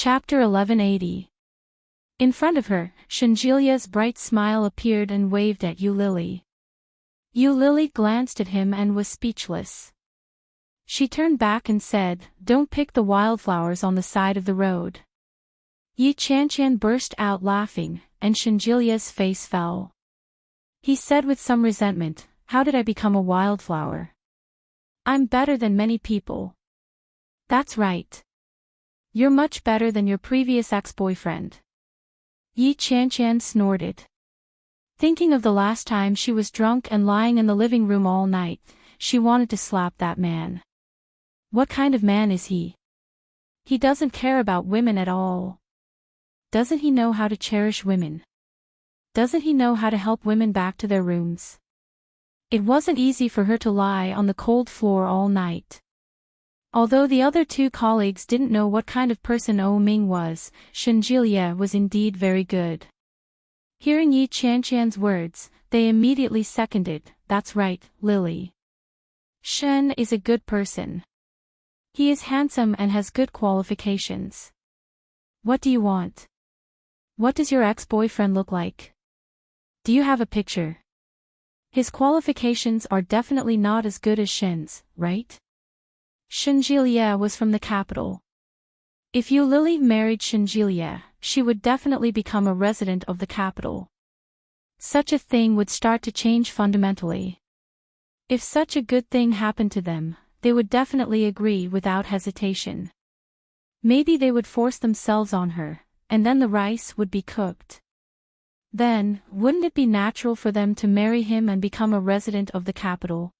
Chapter 1180. In front of her, Shangelia's bright smile appeared and waved at Eulili. Eulili glanced at him and was speechless. She turned back and said, "Don't pick the wildflowers on the side of the road." Yi Qianqian burst out laughing, and Shangelia's face fell. He said with some resentment, "How did I become a wildflower? I'm better than many people." "That's right. You're much better than your previous ex-boyfriend." Yi Qianqian snorted. Thinking of the last time she was drunk and lying in the living room all night, she wanted to slap that man. What kind of man is he? He doesn't care about women at all. Doesn't he know how to cherish women? Doesn't he know how to help women back to their rooms? It wasn't easy for her to lie on the cold floor all night. Although the other two colleagues didn't know what kind of person Ming was, Shangelia was indeed very good. Hearing Yi Qianqian's words, they immediately seconded, "That's right, Lily. Shen is a good person. He is handsome and has good qualifications. What do you want? What does your ex-boyfriend look like? Do you have a picture? His qualifications are definitely not as good as Shen's, right?" Shangelia was from the capital. If Eulili married Shangelia, she would definitely become a resident of the capital. Such a thing would start to change fundamentally. If such a good thing happened to them, they would definitely agree without hesitation. Maybe they would force themselves on her, and then the rice would be cooked. Then, wouldn't it be natural for them to marry him and become a resident of the capital?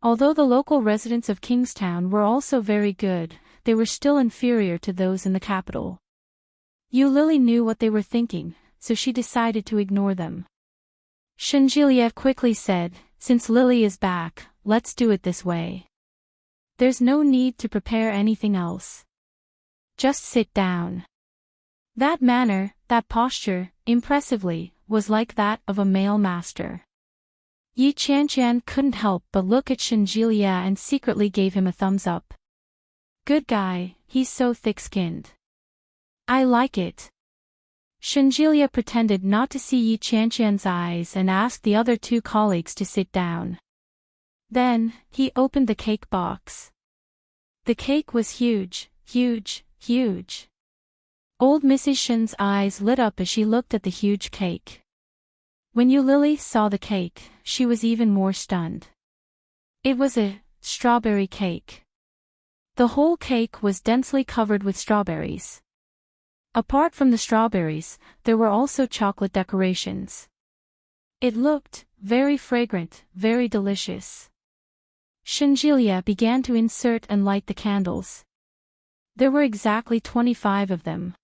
Although the local residents of Kingstown were also very good, they were still inferior to those in the capital. Eulili knew what they were thinking, so she decided to ignore them. Shangelia quickly said, "Since Lily is back, let's do it this way. There's no need to prepare anything else. Just sit down." That manner, that posture, impressively, was like that of a male master. Yi Qianqian couldn't help but look at Shangelia and secretly gave him a thumbs up. "Good guy, he's so thick-skinned. I like it." Shangelia pretended not to see Yi Qianqian's eyes and asked the other two colleagues to sit down. Then, he opened the cake box. The cake was huge, huge, huge. Old Mrs. Shen's eyes lit up as she looked at the huge cake. When Eulili saw the cake, she was even more stunned. It was a strawberry cake. The whole cake was densely covered with strawberries. Apart from the strawberries, there were also chocolate decorations. It looked very fragrant, very delicious. Shangelia began to insert and light the candles. There were exactly 25 of them.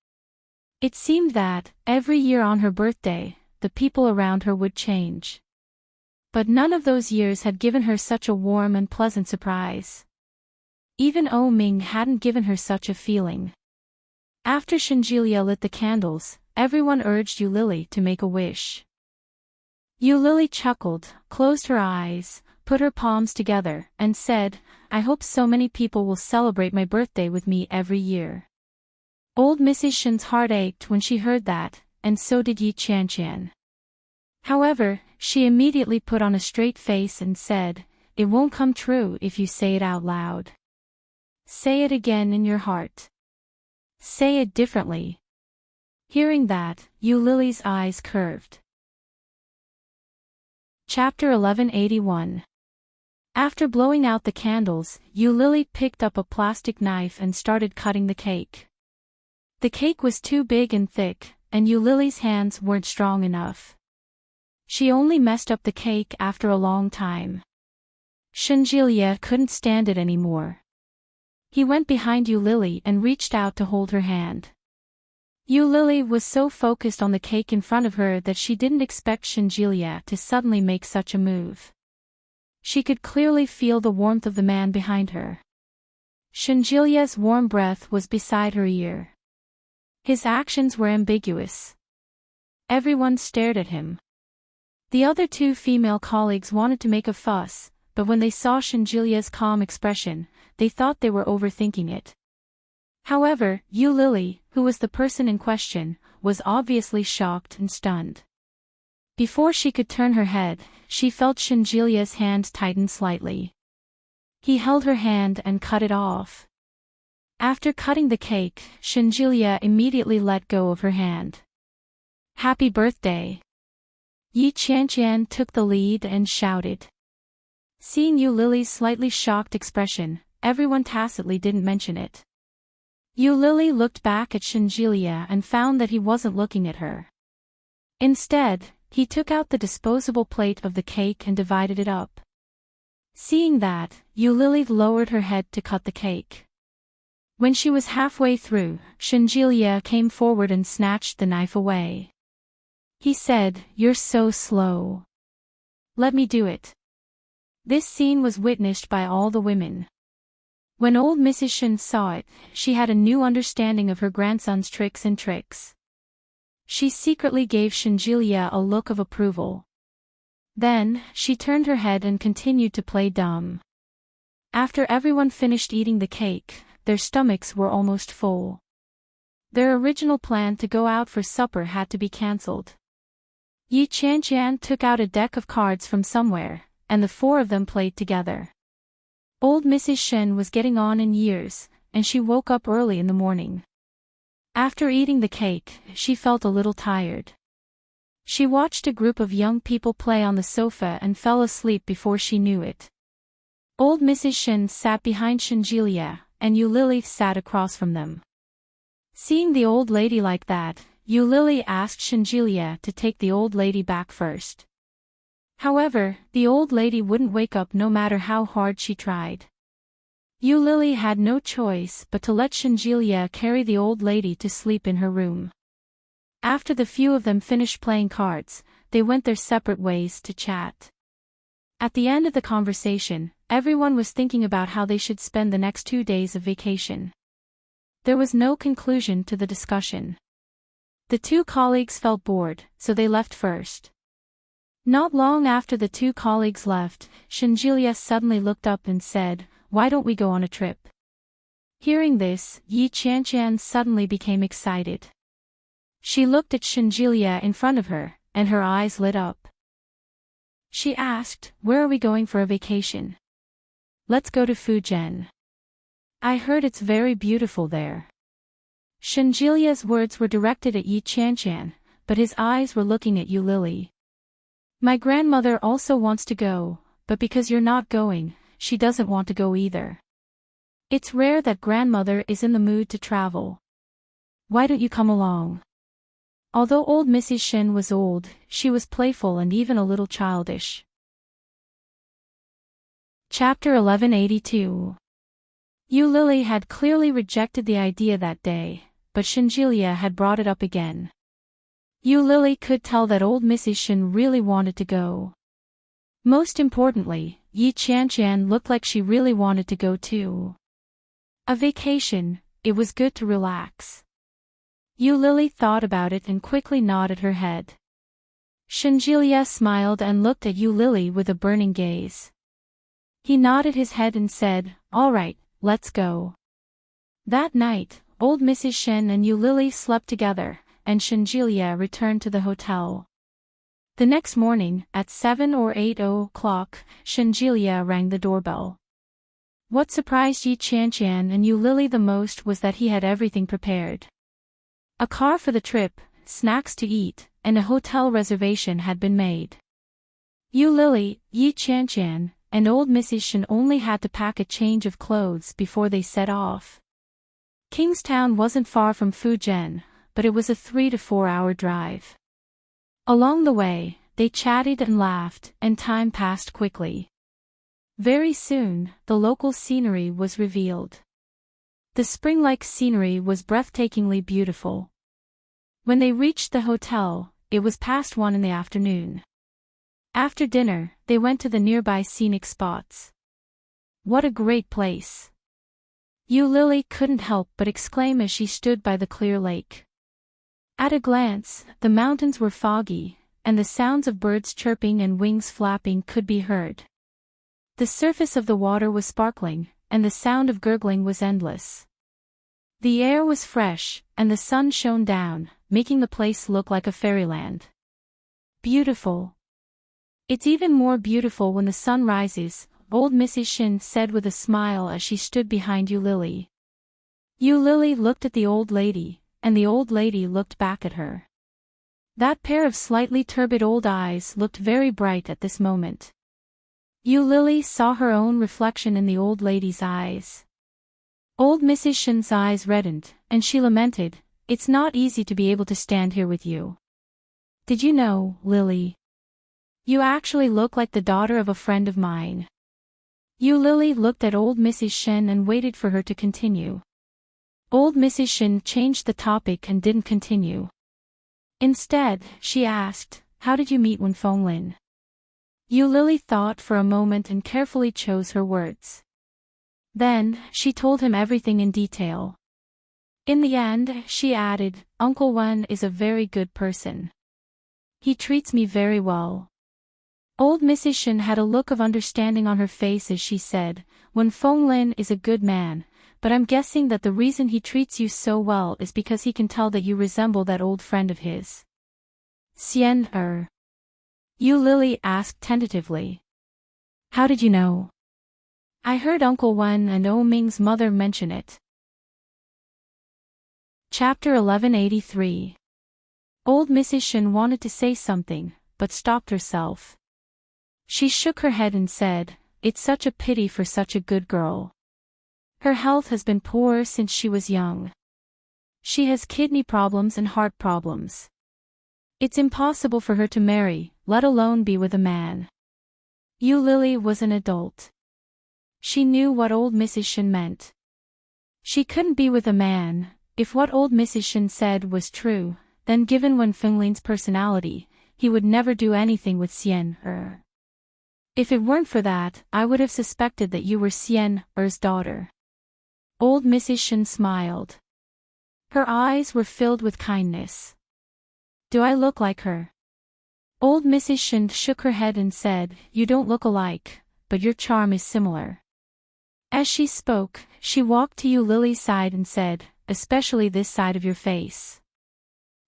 It seemed that, every year on her birthday, the people around her would change. But none of those years had given her such a warm and pleasant surprise. Even Ming hadn't given her such a feeling. After Shangelia lit the candles, everyone urged Eulili to make a wish. Eulili chuckled, closed her eyes, put her palms together, and said, "I hope so many people will celebrate my birthday with me every year." Old Mrs. Shen's heart ached when she heard that, and so did Yi Qianqian. However, she immediately put on a straight face and said, "It won't come true if you say it out loud. Say it again in your heart. Say it differently." Hearing that, Eulili's eyes curved. Chapter 1181. After blowing out the candles, Eulili picked up a plastic knife and started cutting the cake. The cake was too big and thick, and Eulili's hands weren't strong enough. She only messed up the cake after a long time. Shangelia couldn't stand it anymore. He went behind Eulili and reached out to hold her hand. Eulili was so focused on the cake in front of her that she didn't expect Shangelia to suddenly make such a move. She could clearly feel the warmth of the man behind her. Shangelia's warm breath was beside her ear. His actions were ambiguous. Everyone stared at him. The other two female colleagues wanted to make a fuss, but when they saw Shangelia's calm expression, they thought they were overthinking it. However, Eulili, who who was the person in question, was obviously shocked and stunned. Before she could turn her head, she felt Shangelia's hand tighten slightly. He held her hand and cut it off. After cutting the cake, Shangelia immediately let go of her hand. "Happy birthday!" Yi Qianqian took the lead and shouted. Seeing Yu Lily's slightly shocked expression, everyone tacitly didn't mention it. Yu Lily looked back at Shangelia and found that he wasn't looking at her. Instead, he took out the disposable plate of the cake and divided it up. Seeing that, Yu Lily lowered her head to cut the cake. When she was halfway through, Shangelia came forward and snatched the knife away. He said, "You're so slow. Let me do it." This scene was witnessed by all the women. When old Mrs. Shen saw it, she had a new understanding of her grandson's tricks and tricks. She secretly gave Shangelia a look of approval. Then, she turned her head and continued to play dumb. After everyone finished eating the cake, their stomachs were almost full. Their original plan to go out for supper had to be cancelled. Yi Qianqian took out a deck of cards from somewhere, and the four of them played together. Old Mrs. Shen was getting on in years, and she woke up early in the morning. After eating the cake, she felt a little tired. She watched a group of young people play on the sofa and fell asleep before she knew it. Old Mrs. Shen sat behind Shangelia, and Yu Lily sat across from them. Seeing the old lady like that, Yu Lily asked Shangelia to take the old lady back first. However, the old lady wouldn't wake up no matter how hard she tried. Yu Lily had no choice but to let Shangelia carry the old lady to sleep in her room. After the few of them finished playing cards, they went their separate ways to chat. At the end of the conversation, everyone was thinking about how they should spend the next 2 days of vacation. There was no conclusion to the discussion. The two colleagues felt bored, so they left first. Not long after the two colleagues left, Shangelia suddenly looked up and said, "Why don't we go on a trip?" Hearing this, Yi Qianqian suddenly became excited. She looked at Shangelia in front of her, and her eyes lit up. She asked, "Where are we going for a vacation?" "Let's go to Fujian. I heard it's very beautiful there." Shangelia's words were directed at Yi Qianqian, but his eyes were looking at Yu Lily. "My grandmother also wants to go, but because you're not going, she doesn't want to go either. It's rare that grandmother is in the mood to travel. Why don't you come along?" Although old Mrs. Shen was old, she was playful and even a little childish. Chapter 1182. Yu Lily had clearly rejected the idea that day, but Shangelia had brought it up again. Yu Lily could tell that old Mrs. Shen really wanted to go. Most importantly, Yi Qianqian looked like she really wanted to go too. A vacation, it was good to relax. Yu Lily thought about it and quickly nodded her head. Shangelia smiled and looked at Yu Lily with a burning gaze. He nodded his head and said, "All right, let's go." That night, old Mrs. Shen and Yu Lily slept together, and Shangelia returned to the hotel. The next morning, at 7 or 8 o'clock, Shangelia rang the doorbell. What surprised Yi Qianqian and Yu Lily the most was that he had everything prepared. A car for the trip, snacks to eat, and a hotel reservation had been made. Yu Lily, Yi Qianqian, and old Mrs. Shen only had to pack a change of clothes before they set off. Kingstown wasn't far from Fujian, but it was a 3 to 4 hour drive. Along the way, they chatted and laughed, and time passed quickly. Very soon, the local scenery was revealed. The spring-like scenery was breathtakingly beautiful. When they reached the hotel, it was past 1 in the afternoon. After dinner, they went to the nearby scenic spots. What a great place! Yu Lily couldn't help but exclaim as she stood by the clear lake. At a glance, the mountains were foggy, and the sounds of birds chirping and wings flapping could be heard. The surface of the water was sparkling, and the sound of gurgling was endless. The air was fresh, and the sun shone down, making the place look like a fairyland. Beautiful. It's even more beautiful when the sun rises, old Mrs. Shin said with a smile as she stood behind Yu Lily. Yu Lily looked at the old lady, and the old lady looked back at her. That pair of slightly turbid old eyes looked very bright at this moment. Yu Lily saw her own reflection in the old lady's eyes. Old Mrs. Shin's eyes reddened, and she lamented, "It's not easy to be able to stand here with you. Did you know, Lily? You actually look like the daughter of a friend of mine." Yu Lily looked at old Mrs. Shin and waited for her to continue. Old Mrs. Shin changed the topic and didn't continue. Instead, she asked, "How did you meet Wen Fenglin?" Yu Lily thought for a moment and carefully chose her words. Then, she told him everything in detail. In the end, she added, "Uncle Wen is a very good person. He treats me very well." Old Mrs. Shin had a look of understanding on her face as she said, "Wen Fenglin is a good man, but I'm guessing that the reason he treats you so well is because he can tell that you resemble that old friend of his." "Xian er?" Yu Lily asked tentatively. "How did you know?" "I heard Uncle Wen and O Ming's mother mention it." Chapter 1183. Old Mrs. Shin wanted to say something, but stopped herself. She shook her head and said, "It's such a pity for such a good girl. Her health has been poor since she was young. She has kidney problems and heart problems. It's impossible for her to marry, let alone be with a man." Yu Lily was an adult. She knew what old Mrs. Shin meant. She couldn't be with a man. If what old Mrs. Shin said was true, then given Wen Fenglin's personality, he would never do anything with Xian Er. "If it weren't for that, I would have suspected that you were Xian Er's daughter." Old Mrs. Shin smiled. Her eyes were filled with kindness. "Do I look like her?" Old Mrs. Shin shook her head and said, "You don't look alike, but your charm is similar." As she spoke, she walked to Yu Lily's side and said, "Especially this side of your face.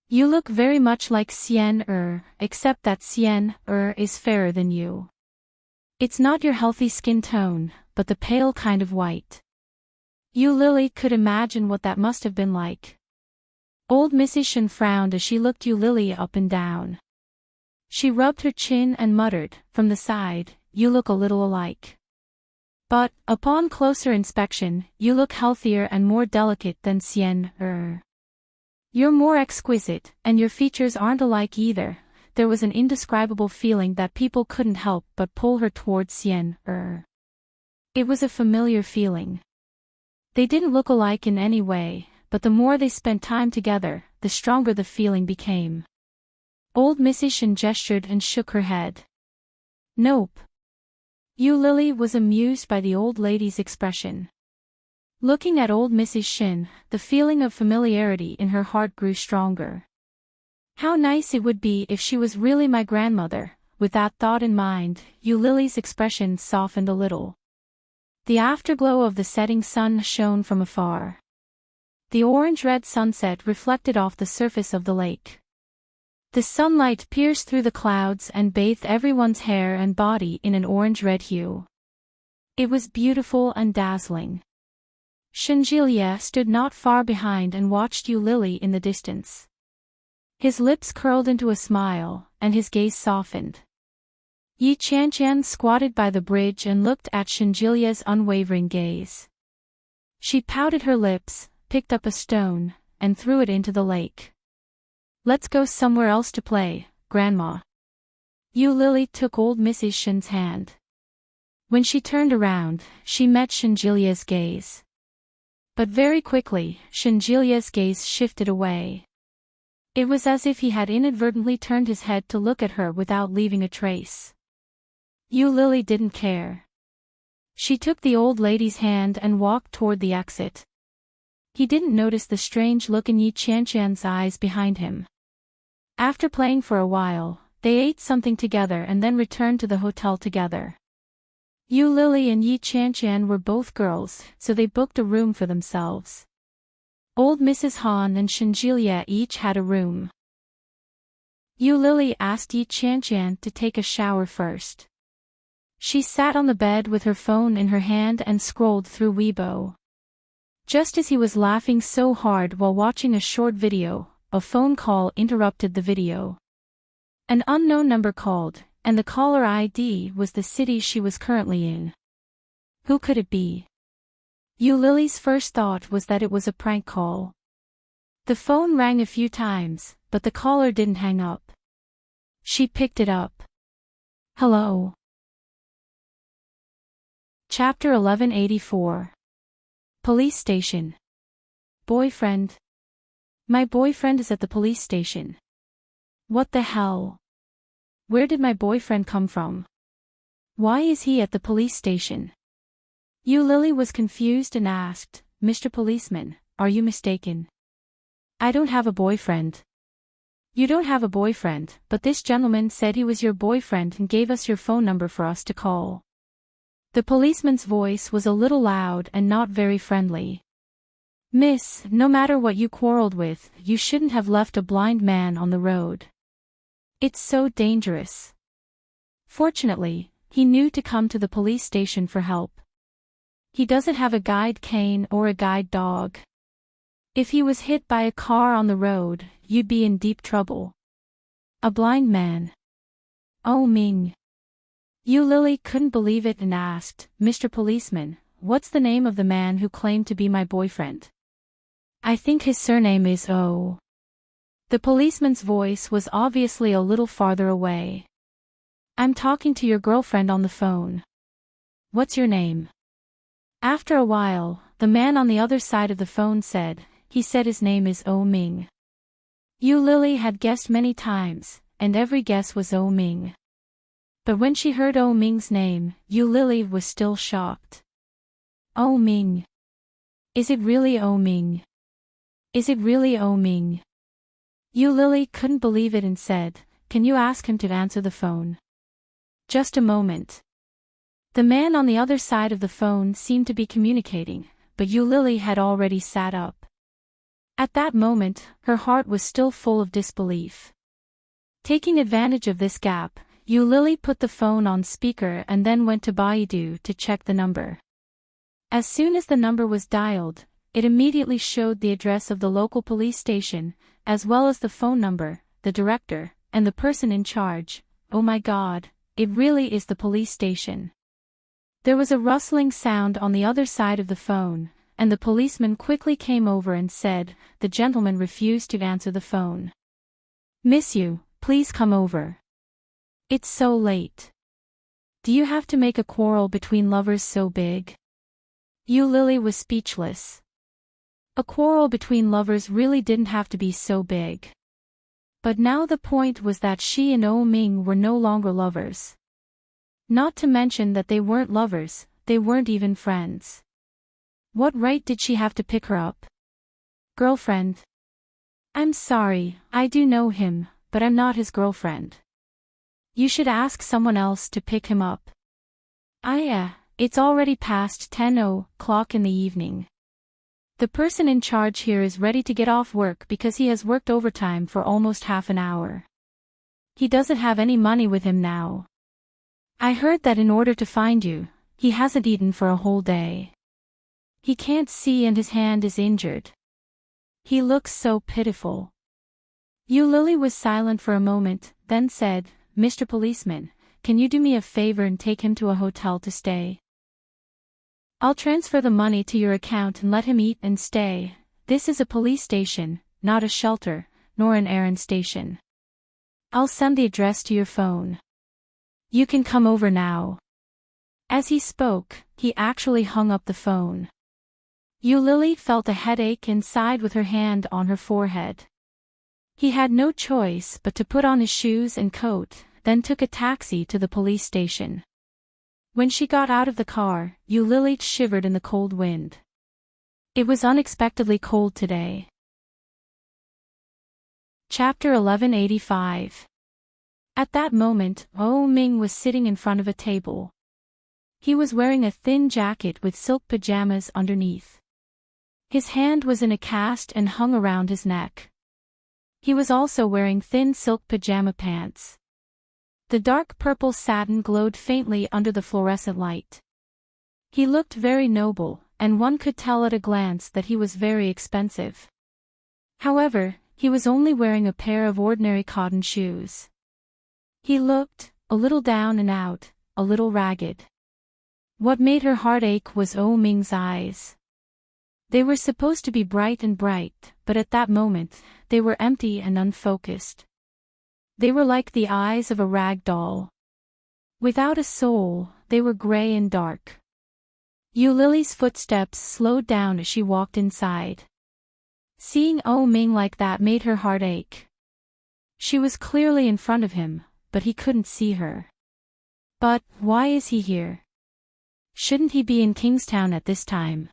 You look very much like Xian Er, except that Xian Er is fairer than you. It's not your healthy skin tone, but the pale kind of white." Yu Lily could imagine what that must have been like. Old Mrs. Shin frowned as she looked Yu Lily up and down. She rubbed her chin and muttered, from the side, "You look a little alike. But, upon closer inspection, you look healthier and more delicate than Xian Er. You're more exquisite, and your features aren't alike either." There was an indescribable feeling that people couldn't help but pull her towards Xian Er. It was a familiar feeling. They didn't look alike in any way, but the more they spent time together, the stronger the feeling became. Old Mrs. Shin gestured and shook her head. "Nope." Yu Lily was amused by the old lady's expression. Looking at old Mrs. Shin, the feeling of familiarity in her heart grew stronger. How nice it would be if she was really my grandmother. With that thought in mind, Yu Lily's expression softened a little. The afterglow of the setting sun shone from afar. The orange-red sunset reflected off the surface of the lake. The sunlight pierced through the clouds and bathed everyone's hair and body in an orange-red hue. It was beautiful and dazzling. Shinjilia stood not far behind and watched Yu Lily in the distance. His lips curled into a smile, and his gaze softened. Yi Qianqian squatted by the bridge and looked at Shinjilia's unwavering gaze. She pouted her lips, picked up a stone, and threw it into the lake. "Let's go somewhere else to play, Grandma." Yu Lily took old Mrs. Shin's hand. When she turned around, she met Shinjilia's gaze. But very quickly, Shinjilia's gaze shifted away. It was as if he had inadvertently turned his head to look at her without leaving a trace. Yu Lily didn't care. She took the old lady's hand and walked toward the exit. He didn't notice the strange look in Yi Qianqian's eyes behind him. After playing for a while, they ate something together and then returned to the hotel together. Yu Lily and Yi Qianqian were both girls, so they booked a room for themselves. Old Mrs. Han and Shinjilia each had a room. Yu Lily asked Yi Qianqian to take a shower first. She sat on the bed with her phone in her hand and scrolled through Weibo. Just as he was laughing so hard while watching a short video, a phone call interrupted the video. An unknown number called, and the caller ID was the city she was currently in. Who could it be? Yu Lily's first thought was that it was a prank call. The phone rang a few times, but the caller didn't hang up. She picked it up. Hello. Chapter 1184. Police station. Boyfriend. My boyfriend is at the police station. What the hell? Where did my boyfriend come from? Why is he at the police station? Yu Lily was confused and asked, Mr. Policeman, are you mistaken? I don't have a boyfriend. You don't have a boyfriend, but this gentleman said he was your boyfriend and gave us your phone number for us to call. The policeman's voice was a little loud and not very friendly. Miss, no matter what you quarreled with, you shouldn't have left a blind man on the road. It's so dangerous. Fortunately, he knew to come to the police station for help. He doesn't have a guide cane or a guide dog. If he was hit by a car on the road, you'd be in deep trouble. A blind man. Oh Ming. Yu Lily couldn't believe it and asked, Mr. Policeman, what's the name of the man who claimed to be my boyfriend? I think his surname is O. The policeman's voice was obviously a little farther away. I'm talking to your girlfriend on the phone. What's your name? After a while, the man on the other side of the phone said, he said his name is O Ming. Yu Lily had guessed many times, and every guess was O Ming. But when she heard O Ming's name, Yu Lily was still shocked. O Ming. Is it really O Ming? Is it really O Ming? Yu Lily couldn't believe it and said, can you ask him to answer the phone? Just a moment. The man on the other side of the phone seemed to be communicating, but Yu Lily had already sat up. At that moment, her heart was still full of disbelief. Taking advantage of this gap, Yu Lily put the phone on speaker and then went to Baidu to check the number. As soon as the number was dialed, it immediately showed the address of the local police station, as well as the phone number, the director, and the person in charge. Oh my God, it really is the police station. There was a rustling sound on the other side of the phone, and the policeman quickly came over and said, the gentleman refused to answer the phone. Miss Yu, please come over. It's so late. Do you have to make a quarrel between lovers so big? Yu Lily was speechless. A quarrel between lovers really didn't have to be so big. But now the point was that she and O Ming were no longer lovers. Not to mention that they weren't lovers, they weren't even friends. What right did she have to pick her up? Girlfriend? I'm sorry, I do know him, but I'm not his girlfriend. You should ask someone else to pick him up. It's already past 10 o'clock in the evening. The person in charge here is ready to get off work because he has worked overtime for almost half an hour. He doesn't have any money with him now. I heard that in order to find you, he hasn't eaten for a whole day. He can't see and his hand is injured. He looks so pitiful. Yu Lily was silent for a moment, then said, Mr. Policeman, can you do me a favor and take him to a hotel to stay? I'll transfer the money to your account and let him eat and stay. This is a police station, not a shelter, nor an errand station. I'll send the address to your phone. You can come over now. As he spoke, he actually hung up the phone. Yu Lily felt a headache and sighed with her hand on her forehead. He had no choice but to put on his shoes and coat, then took a taxi to the police station. When she got out of the car, Yu Lily shivered in the cold wind. It was unexpectedly cold today. Chapter 1185. At that moment, O Ming was sitting in front of a table. He was wearing a thin jacket with silk pajamas underneath. His hand was in a cast and hung around his neck. He was also wearing thin silk pajama pants. The dark purple satin glowed faintly under the fluorescent light. He looked very noble, and one could tell at a glance that he was very expensive. However, he was only wearing a pair of ordinary cotton shoes. He looked, a little down and out, a little ragged. What made her heart ache was Oh Ming's eyes. They were supposed to be bright and bright, but at that moment, they were empty and unfocused. They were like the eyes of a rag doll. Without a soul, they were gray and dark. Lily's footsteps slowed down as she walked inside. Seeing Oh Ming like that made her heart ache. She was clearly in front of him, but he couldn't see her. But, why is he here? Shouldn't he be in Kingstown at this time?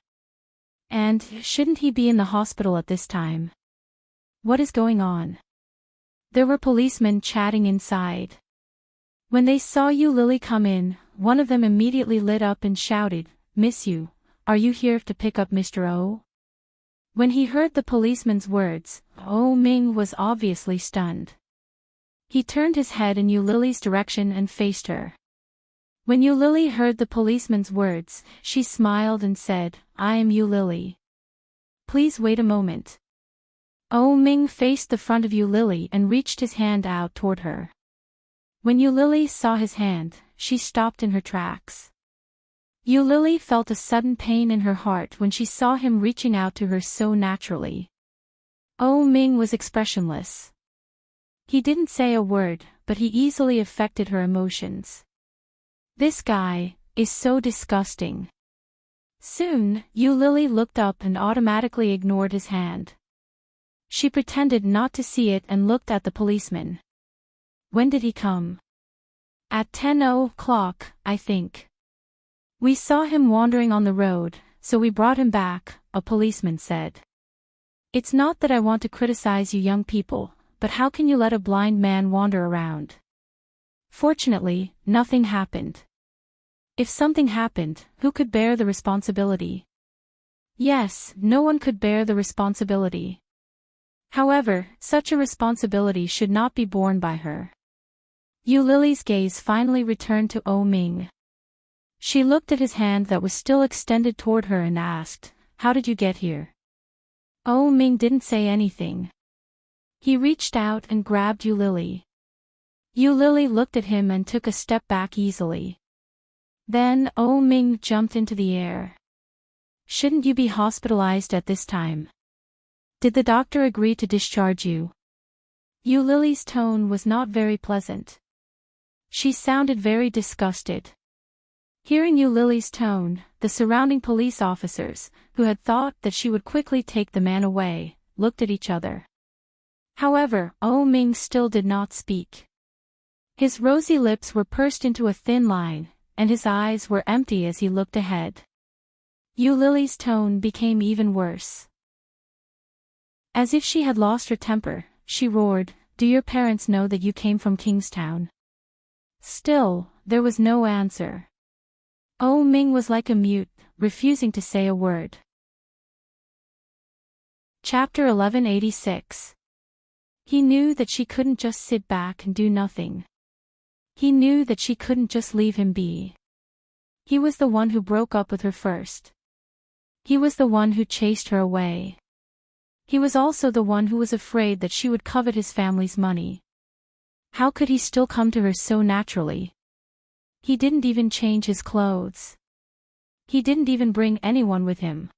And, shouldn't he be in the hospital at this time? What is going on? There were policemen chatting inside. When they saw Lily come in, one of them immediately lit up and shouted, "Miss Yu, are you here to pick up Mr. O?" When he heard the policeman's words, Oh Ming was obviously stunned. He turned his head in Lily's direction and faced her. When Lily heard the policeman's words, she smiled and said, "I am Lily. Please wait a moment." Oh Ming faced the front of Lily and reached his hand out toward her. When Lily saw his hand, she stopped in her tracks. Lily felt a sudden pain in her heart when she saw him reaching out to her so naturally. Oh Ming was expressionless. He didn't say a word, but he easily affected her emotions. This guy is so disgusting. Soon, Lily looked up and automatically ignored his hand. She pretended not to see it and looked at the policeman. When did he come? At 10:00, I think. We saw him wandering on the road, so we brought him back, a policeman said. It's not that I want to criticize you young people, but how can you let a blind man wander around? Fortunately, nothing happened. If something happened, who could bear the responsibility? Yes, no one could bear the responsibility. However, such a responsibility should not be borne by her. Lily's gaze finally returned to Oh Ming. She looked at his hand that was still extended toward her and asked, "How did you get here?" Oh Ming didn't say anything. He reached out and grabbed Lily. Lily looked at him and took a step back easily. Then Oh Ming jumped into the air. "Shouldn't you be hospitalized at this time? Did the doctor agree to discharge you?" Lily's tone was not very pleasant. She sounded very disgusted. Hearing Lily's tone, the surrounding police officers, who had thought that she would quickly take the man away, looked at each other. However, Oh Ming still did not speak. His rosy lips were pursed into a thin line, and his eyes were empty as he looked ahead. Lily's tone became even worse. As if she had lost her temper, she roared, "Do your parents know that you came from Kingstown?" Still, there was no answer. Oh Ming was like a mute, refusing to say a word. Chapter 1186. He knew that she couldn't just sit back and do nothing. He knew that she couldn't just leave him be. He was the one who broke up with her first. He was the one who chased her away. He was also the one who was afraid that she would covet his family's money. How could he still come to her so naturally? He didn't even change his clothes. He didn't even bring anyone with him.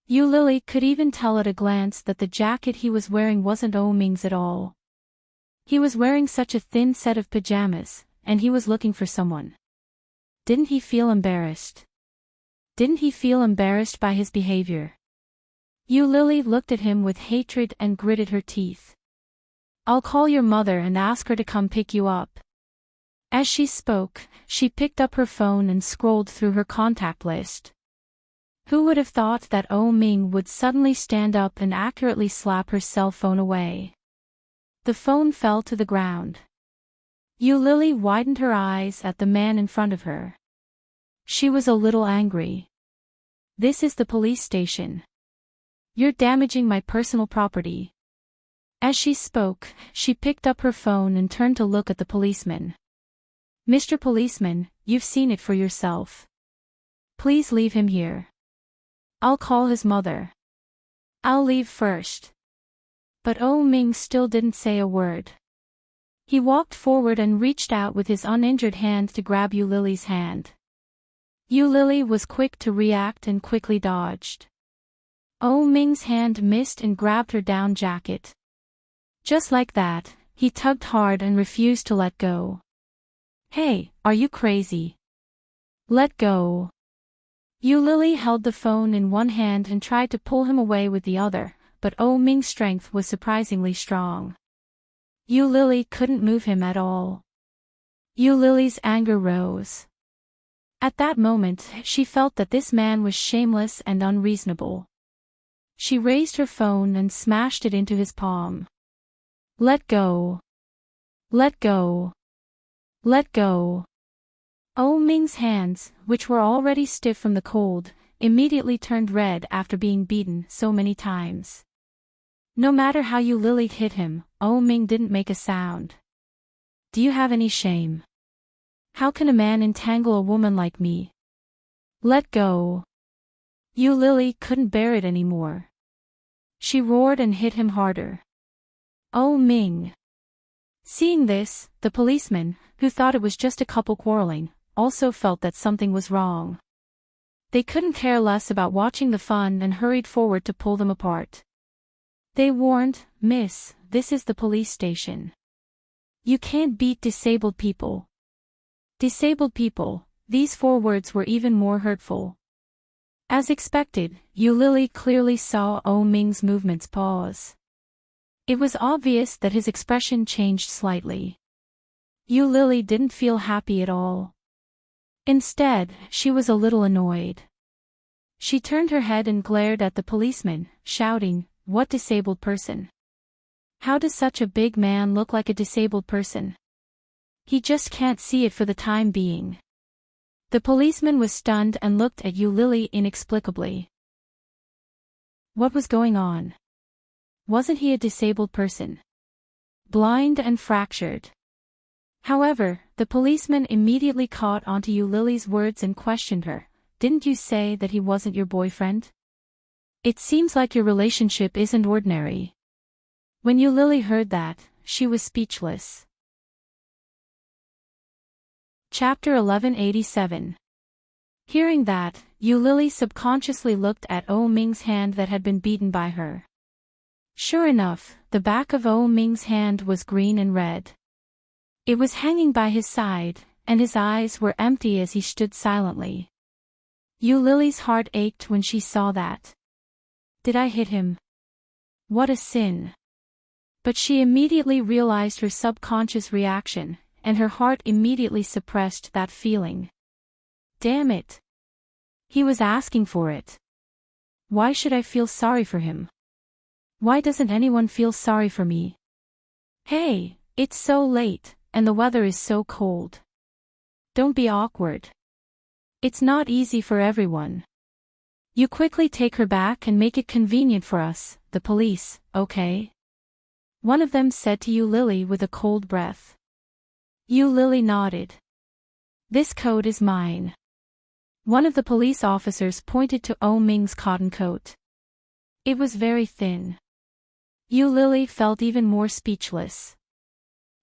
Lily could even tell at a glance that the jacket he was wearing wasn't Oh Ming's at all. He was wearing such a thin set of pajamas, and he was looking for someone. Didn't he feel embarrassed? Didn't he feel embarrassed by his behavior? Lily looked at him with hatred and gritted her teeth. "I'll call your mother and ask her to come pick you up." As she spoke, she picked up her phone and scrolled through her contact list. Who would have thought that Oh Ming would suddenly stand up and accurately slap her cell phone away? The phone fell to the ground. Lily widened her eyes at the man in front of her. She was a little angry. "This is the police station. You're damaging my personal property. As she spoke, she picked up her phone and turned to look at the policeman. Mr. Policeman, you've seen it for yourself. Please leave him here. I'll call his mother. I'll leave first. But Oh Ming still didn't say a word. He walked forward and reached out with his uninjured hand to grab Yu Lily's hand. Yu Lily was quick to react and quickly dodged. Oh Ming's hand missed and grabbed her down jacket. Just like that, he tugged hard and refused to let go. Hey, are you crazy? Let go. Yu Lily held the phone in one hand and tried to pull him away with the other, but Oh Ming's strength was surprisingly strong. Yu Lily couldn't move him at all. Yu Lily's anger rose. At that moment, she felt that this man was shameless and unreasonable. She raised her phone and smashed it into his palm. Let go. Let go. Let go. Oh Ming's hands, which were already stiff from the cold, immediately turned red after being beaten so many times. No matter how Yu Lily hit him, Oh Ming didn't make a sound. Do you have any shame? How can a man entangle a woman like me? Let go. Yu Lily couldn't bear it anymore. She roared and hit him harder. Oh Ming. Seeing this, the policeman, who thought it was just a couple quarreling, also felt that something was wrong. They couldn't care less about watching the fun and hurried forward to pull them apart. They warned, Miss, this is the police station. You can't beat disabled people. Disabled people, these 4 words were even more hurtful. As expected, Yu Lily clearly saw Oh Ming's movements pause. It was obvious that his expression changed slightly. Yu Lily didn't feel happy at all. Instead, she was a little annoyed. She turned her head and glared at the policeman, shouting, What disabled person? How does such a big man look like a disabled person? He just can't see it for the time being. The policeman was stunned and looked at Yu Lily inexplicably. What was going on? Wasn't he a disabled person? Blind and fractured. However, the policeman immediately caught onto Yu Lily's words and questioned her. Didn't you say that he wasn't your boyfriend? It seems like your relationship isn't ordinary. When Yu Lily heard that, she was speechless. Chapter 1187. Hearing that, Yu Lily subconsciously looked at Oh Ming's hand that had been beaten by her. Sure enough, the back of Oh Ming's hand was green and red. It was hanging by his side, and his eyes were empty as he stood silently. Yu Lily's heart ached when she saw that. Did I hit him? What a sin. But she immediately realized her subconscious reaction, and her heart immediately suppressed that feeling. Damn it. He was asking for it. Why should I feel sorry for him? Why doesn't anyone feel sorry for me? Hey, it's so late, and the weather is so cold. Don't be awkward. It's not easy for everyone. You quickly take her back and make it convenient for us, the police, okay? One of them said to Yu Lily with a cold breath. Yu Lily nodded. This coat is mine. One of the police officers pointed to Oh Ming's cotton coat. It was very thin. Yu Lily felt even more speechless.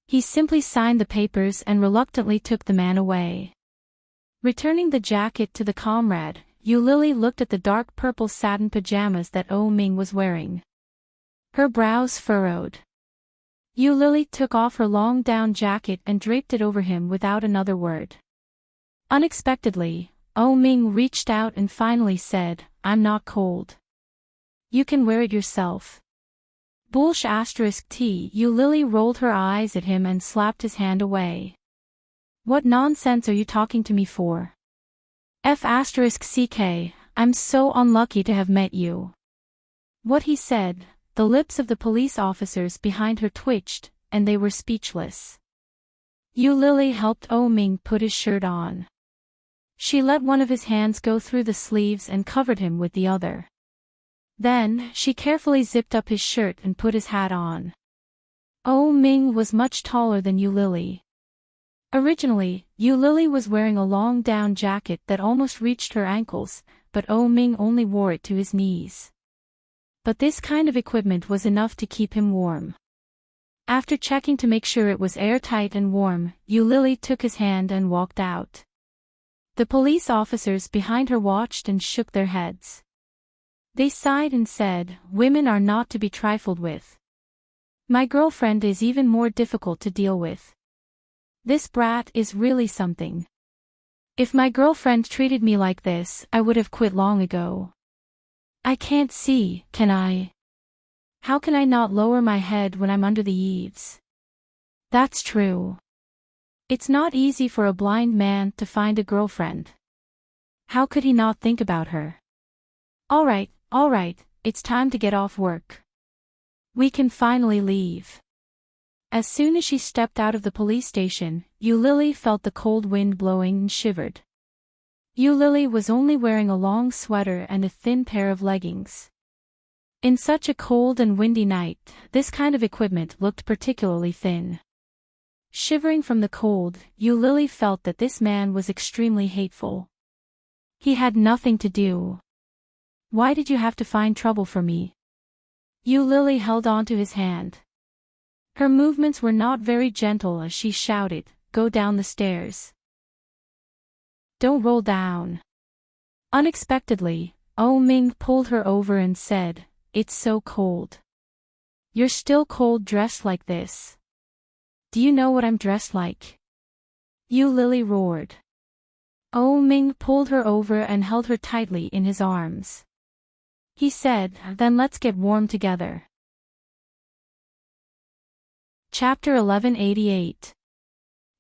He simply signed the papers and reluctantly took the man away. Returning the jacket to the comrade, Yu Lily looked at the dark purple satin pajamas that Oh Ming was wearing. Her brows furrowed. Yu Lily took off her long down jacket and draped it over him without another word. Unexpectedly, Oh Ming reached out and finally said, I'm not cold. You can wear it yourself. *T. Yu Lily rolled her eyes at him and slapped his hand away. What nonsense are you talking to me for? *CK, I'm so unlucky to have met you. What he said, the lips of the police officers behind her twitched, and they were speechless. Yu Lily helped Oh Ming put his shirt on. She let one of his hands go through the sleeves and covered him with the other. Then, she carefully zipped up his shirt and put his hat on. Oh Ming was much taller than Yu Lily. Originally, Yu Lily was wearing a long down jacket that almost reached her ankles, but Oh Ming only wore it to his knees. But this kind of equipment was enough to keep him warm. After checking to make sure it was airtight and warm, Yu Lily took his hand and walked out. The police officers behind her watched and shook their heads. They sighed and said, "Women are not to be trifled with. My girlfriend is even more difficult to deal with. This brat is really something. If my girlfriend treated me like this, I would have quit long ago. I can't see, can I? How can I not lower my head when I'm under the eaves? That's true. It's not easy for a blind man to find a girlfriend. How could he not think about her? All right, it's time to get off work. We can finally leave." As soon as she stepped out of the police station, Yu Lily felt the cold wind blowing and shivered. Yu Lily was only wearing a long sweater and a thin pair of leggings. In such a cold and windy night, this kind of equipment looked particularly thin. Shivering from the cold, Yu Lily felt that this man was extremely hateful. He had nothing to do. Why did you have to find trouble for me? Yu Lily held onto his hand. Her movements were not very gentle as she shouted, "Go down the stairs. Don't roll down." Unexpectedly, Oh Ming pulled her over and said, "It's so cold. You're still cold dressed like this. Do you know what I'm dressed like?" Yu Lily roared. Oh Ming pulled her over and held her tightly in his arms. He said, "Then let's get warm together." Chapter 1188.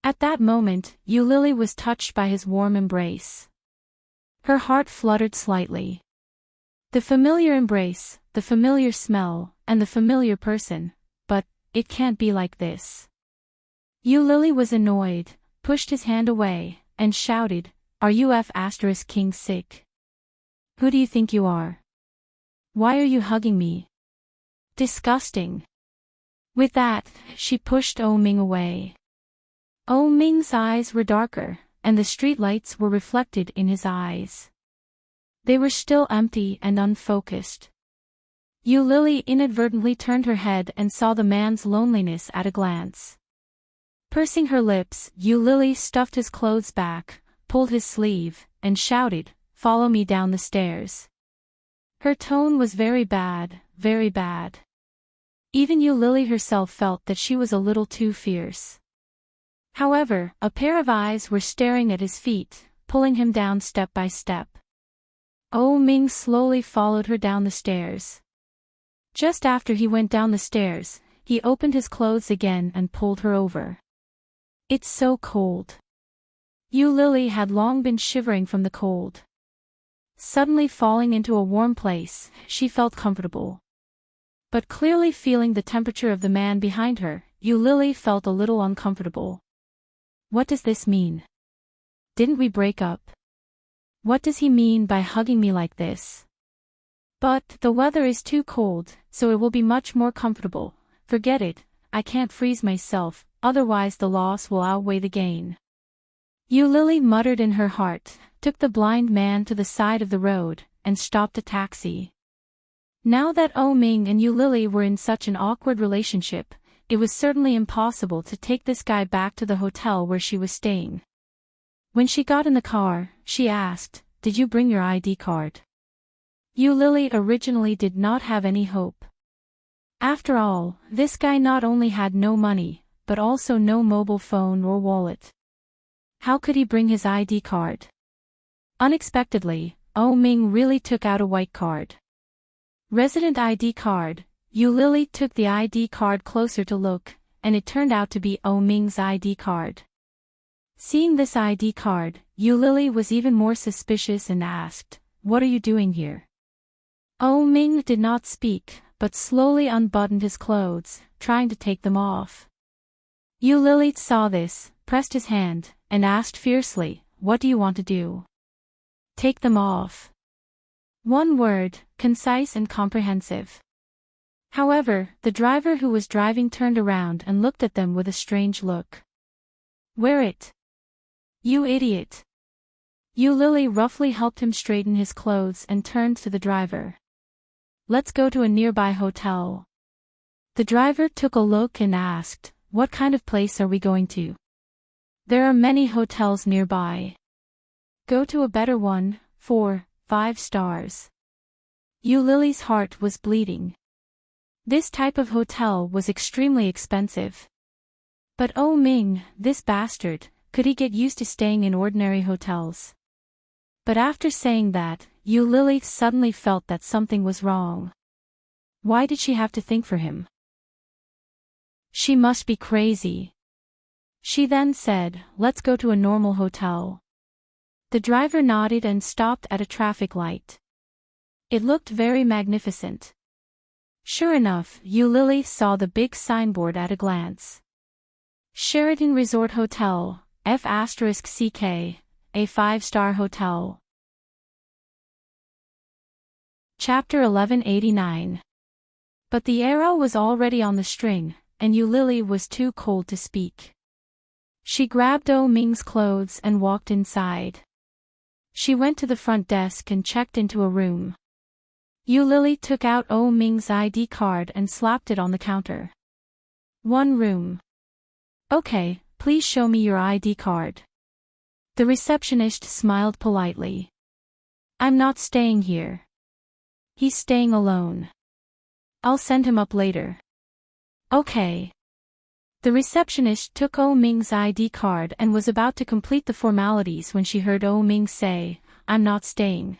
At that moment, Yu Lily was touched by his warm embrace. Her heart fluttered slightly. The familiar embrace, the familiar smell, and the familiar person, but it can't be like this. Yu Lily was annoyed, pushed his hand away, and shouted, "Are you King sick? Who do you think you are? Why are you hugging me? Disgusting." With that, she pushed Oh Ming away. Oh Ming's eyes were darker, and the street lights were reflected in his eyes. They were still empty and unfocused. Yu Lily inadvertently turned her head and saw the man's loneliness at a glance. Pursing her lips, Yu Lily stuffed his clothes back, pulled his sleeve, and shouted, "Follow me down the stairs." Her tone was very bad, very bad. Even Yu Lily herself felt that she was a little too fierce. However, a pair of eyes were staring at his feet, pulling him down step by step. Oh Ming slowly followed her down the stairs. Just after he went down the stairs, he opened his clothes again and pulled her over. "It's so cold." Yu Lily had long been shivering from the cold. Suddenly falling into a warm place, she felt comfortable. But clearly feeling the temperature of the man behind her, Yu Lily felt a little uncomfortable. What does this mean? Didn't we break up? What does he mean by hugging me like this? But the weather is too cold, so it will be much more comfortable. Forget it, I can't freeze myself, otherwise the loss will outweigh the gain. Yu Lily muttered in her heart, took the blind man to the side of the road, and stopped a taxi. Now that Oh Ming and Yu Lily were in such an awkward relationship, it was certainly impossible to take this guy back to the hotel where she was staying. When she got in the car, she asked, "Did you bring your ID card?" Yu Lily originally did not have any hope. After all, this guy not only had no money, but also no mobile phone or wallet. How could he bring his ID card? Unexpectedly, Oh Ming really took out a white card. Resident ID card. Yu Lily took the ID card closer to look, and it turned out to be Oh Ming's ID card. Seeing this ID card, Yu Lily was even more suspicious and asked, "What are you doing here?" Oh Ming did not speak, but slowly unbuttoned his clothes, trying to take them off. Yu Lily saw this, pressed his hand, and asked fiercely, "What do you want to do? Take them off." One word, concise and comprehensive. However, the driver who was driving turned around and looked at them with a strange look. Wear it. You idiot. Lily roughly helped him straighten his clothes and turned to the driver. Let's go to a nearby hotel. The driver took a look and asked, what kind of place are we going to? There are many hotels nearby. Go to a better one, 4, 5 stars. Lily's heart was bleeding. This type of hotel was extremely expensive. But oh Ming, this bastard, could he get used to staying in ordinary hotels? But after saying that, Lily suddenly felt that something was wrong. Why did she have to think for him? She must be crazy. She then said, let's go to a normal hotel. The driver nodded and stopped at a traffic light. It looked very magnificent. Sure enough, Lily saw the big signboard at a glance. Sheraton Resort Hotel, F***CK, a 5-star hotel. Chapter 1189. But the arrow was already on the string, and Lily was too cold to speak. She grabbed Oh Ming's clothes and walked inside. She went to the front desk and checked into a room. Lily took out Oh Ming's ID card and slapped it on the counter. One room. Okay, please show me your ID card. The receptionist smiled politely. I'm not staying here. He's staying alone. I'll send him up later. Okay. The receptionist took Oh Ming's ID card and was about to complete the formalities when she heard Oh Ming say, I'm not staying.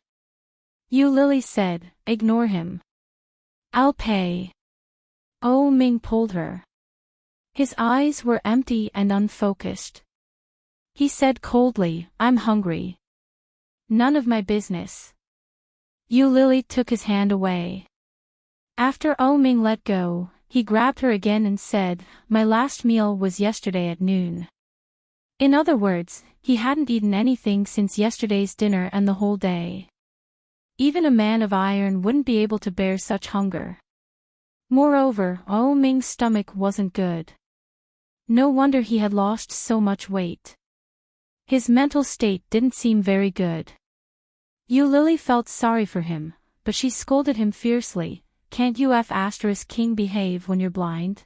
Lily said, ignore him. I'll pay. Oh Ming pulled her. His eyes were empty and unfocused. He said coldly, I'm hungry. None of my business. Lily took his hand away. After Oh Ming let go, he grabbed her again and said, my last meal was yesterday at noon. In other words, he hadn't eaten anything since yesterday's dinner and the whole day. Even a man of iron wouldn't be able to bear such hunger. Moreover, Oh Ming's stomach wasn't good. No wonder he had lost so much weight. His mental state didn't seem very good. Lily felt sorry for him, but she scolded him fiercely, can't you F***king behave when you're blind?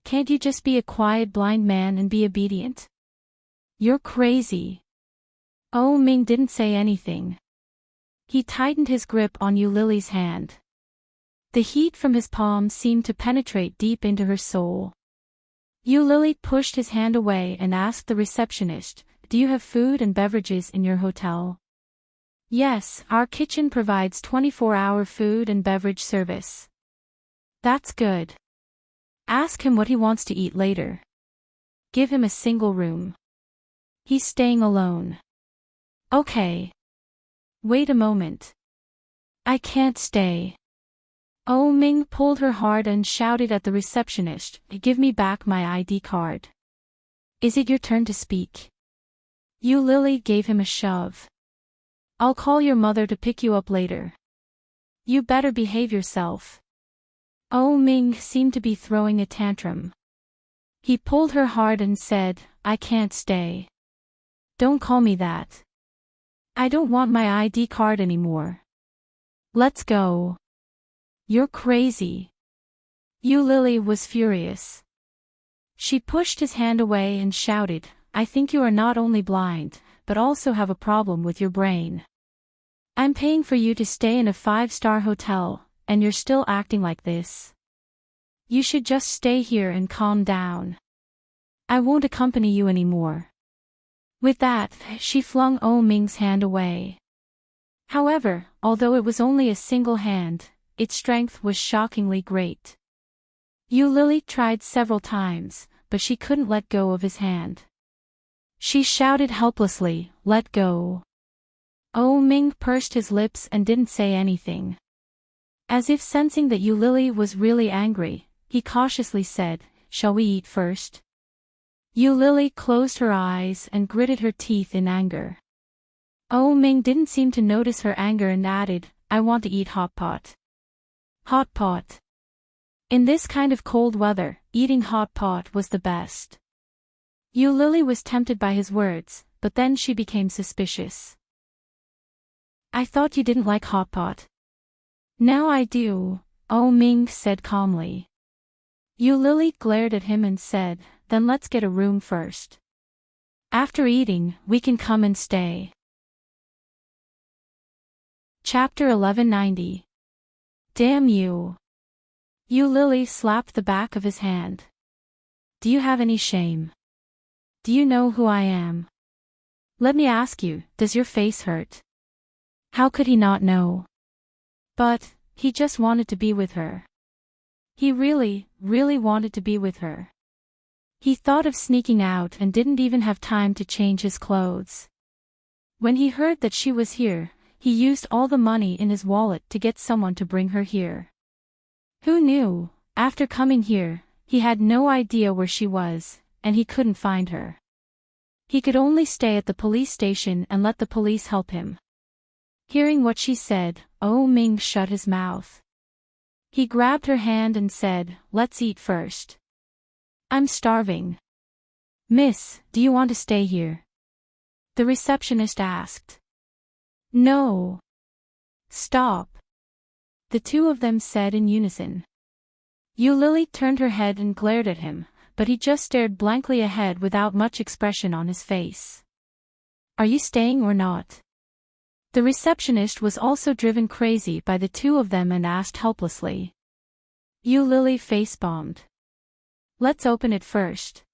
Can't you just be a quiet blind man and be obedient? You're crazy. Oh Ming didn't say anything. He tightened his grip on Lily's hand. The heat from his palm seemed to penetrate deep into her soul. Lily pushed his hand away and asked the receptionist, do you have food and beverages in your hotel? Yes, our kitchen provides 24-hour food and beverage service. That's good. Ask him what he wants to eat later. Give him a single room. He's staying alone. Okay. Wait a moment. I can't stay. Oh Ming pulled her hard and shouted at the receptionist, give me back my ID card. Is it your turn to speak? Lily gave him a shove. I'll call your mother to pick you up later. You better behave yourself. Oh Ming seemed to be throwing a tantrum. He pulled her hard and said, I can't stay. Don't call me that. I don't want my ID card anymore. Let's go. You're crazy. Lily was furious. She pushed his hand away and shouted, I think you are not only blind, but also have a problem with your brain. I'm paying for you to stay in a 5-star hotel, and you're still acting like this. You should just stay here and calm down. I won't accompany you anymore. With that, she flung Oh Ming's hand away. However, although it was only a single hand, its strength was shockingly great. Lily tried several times, but she couldn't let go of his hand. She shouted helplessly, let go. Oh Ming pursed his lips and didn't say anything. As if sensing that Lily was really angry, he cautiously said, shall we eat first? Lily closed her eyes and gritted her teeth in anger. Oh Ming didn't seem to notice her anger and added, I want to eat hot pot. Hot pot. In this kind of cold weather, eating hot pot was the best. Lily was tempted by his words, but then she became suspicious. I thought you didn't like hot pot. Now I do, Oh Ming said calmly. Lily glared at him and said, then let's get a room first. After eating, we can come and stay. Chapter 1190. Damn you. Lily slapped the back of his hand. Do you have any shame? Do you know who I am? Let me ask you, does your face hurt? How could he not know? But, he just wanted to be with her. He really wanted to be with her. He thought of sneaking out and didn't even have time to change his clothes. When he heard that she was here, he used all the money in his wallet to get someone to bring her here. Who knew, after coming here, he had no idea where she was, and he couldn't find her. He could only stay at the police station and let the police help him. Hearing what she said, Oh Ming shut his mouth. He grabbed her hand and said, let's eat first. I'm starving. Miss, do you want to stay here? The receptionist asked. No. Stop. The two of them said in unison. Lily turned her head and glared at him, but he just stared blankly ahead without much expression on his face. Are you staying or not? The receptionist was also driven crazy by the two of them and asked helplessly. Lily face-bombed. Let's open it first.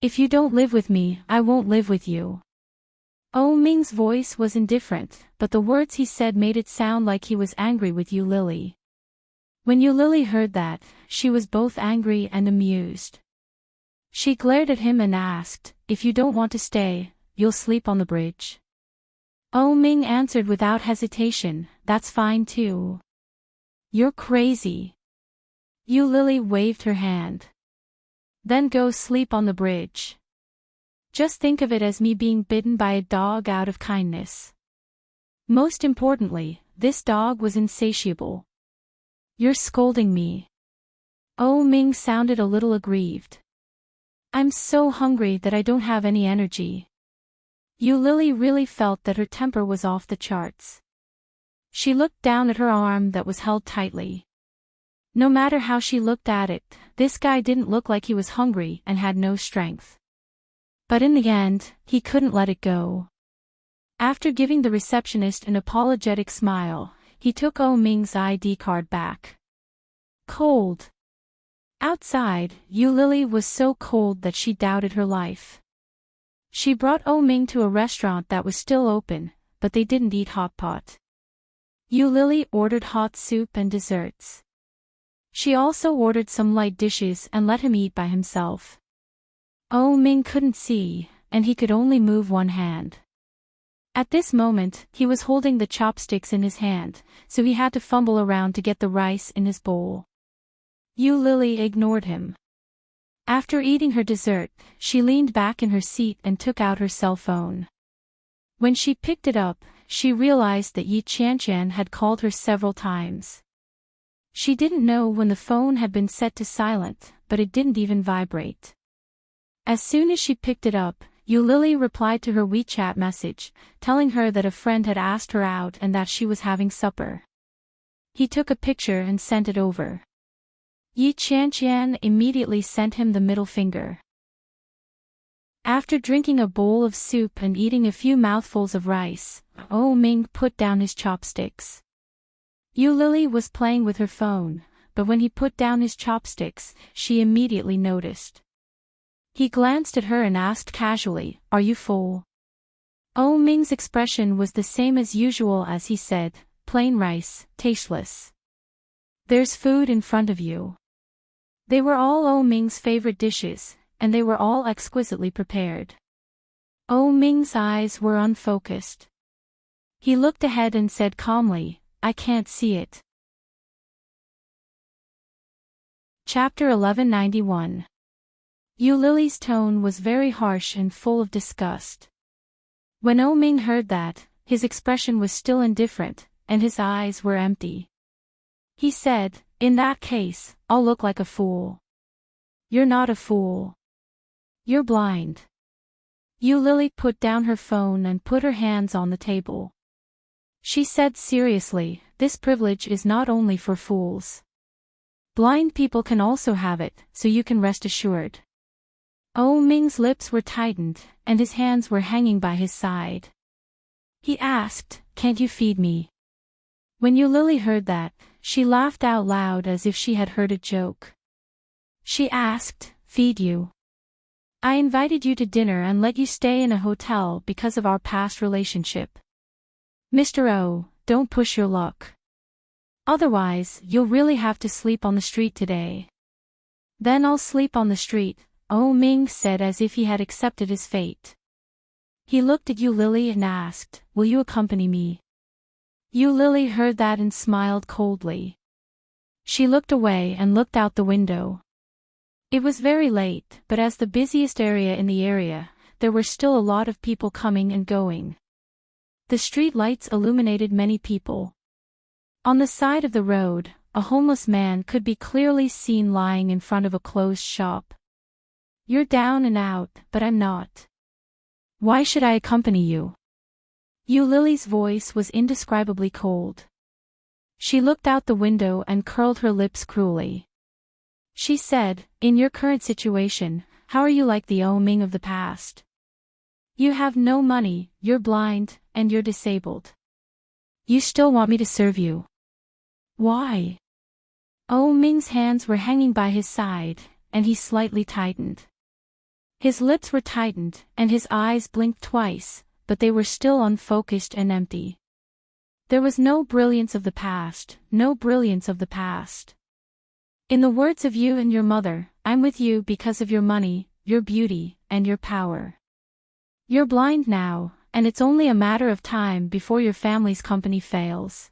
If you don't live with me, I won't live with you. Oh Ming's voice was indifferent, but the words he said made it sound like he was angry with Lily. When Lily heard that, she was both angry and amused. She glared at him and asked, if you don't want to stay, you'll sleep on the bridge. Oh Ming answered without hesitation, that's fine too. You're crazy. Lily waved her hand. Then go sleep on the bridge. Just think of it as me being bitten by a dog out of kindness. Most importantly, this dog was insatiable. You're scolding me. Oh Ming sounded a little aggrieved. I'm so hungry that I don't have any energy. Lily really felt that her temper was off the charts. She looked down at her arm that was held tightly. No matter how she looked at it, this guy didn't look like he was hungry and had no strength. But in the end, he couldn't let it go. After giving the receptionist an apologetic smile, he took Oh Ming's ID card back. Cold. Outside, Lily was so cold that she doubted her life. She brought Oh Ming to a restaurant that was still open, but they didn't eat hot pot. Lily ordered hot soup and desserts. She also ordered some light dishes and let him eat by himself. Oh Ming couldn't see, and he could only move one hand. At this moment, he was holding the chopsticks in his hand, so he had to fumble around to get the rice in his bowl. Lily ignored him. After eating her dessert, she leaned back in her seat and took out her cell phone. When she picked it up, she realized that Enchanting had called her several times. She didn't know when the phone had been set to silent, but it didn't even vibrate. As soon as she picked it up, Lily replied to her WeChat message, telling her that a friend had asked her out and that she was having supper. He took a picture and sent it over. Enchanting immediately sent him the middle finger. After drinking a bowl of soup and eating a few mouthfuls of rice, Oh Ming put down his chopsticks. Lily was playing with her phone, but when he put down his chopsticks, she immediately noticed. He glanced at her and asked casually, "Are you full?" Oh Ming's expression was the same as usual as he said, "Plain rice, tasteless. There's food in front of you." They were all Oh Ming's favorite dishes, and they were all exquisitely prepared. Oh Ming's eyes were unfocused. He looked ahead and said calmly, "I can't see it." Chapter 1191. Lily's tone was very harsh and full of disgust. When Oh Ming heard that, his expression was still indifferent, and his eyes were empty. He said, "In that case, I'll look like a fool." "You're not a fool. You're blind." Lily put down her phone and put her hands on the table. She said seriously, "This privilege is not only for fools. Blind people can also have it, so you can rest assured." Ming's lips were tightened, and his hands were hanging by his side. He asked, "Can't you feed me?" When Lily heard that, she laughed out loud as if she had heard a joke. She asked, "Feed you? I invited you to dinner and let you stay in a hotel because of our past relationship. Mr. O, don't push your luck. Otherwise, you'll really have to sleep on the street today." "Then I'll sleep on the street," Ming said as if he had accepted his fate. He looked at Lily and asked, "Will you accompany me?" Lily heard that and smiled coldly. She looked away and looked out the window. It was very late, but as the busiest area in the area, there were still a lot of people coming and going. The street lights illuminated many people. On the side of the road, a homeless man could be clearly seen lying in front of a closed shop. "You're down and out, but I'm not. Why should I accompany you?" Lily's voice was indescribably cold. She looked out the window and curled her lips cruelly. She said, "In your current situation, how are you like the Ming of the past? You have no money, you're blind, and you're disabled. You still want me to serve you. Why?" Ming's hands were hanging by his side, and he slightly tightened. His lips were tightened, and his eyes blinked twice, but they were still unfocused and empty. There was no brilliance of the past, no brilliance of the past. In the words of you and your mother, I'm with you because of your money, your beauty, and your power. You're blind now, and it's only a matter of time before your family's company fails.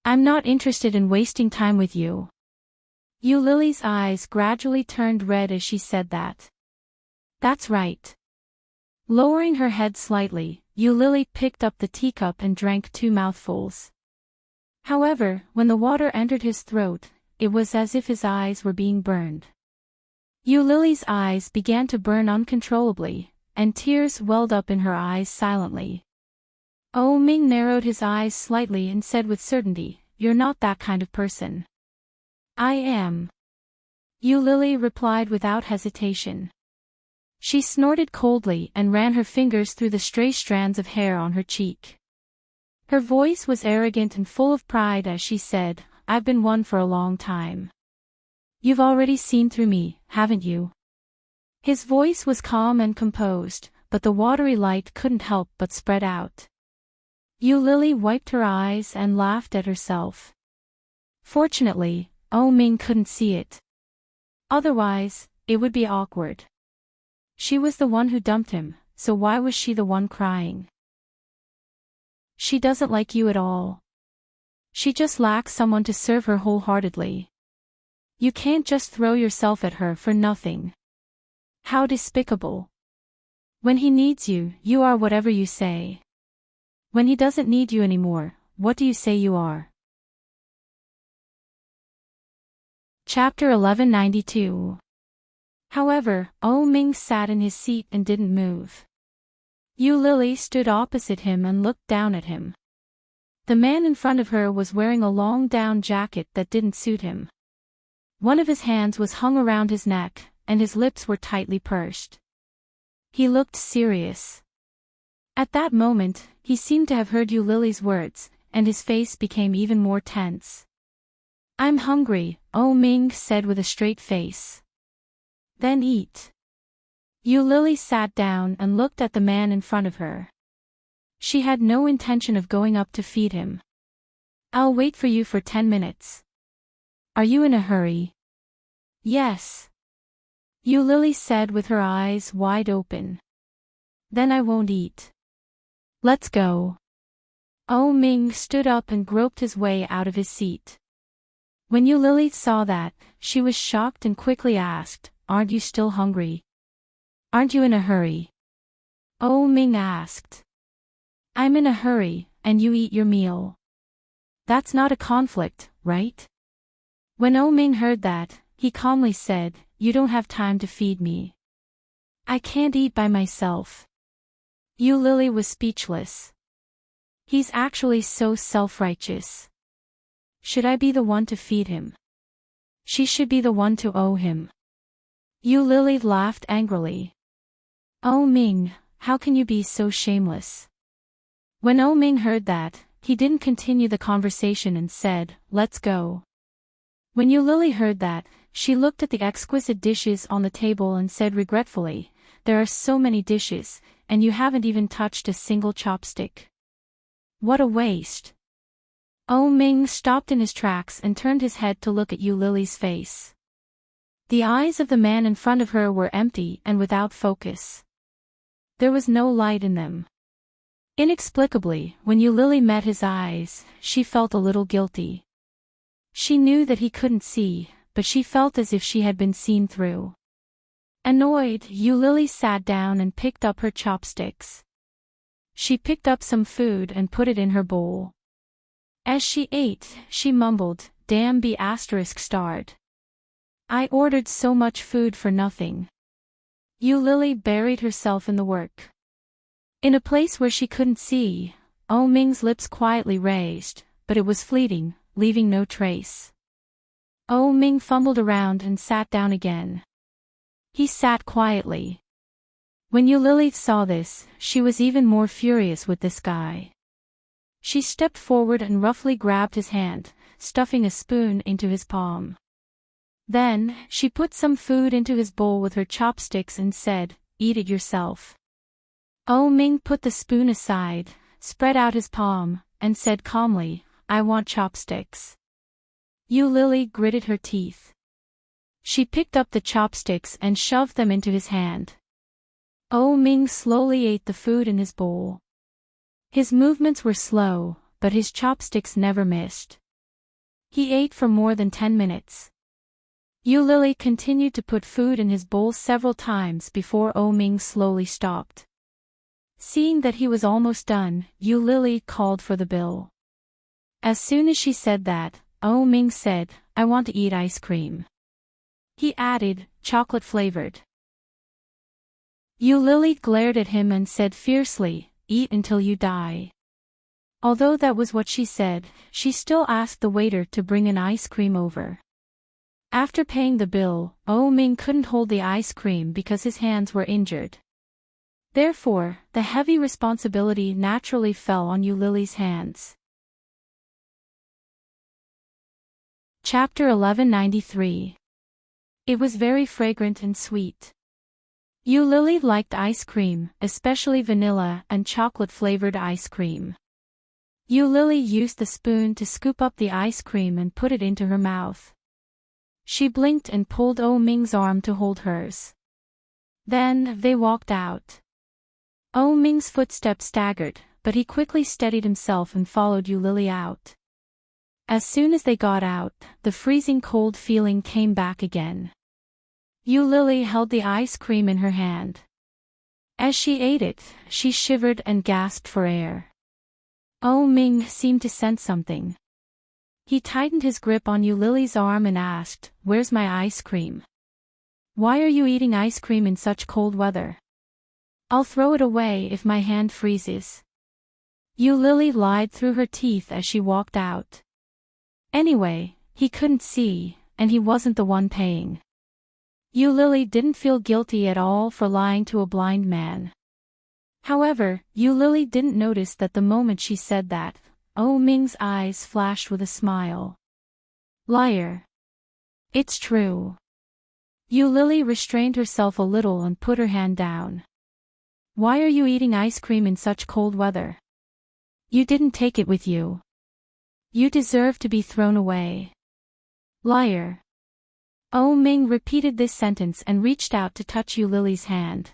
I'm not interested in wasting time with you." Lily's eyes gradually turned red as she said that. "That's right." Lowering her head slightly, Lily picked up the teacup and drank 2 mouthfuls. However, when the water entered his throat, it was as if his eyes were being burned. Lily's eyes began to burn uncontrollably, and tears welled up in her eyes silently. Ming narrowed his eyes slightly and said with certainty, "You're not that kind of person." "I am." Lily replied without hesitation. She snorted coldly and ran her fingers through the stray strands of hair on her cheek. Her voice was arrogant and full of pride as she said, "I've been one for a long time. You've already seen through me, haven't you?" His voice was calm and composed, but the watery light couldn't help but spread out. Lily wiped her eyes and laughed at herself. Fortunately, Ming couldn't see it. Otherwise, it would be awkward. She was the one who dumped him, so why was she the one crying? She doesn't like you at all. She just lacks someone to serve her wholeheartedly. You can't just throw yourself at her for nothing. How despicable. When he needs you, you are whatever you say. When he doesn't need you anymore, what do you say you are? Chapter 1192. However, Ming sat in his seat and didn't move. Lily stood opposite him and looked down at him. The man in front of her was wearing a long down jacket that didn't suit him. One of his hands was hung around his neck, and his lips were tightly pursed. He looked serious. At that moment, he seemed to have heard Lily's words, and his face became even more tense. "I'm hungry," Ming said with a straight face. "Then eat." Lily sat down and looked at the man in front of her. She had no intention of going up to feed him. "I'll wait for you for 10 minutes. Are you in a hurry?" "Yes." Lily said with her eyes wide open. "Then I won't eat. Let's go." Ming stood up and groped his way out of his seat. When Lily saw that, she was shocked and quickly asked, "Aren't you still hungry? Aren't you in a hurry?" Ming asked. "I'm in a hurry, and you eat your meal." That's not a conflict, right? When Ming heard that, he calmly said, you don't have time to feed me. I can't eat by myself. Lily was speechless. He's actually so self-righteous. Should I be the one to feed him? She should be the one to owe him. Lily laughed angrily. Ming, how can you be so shameless? When Ming heard that, he didn't continue the conversation and said, let's go. When Lily heard that, she looked at the exquisite dishes on the table and said regretfully, there are so many dishes, and you haven't even touched a single chopstick. What a waste. Ming stopped in his tracks and turned his head to look at Lily's face. The eyes of the man in front of her were empty and without focus. There was no light in them. Inexplicably, when Lily met his eyes, she felt a little guilty. She knew that he couldn't see, but she felt as if she had been seen through. Annoyed, Lily sat down and picked up her chopsticks. She picked up some food and put it in her bowl. As she ate, she mumbled, damn B*****. I ordered so much food for nothing. Lily buried herself in the work. In a place where she couldn't see, Ming's lips quietly raised, but it was fleeting, leaving no trace. Ming fumbled around and sat down again. He sat quietly. When Lily saw this, she was even more furious with this guy. She stepped forward and roughly grabbed his hand, stuffing a spoon into his palm. Then, she put some food into his bowl with her chopsticks and said, eat it yourself. Ming put the spoon aside, spread out his palm, and said calmly, I want chopsticks. Lily gritted her teeth. She picked up the chopsticks and shoved them into his hand. Ming slowly ate the food in his bowl. His movements were slow, but his chopsticks never missed. He ate for more than 10 minutes. Lily continued to put food in his bowl several times before Ming slowly stopped. Seeing that he was almost done, Lily called for the bill. As soon as she said that, Ming said, I want to eat ice cream. He added, chocolate-flavored. Lily glared at him and said fiercely, eat until you die. Although that was what she said, she still asked the waiter to bring an ice cream over. After paying the bill, Ming couldn't hold the ice cream because his hands were injured. Therefore, the heavy responsibility naturally fell on Lily's hands. Chapter 1193. It was very fragrant and sweet. Lily liked ice cream, especially vanilla and chocolate-flavored ice cream. Lily used the spoon to scoop up the ice cream and put it into her mouth. She blinked and pulled Ming's arm to hold hers. Then, they walked out. Ming's footsteps staggered, but he quickly steadied himself and followed Lily out. As soon as they got out, the freezing cold feeling came back again. Lily held the ice cream in her hand. As she ate it, she shivered and gasped for air. Ming seemed to sense something. He tightened his grip on Lily's arm and asked, where's my ice cream? Why are you eating ice cream in such cold weather? I'll throw it away if my hand freezes. Lily lied through her teeth as she walked out. Anyway, he couldn't see, and he wasn't the one paying. Lily didn't feel guilty at all for lying to a blind man. However, Lily didn't notice that the moment she said that, Ming's eyes flashed with a smile. Liar. It's true. Lily restrained herself a little and put her hand down. Why are you eating ice cream in such cold weather? You didn't take it with you. You deserve to be thrown away. Liar. Ming repeated this sentence and reached out to touch Lily's hand.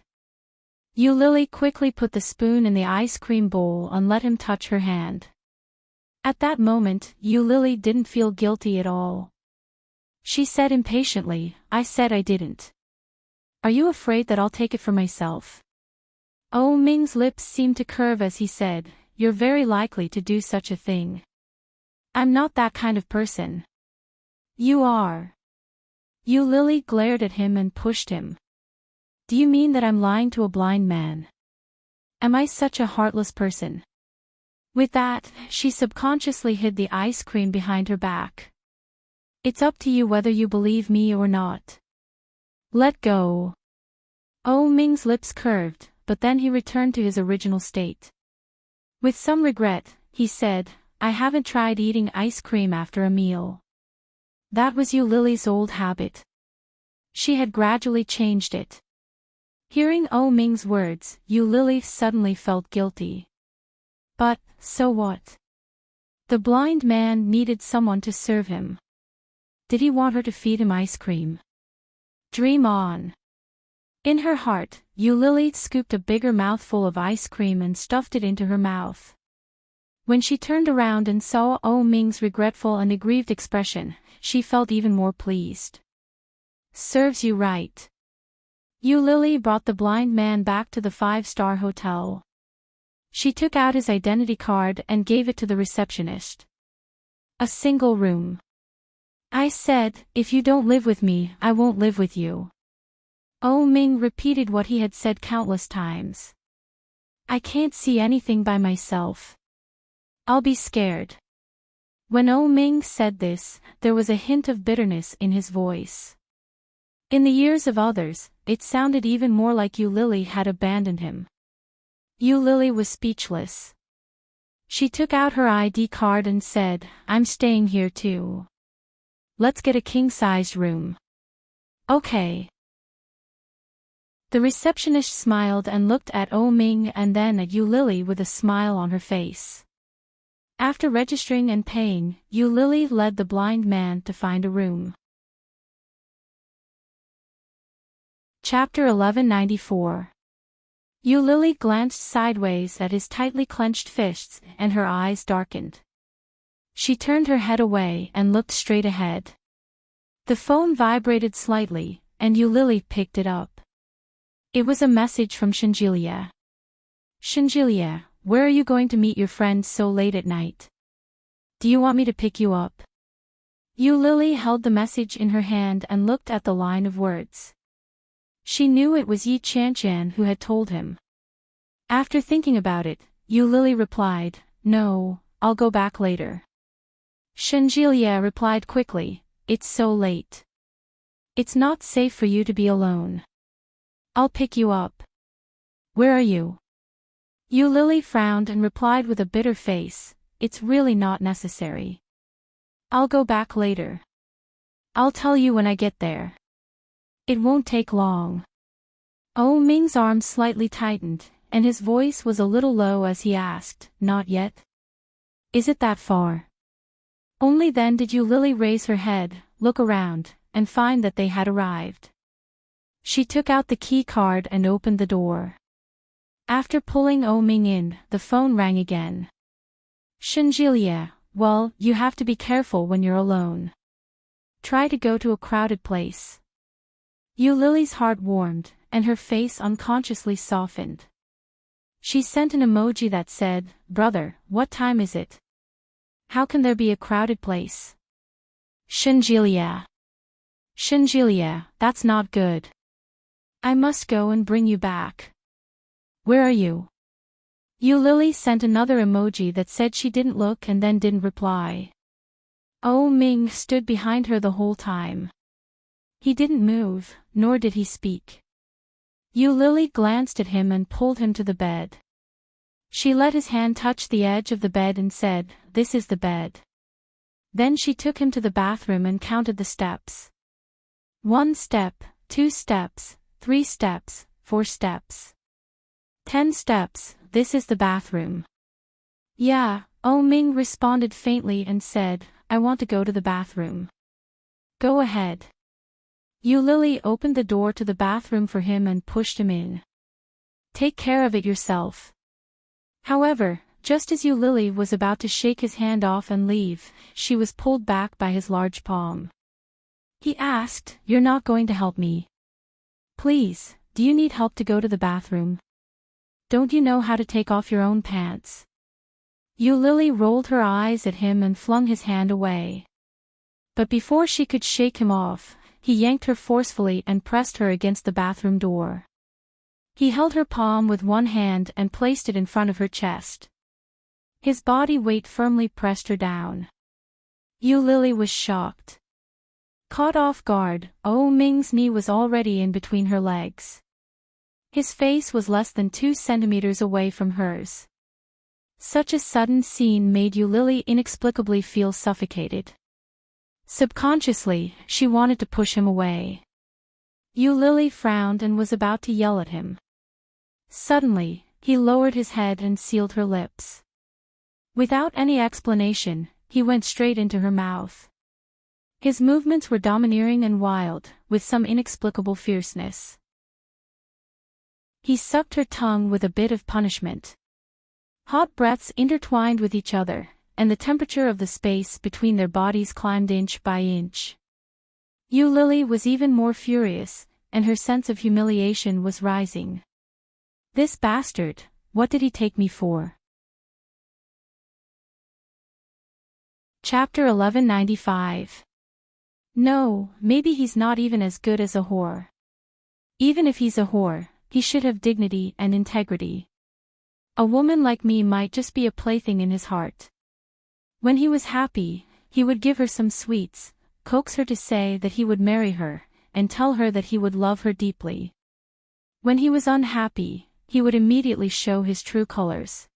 Lily quickly put the spoon in the ice cream bowl and let him touch her hand. At that moment, Lily didn't feel guilty at all. She said impatiently, I said I didn't. Are you afraid that I'll take it for myself? Ming's lips seemed to curve as he said, you're very likely to do such a thing. I'm not that kind of person. You are. Yu Lily glared at him and pushed him. Do you mean that I'm lying to a blind man? Am I such a heartless person? With that, she subconsciously hid the ice cream behind her back. It's up to you whether you believe me or not. Let go. Oh Ming's lips curved, but then he returned to his original state. With some regret, he said, I haven't tried eating ice cream after a meal. That was Yu Lily's old habit. She had gradually changed it. Hearing Oh Ming's words, Yu Lily suddenly felt guilty. But, so what? The blind man needed someone to serve him. Did he want her to feed him ice cream? Dream on. In her heart, Yu Lily scooped a bigger mouthful of ice cream and stuffed it into her mouth. When she turned around and saw Oh Ming's regretful and aggrieved expression, she felt even more pleased. Serves you right. Yu Lily brought the blind man back to the 5-star hotel. She took out his identity card and gave it to the receptionist. A single room. I said, if you don't live with me, I won't live with you. Oh Ming repeated what he had said countless times. I can't see anything by myself. I'll be scared. When Oh Ming said this, there was a hint of bitterness in his voice. In the ears of others, it sounded even more like Yu Lily had abandoned him. Yu Lily was speechless. She took out her ID card and said, I'm staying here too. Let's get a king-sized room. Okay. The receptionist smiled and looked at Oh Ming and then at Yu Lily with a smile on her face. After registering and paying, Yu Lily led the blind man to find a room. Chapter 1194. Yu Lily glanced sideways at his tightly clenched fists and her eyes darkened. She turned her head away and looked straight ahead. The phone vibrated slightly, and Yu Lily picked it up. It was a message from Shinjilia. Shinjilia, where are you going to meet your friends so late at night? Do you want me to pick you up? Yu Lily held the message in her hand and looked at the line of words. She knew it was Yi Qianqian who had told him. After thinking about it, Yu Lily replied, No, I'll go back later. Shinjilia replied quickly, It's so late. It's not safe for you to be alone. I'll pick you up. Where are you? Yu Lily frowned and replied with a bitter face, It's really not necessary. I'll go back later. I'll tell you when I get there. It won't take long. Oh Ming's arm slightly tightened, and his voice was a little low as he asked, Not yet? Is it that far? Only then did Yu Lily raise her head, look around, and find that they had arrived. She took out the key card and opened the door. After pulling Oh Ming in, the phone rang again. Shinjilia, well, you have to be careful when you're alone. Try to go to a crowded place. Yu Lily's heart warmed, and her face unconsciously softened. She sent an emoji that said, Brother, what time is it? How can there be a crowded place? Shinjilia. Shinjilia, that's not good. I must go and bring you back. Where are you? Yu Lily sent another emoji that said she didn't look and then didn't reply. Oh Ming stood behind her the whole time. He didn't move, nor did he speak. Yu Lily glanced at him and pulled him to the bed. She let his hand touch the edge of the bed and said, This is the bed. Then she took him to the bathroom and counted the steps. 1 step, 2 steps, 3 steps, 4 steps. 10 steps, this is the bathroom. Yeah, Oh Ming responded faintly and said, I want to go to the bathroom. Go ahead. Yu Lily opened the door to the bathroom for him and pushed him in. Take care of it yourself. However, just as Yu Lily was about to shake his hand off and leave, she was pulled back by his large palm. He asked, You're not going to help me? Please, do you need help to go to the bathroom? Don't you know how to take off your own pants? Lily rolled her eyes at him and flung his hand away. But before she could shake him off, he yanked her forcefully and pressed her against the bathroom door. He held her palm with one hand and placed it in front of her chest. His body weight firmly pressed her down. Lily was shocked. Caught off guard, Ming's knee was already in between her legs. His face was less than 2 centimeters away from hers. Such a sudden scene made Lily inexplicably feel suffocated. Subconsciously, she wanted to push him away. Lily frowned and was about to yell at him. Suddenly, he lowered his head and sealed her lips. Without any explanation, he went straight into her mouth. His movements were domineering and wild, with some inexplicable fierceness. He sucked her tongue with a bit of punishment. Hot breaths intertwined with each other, and the temperature of the space between their bodies climbed inch by inch. Lily was even more furious, and her sense of humiliation was rising. This bastard, what did he take me for? Chapter 1195. No, maybe he's not even as good as a whore. Even if he's a whore, he should have dignity and integrity. A woman like me might just be a plaything in his heart. When he was happy, he would give her some sweets, coax her to say that he would marry her, and tell her that he would love her deeply. When he was unhappy, he would immediately show his true colors.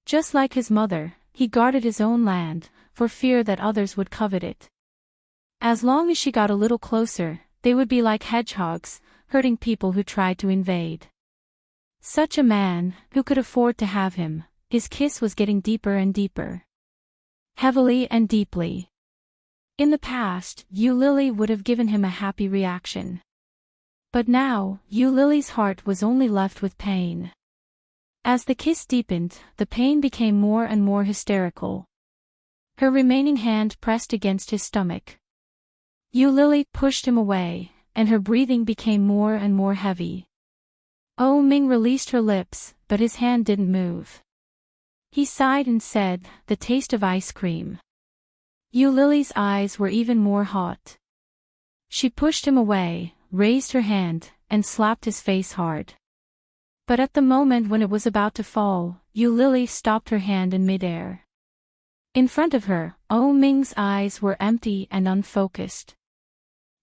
Just like his mother, he guarded his own land, for fear that others would covet it. As long as she got a little closer, they would be like hedgehogs, hurting people who tried to invade. Such a man, who could afford to have him, his kiss was getting deeper and deeper. Heavily and deeply. In the past, Lily would have given him a happy reaction. But now, Lily's heart was only left with pain. As the kiss deepened, the pain became more and more hysterical. Her remaining hand pressed against his stomach. Lily pushed him away, and her breathing became more and more heavy. Ming released her lips, but his hand didn't move. He sighed and said, "The taste of ice cream." Lily's eyes were even more hot. She pushed him away, raised her hand, and slapped his face hard. But at the moment when it was about to fall, Lily stopped her hand in midair. In front of her, Ming's eyes were empty and unfocused.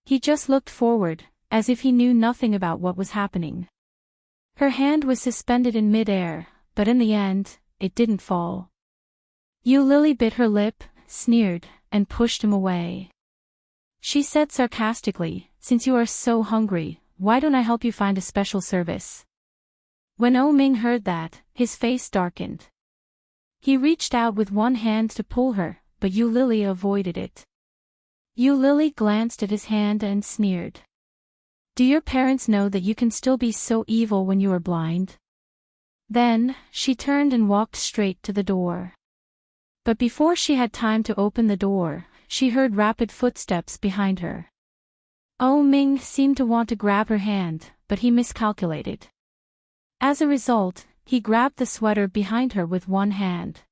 He just looked forward, as if he knew nothing about what was happening. Her hand was suspended in midair, but in the end, it didn't fall. Lily bit her lip, sneered, and pushed him away. She said sarcastically, "Since you are so hungry, why don't I help you find a special service?" When Ming heard that, his face darkened. He reached out with one hand to pull her, but Lily avoided it. Lily glanced at his hand and sneered. "Do your parents know that you can still be so evil when you are blind?" Then, she turned and walked straight to the door. But before she had time to open the door, she heard rapid footsteps behind her. Ming seemed to want to grab her hand, but he miscalculated. As a result, he grabbed the sweater behind her with one hand.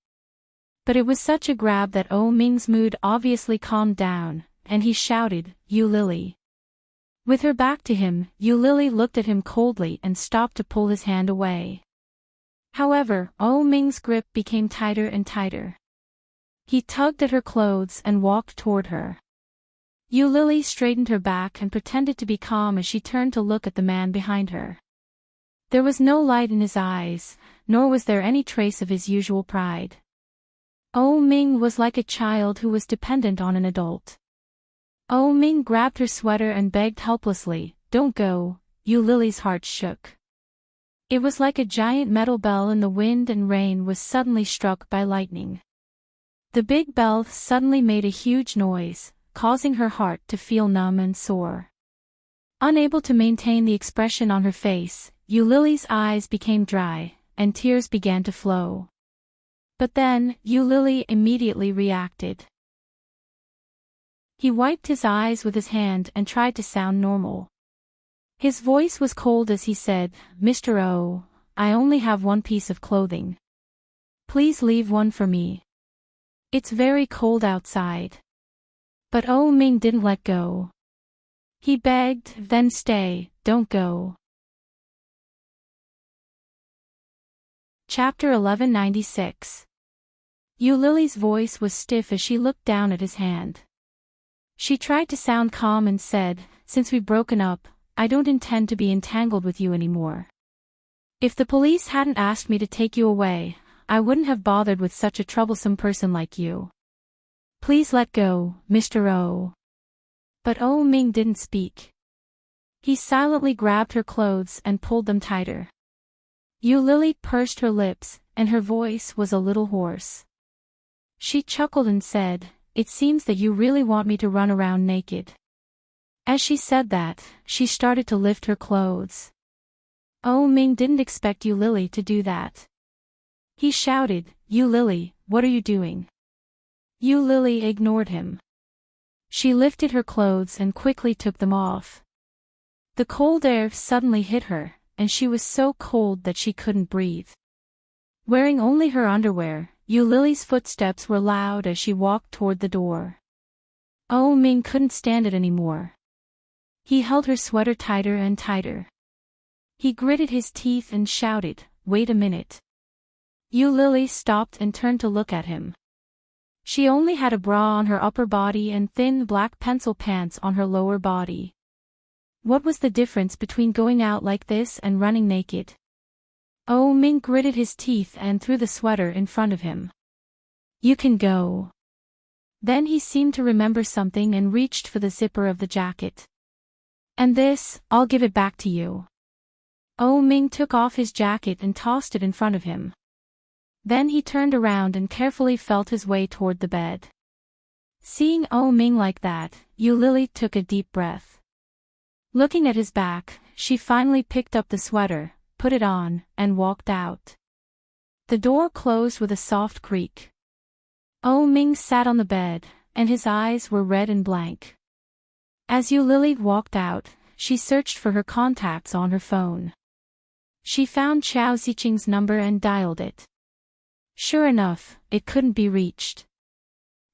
But it was such a grab that Ming's mood obviously calmed down, and he shouted, "You Lily." With her back to him, Lily looked at him coldly and stopped to pull his hand away. However, Ming's grip became tighter and tighter. He tugged at her clothes and walked toward her. Lily straightened her back and pretended to be calm as she turned to look at the man behind her. There was no light in his eyes, nor was there any trace of his usual pride. Ming was like a child who was dependent on an adult. Ming grabbed her sweater and begged helplessly, "Don't go." Lily's heart shook. It was like a giant metal bell in the wind and rain was suddenly struck by lightning. The big bell suddenly made a huge noise, causing her heart to feel numb and sore. Unable to maintain the expression on her face, Lily's eyes became dry, and tears began to flow. But then, Lily immediately reacted. He wiped his eyes with his hand and tried to sound normal. His voice was cold as he said, "Mr. O, I only have one piece of clothing. Please leave one for me. It's very cold outside. But Oh Ming didn't let go. He begged, then stay, don't go. Chapter 1196. Yu Lily's voice was stiff as she looked down at his hand. She tried to sound calm and said, since we've broken up, I don't intend to be entangled with you anymore. If the police hadn't asked me to take you away, I wouldn't have bothered with such a troublesome person like you. Please let go, Mr. O. But Oh Ming didn't speak. He silently grabbed her clothes and pulled them tighter. Yu Lily pursed her lips, and her voice was a little hoarse. She chuckled and said, it seems that you really want me to run around naked. As she said that, she started to lift her clothes. Oh Ming didn't expect Yu Lily to do that. He shouted, Yu Lily, what are you doing? Yu Lily ignored him. She lifted her clothes and quickly took them off. The cold air suddenly hit her, and she was so cold that she couldn't breathe. Wearing only her underwear, Yu Lily's footsteps were loud as she walked toward the door. Oh Ming couldn't stand it anymore. He held her sweater tighter and tighter. He gritted his teeth and shouted, wait a minute. Yu Lily stopped and turned to look at him. She only had a bra on her upper body and thin black pencil pants on her lower body. What was the difference between going out like this and running naked? Oh Ming gritted his teeth and threw the sweater in front of him. You can go. Then he seemed to remember something and reached for the zipper of the jacket. And this, I'll give it back to you. Oh Ming took off his jacket and tossed it in front of him. Then he turned around and carefully felt his way toward the bed. Seeing Oh Ming like that, Yu Lily took a deep breath. Looking at his back, she finally picked up the sweater, put it on, and walked out. The door closed with a soft creak. Oh Ming sat on the bed, and his eyes were red and blank. As Yu Lily walked out, she searched for her contacts on her phone. She found Qiao Ziqing's number and dialed it. Sure enough, it couldn't be reached.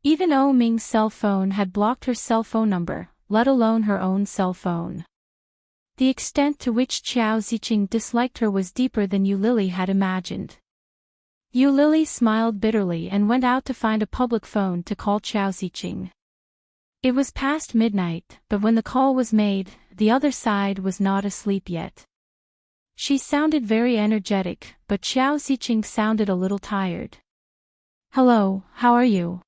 Even Oh Ming's cell phone had blocked her cell phone number, let alone her own cell phone. The extent to which Qiao Ziqing disliked her was deeper than Yu Lily had imagined. Yu Lily smiled bitterly and went out to find a public phone to call Qiao Ziqing. It was past midnight, but when the call was made, the other side was not asleep yet. She sounded very energetic, but Qiao Ziqing sounded a little tired. Hello, how are you?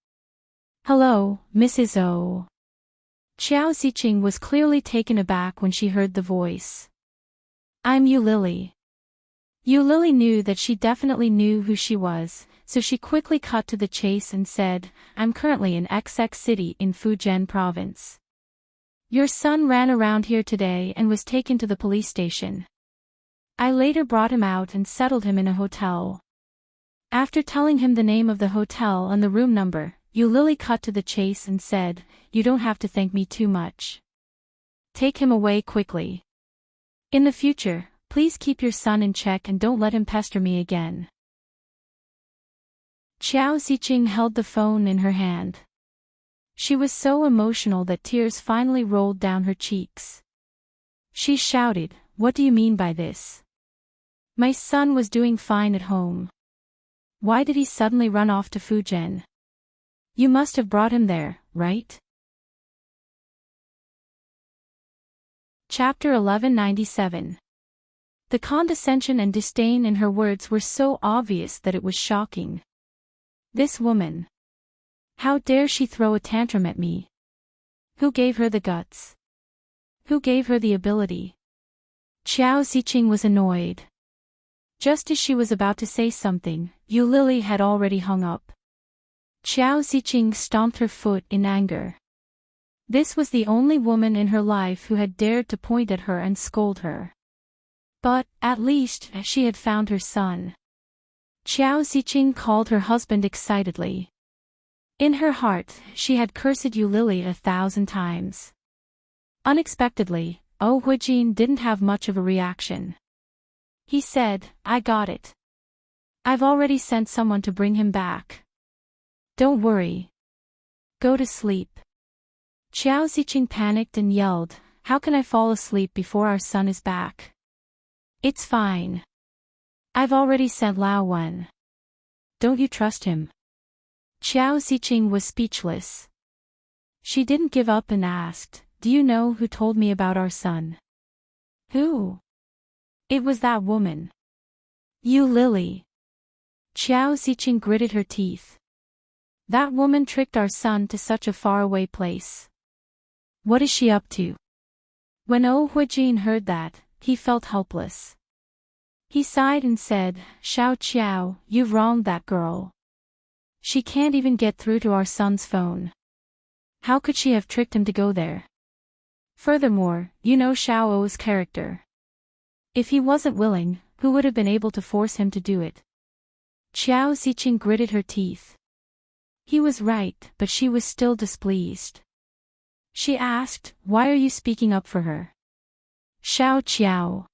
Hello, Mrs. O. Qiao Ziqing was clearly taken aback when she heard the voice. I'm Yu Lily. Yu Lily knew that she definitely knew who she was, so she quickly cut to the chase and said, I'm currently in XX City in Fujian Province. Your son ran around here today and was taken to the police station. I later brought him out and settled him in a hotel. After telling him the name of the hotel and the room number, Yu Lily cut to the chase and said, you don't have to thank me too much. Take him away quickly. In the future, please keep your son in check and don't let him pester me again. Qiao Ziqing held the phone in her hand. She was so emotional that tears finally rolled down her cheeks. She shouted, what do you mean by this? My son was doing fine at home. Why did he suddenly run off to Fujian? You must have brought him there, right? Chapter 1197. The condescension and disdain in her words were so obvious that it was shocking. This woman. How dare she throw a tantrum at me? Who gave her the guts? Who gave her the ability? Qiao Ziqing was annoyed. Just as she was about to say something, Yu Lily had already hung up. Qiao Ziqing stomped her foot in anger. This was the only woman in her life who had dared to point at her and scold her. But, at least, she had found her son. Qiao Ziqing called her husband excitedly. In her heart, she had cursed Yu Lily 1,000 times. Unexpectedly, Oh Huijin didn't have much of a reaction. He said, I got it. I've already sent someone to bring him back. Don't worry. Go to sleep. Xiao Ziqing panicked and yelled, how can I fall asleep before our son is back? It's fine. I've already sent Lao Wen. Don't you trust him? Xiao Ziqing was speechless. She didn't give up and asked, do you know who told me about our son? Who? It was that woman. You Lily. Xiao Ziqing gritted her teeth. That woman tricked our son to such a faraway place. What is she up to? When Huijin heard that, he felt helpless. He sighed and said, Xiao Qiao, you've wronged that girl. She can't even get through to our son's phone. How could she have tricked him to go there? Furthermore, you know Xiao O's character. If he wasn't willing, who would have been able to force him to do it? Xiao Ziqing gritted her teeth. He was right, but she was still displeased. She asked, why are you speaking up for her? Xiao Qiao.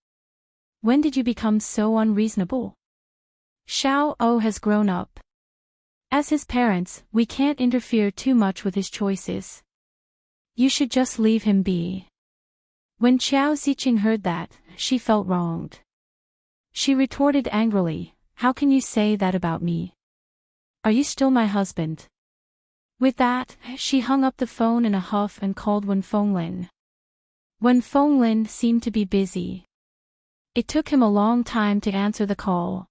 When did you become so unreasonable? Xiao O has grown up. As his parents, we can't interfere too much with his choices. You should just leave him be. When Xiao Ziqing heard that, she felt wronged. She retorted angrily, how can you say that about me? Are you still my husband? With that, she hung up the phone in a huff and called Wen Fenglin. Wen Fenglin seemed to be busy. It took him a long time to answer the call.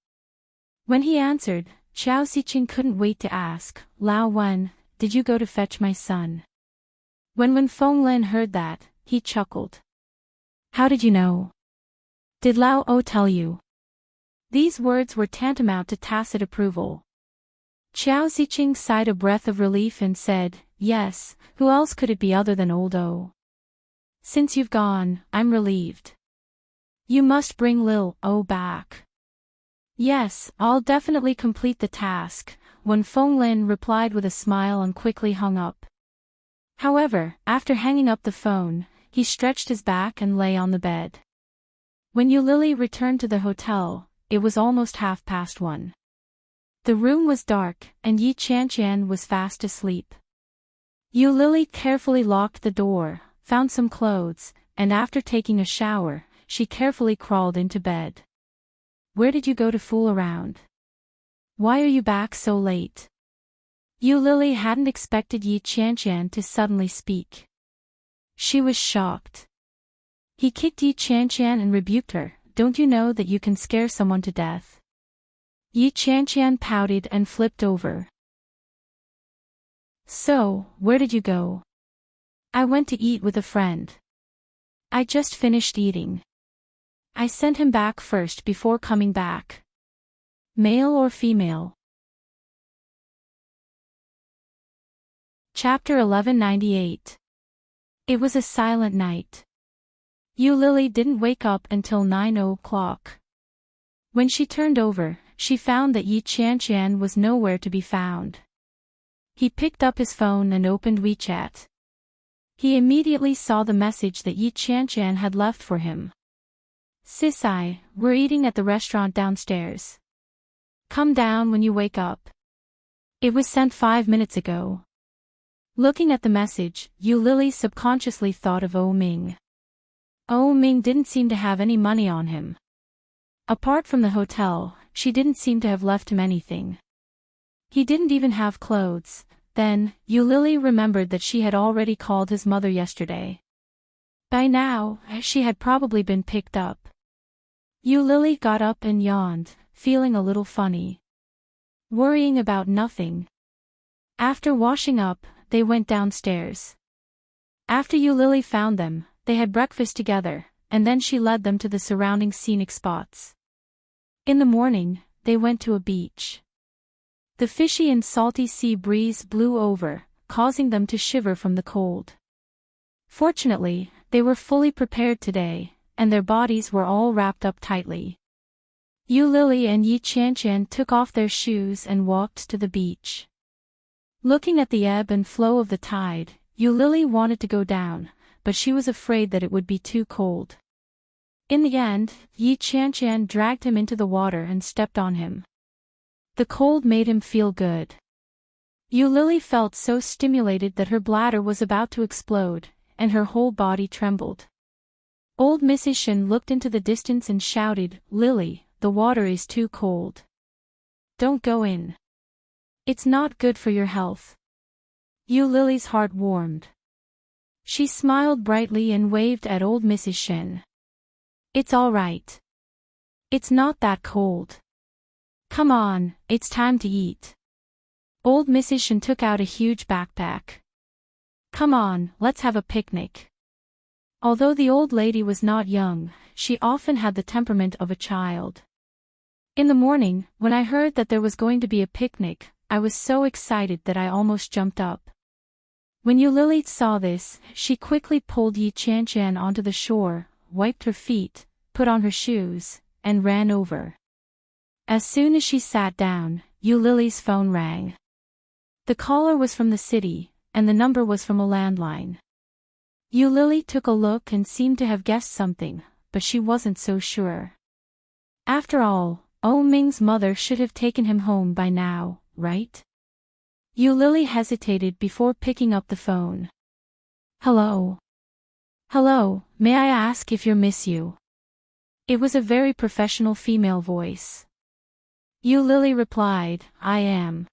When he answered, Xiao Ziqing couldn't wait to ask, Lao Wen, did you go to fetch my son? When Wen Fenglin heard that, he chuckled. How did you know? Did Lao O tell you? These words were tantamount to tacit approval. Xiao Ziqing sighed a breath of relief and said, yes, who else could it be other than old O? Since you've gone, I'm relieved. You must bring Lil O back. Yes, I'll definitely complete the task, Wen Fenglin replied with a smile and quickly hung up. However, after hanging up the phone, he stretched his back and lay on the bed. When Yu Lily returned to the hotel, it was almost 1:30. The room was dark, and Yi Qianqian was fast asleep. Yu Lily carefully locked the door, found some clothes, and after taking a shower, she carefully crawled into bed. Where did you go to fool around? Why are you back so late? Yu Lily hadn't expected Yi Qianqian to suddenly speak. She was shocked. He kicked Yi Qianqian and rebuked her, don't you know that you can scare someone to death? Yi Qianqian pouted and flipped over. So, where did you go? I went to eat with a friend. I just finished eating. I sent him back first before coming back. Male or female? Chapter 1198. It was a silent night. Yu Lily didn't wake up until 9 o'clock. When she turned over, she found that Yi Qianqian was nowhere to be found. He picked up his phone and opened WeChat. He immediately saw the message that Yi Qianqian had left for him. Sisai, we're eating at the restaurant downstairs. Come down when you wake up. It was sent 5 minutes ago. Looking at the message, Yu Lily subconsciously thought of Ming. Ming didn't seem to have any money on him. Apart from the hotel, she didn't seem to have left him anything. He didn't even have clothes. Then, Yu Lily remembered that she had already called his mother yesterday. By now, she had probably been picked up. Yu Lily got up and yawned, feeling a little funny. Worrying about nothing. After washing up, they went downstairs. After Yu Lily found them, they had breakfast together, and then she led them to the surrounding scenic spots. In the morning, they went to a beach. The fishy and salty sea breeze blew over, causing them to shiver from the cold. Fortunately, they were fully prepared today, and their bodies were all wrapped up tightly. Yu Lily and Yi Qianqian took off their shoes and walked to the beach. Looking at the ebb and flow of the tide, Yu Lily wanted to go down, but she was afraid that it would be too cold. In the end, Yi Qianqian dragged him into the water and stepped on him. The cold made him feel good. Lily felt so stimulated that her bladder was about to explode, and her whole body trembled. Old Mrs. Shen looked into the distance and shouted, "Lily, the water is too cold. Don't go in. It's not good for your health." Lily's heart warmed. She smiled brightly and waved at old Mrs. Shen. "It's all right. It's not that cold. Come on, it's time to eat." Old Mrs. Shen took out a huge backpack. "Come on, let's have a picnic." Although the old lady was not young, she often had the temperament of a child. In the morning, when I heard that there was going to be a picnic, I was so excited that I almost jumped up. When Lily saw this, she quickly pulled Yi Qian onto the shore, wiped her feet, put on her shoes, and ran over. As soon as she sat down, Lily's phone rang. The caller was from the city, and the number was from a landline. Lily took a look and seemed to have guessed something, but she wasn't so sure. After all, Ming's mother should have taken him home by now, right? Lily hesitated before picking up the phone. "Hello? Hello, may I ask if you're Miss Yu?" It was a very professional female voice. Lily replied, "I am."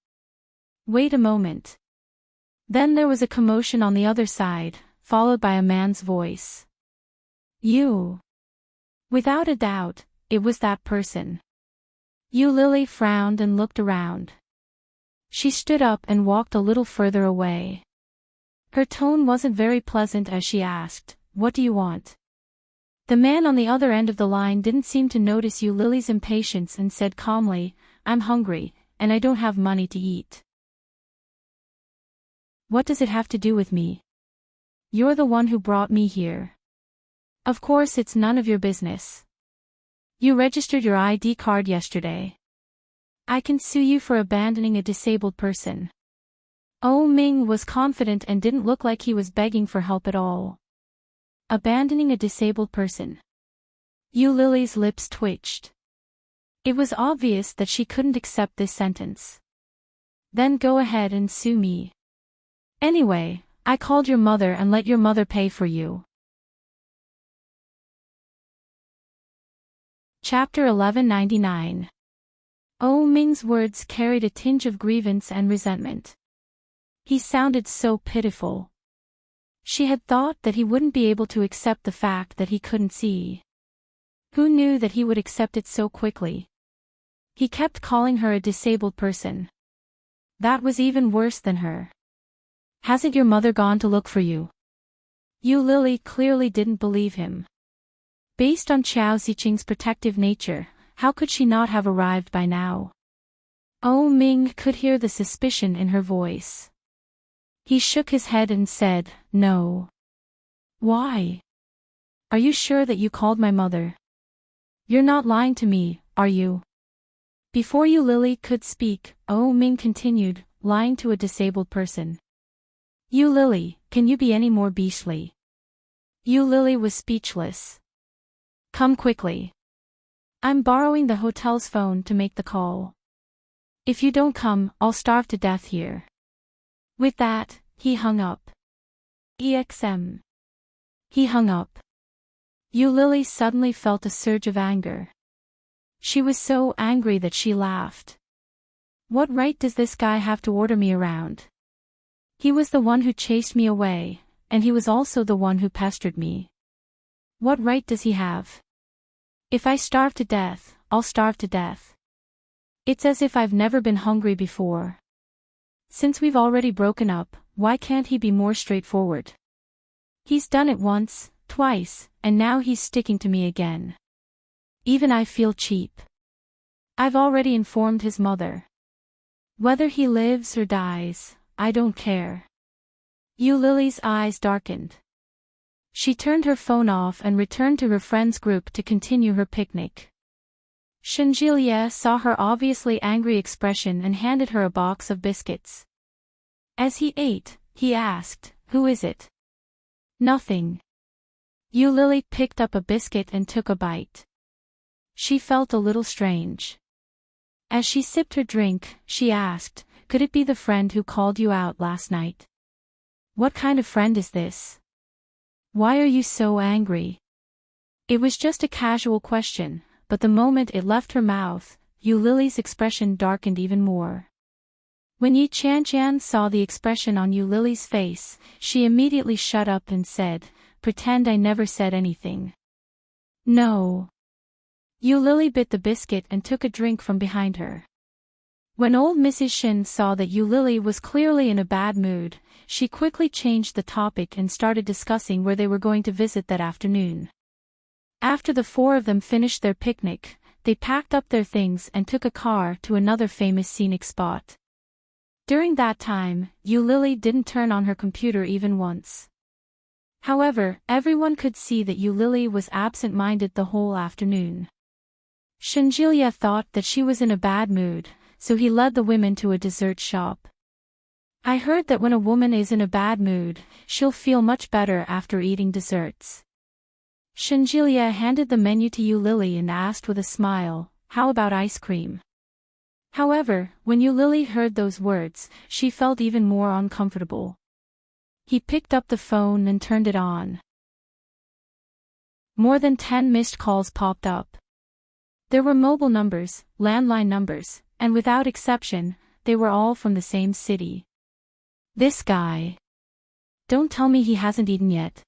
"Wait a moment." Then there was a commotion on the other side, followed by a man's voice. "You." Without a doubt, it was that person. Lily frowned and looked around. She stood up and walked a little further away. Her tone wasn't very pleasant as she asked, "What do you want?" The man on the other end of the line didn't seem to notice Lily's impatience and said calmly, "I'm hungry, and I don't have money to eat." "What does it have to do with me? You're the one who brought me here. Of course it's none of your business. You registered your ID card yesterday. I can sue you for abandoning a disabled person." Ming was confident and didn't look like he was begging for help at all. Abandoning a disabled person. Lily's lips twitched. It was obvious that she couldn't accept this sentence. "Then go ahead and sue me. Anyway, I called your mother and let your mother pay for you." Chapter 1199. Ming's words carried a tinge of grievance and resentment. He sounded so pitiful. She had thought that he wouldn't be able to accept the fact that he couldn't see. Who knew that he would accept it so quickly? He kept calling her a disabled person. That was even worse than her. "Hasn't your mother gone to look for you?" Lily clearly didn't believe him. Based on Qiao Ziqing's protective nature, how could she not have arrived by now? Ming could hear the suspicion in her voice. He shook his head and said, "No." "Why? Are you sure that you called my mother? You're not lying to me, are you?" Before Lily could speak, Ming continued, "Lying to a disabled person. Lily, can you be any more beastly?" Lily was speechless. "Come quickly. I'm borrowing the hotel's phone to make the call. If you don't come, I'll starve to death here." With that, he hung up. EXM. He hung up. Lily suddenly felt a surge of anger. She was so angry that she laughed. What right does this guy have to order me around? He was the one who chased me away, and he was also the one who pestered me. What right does he have? If I starve to death, I'll starve to death. It's as if I've never been hungry before. Since we've already broken up, why can't he be more straightforward? He's done it once, twice, and now he's sticking to me again. Even I feel cheap. I've already informed his mother. Whether he lives or dies, I don't care. Lily's eyes darkened. She turned her phone off and returned to her friend's group to continue her picnic. Shenjilie saw her obviously angry expression and handed her a box of biscuits. As he ate, he asked, "Who is it?" "Nothing." Lily picked up a biscuit and took a bite. She felt a little strange. As she sipped her drink, she asked, "Could it be the friend who called you out last night?" "What kind of friend is this? Why are you so angry?" It was just a casual question, but the moment it left her mouth, Yu Lily's expression darkened even more. When Yi Qianqian saw the expression on Yu Lily's face, she immediately shut up and said, "Pretend I never said anything." "No." Yu Lily bit the biscuit and took a drink from behind her. When old Mrs. Shin saw that Yu Lily was clearly in a bad mood, she quickly changed the topic and started discussing where they were going to visit that afternoon. After the four of them finished their picnic, they packed up their things and took a car to another famous scenic spot. During that time, Yu Lily didn't turn on her computer even once. However, everyone could see that Yu Lily was absent-minded the whole afternoon. Shenjilia thought that she was in a bad mood, so he led the women to a dessert shop. "I heard that when a woman is in a bad mood, she'll feel much better after eating desserts." Shenjilia handed the menu to Yu Lily and asked with a smile, "How about ice cream?" However, when Yu Lily heard those words, she felt even more uncomfortable. He picked up the phone and turned it on. More than 10 missed calls popped up. There were mobile numbers, landline numbers, and without exception, they were all from the same city. This guy. Don't tell me he hasn't eaten yet.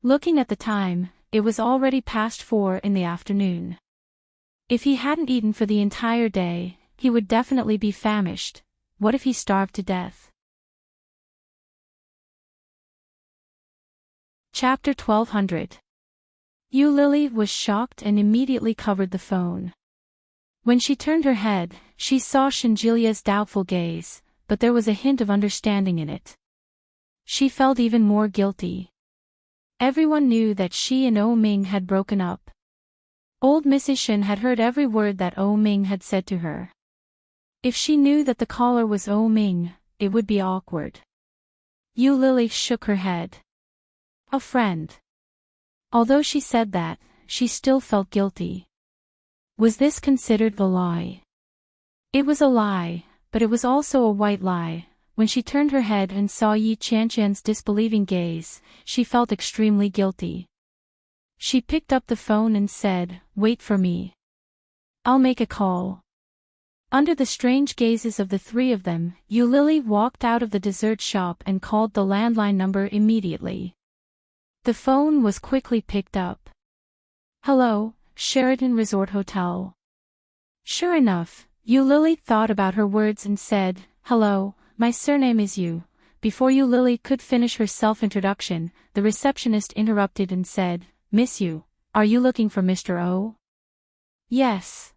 Looking at the time, it was already past 4 in the afternoon. If he hadn't eaten for the entire day, he would definitely be famished. What if he starved to death? Chapter 1200. Yu Lily was shocked and immediately covered the phone. When she turned her head, she saw Shenjilia's doubtful gaze, but there was a hint of understanding in it. She felt even more guilty. Everyone knew that she and Oh Ming had broken up. Old Mrs. Shin had heard every word that Oh Ming had said to her. If she knew that the caller was Oh Ming, it would be awkward. Yu Lily shook her head. A friend. Although she said that, she still felt guilty. Was this considered a lie? It was a lie, but it was also a white lie. When she turned her head and saw Yi Qianqian's disbelieving gaze, she felt extremely guilty. She picked up the phone and said, "Wait for me. I'll make a call." Under the strange gazes of the three of them, Yu Lily walked out of the dessert shop and called the landline number immediately. The phone was quickly picked up. "Hello, Sheraton Resort Hotel." Sure enough, Yu Lily thought about her words and said, "Hello, my surname is Yu." Before Yu Lily could finish her self-introduction, the receptionist interrupted and said, "Miss Yu, are you looking for Mr. O?" "Yes.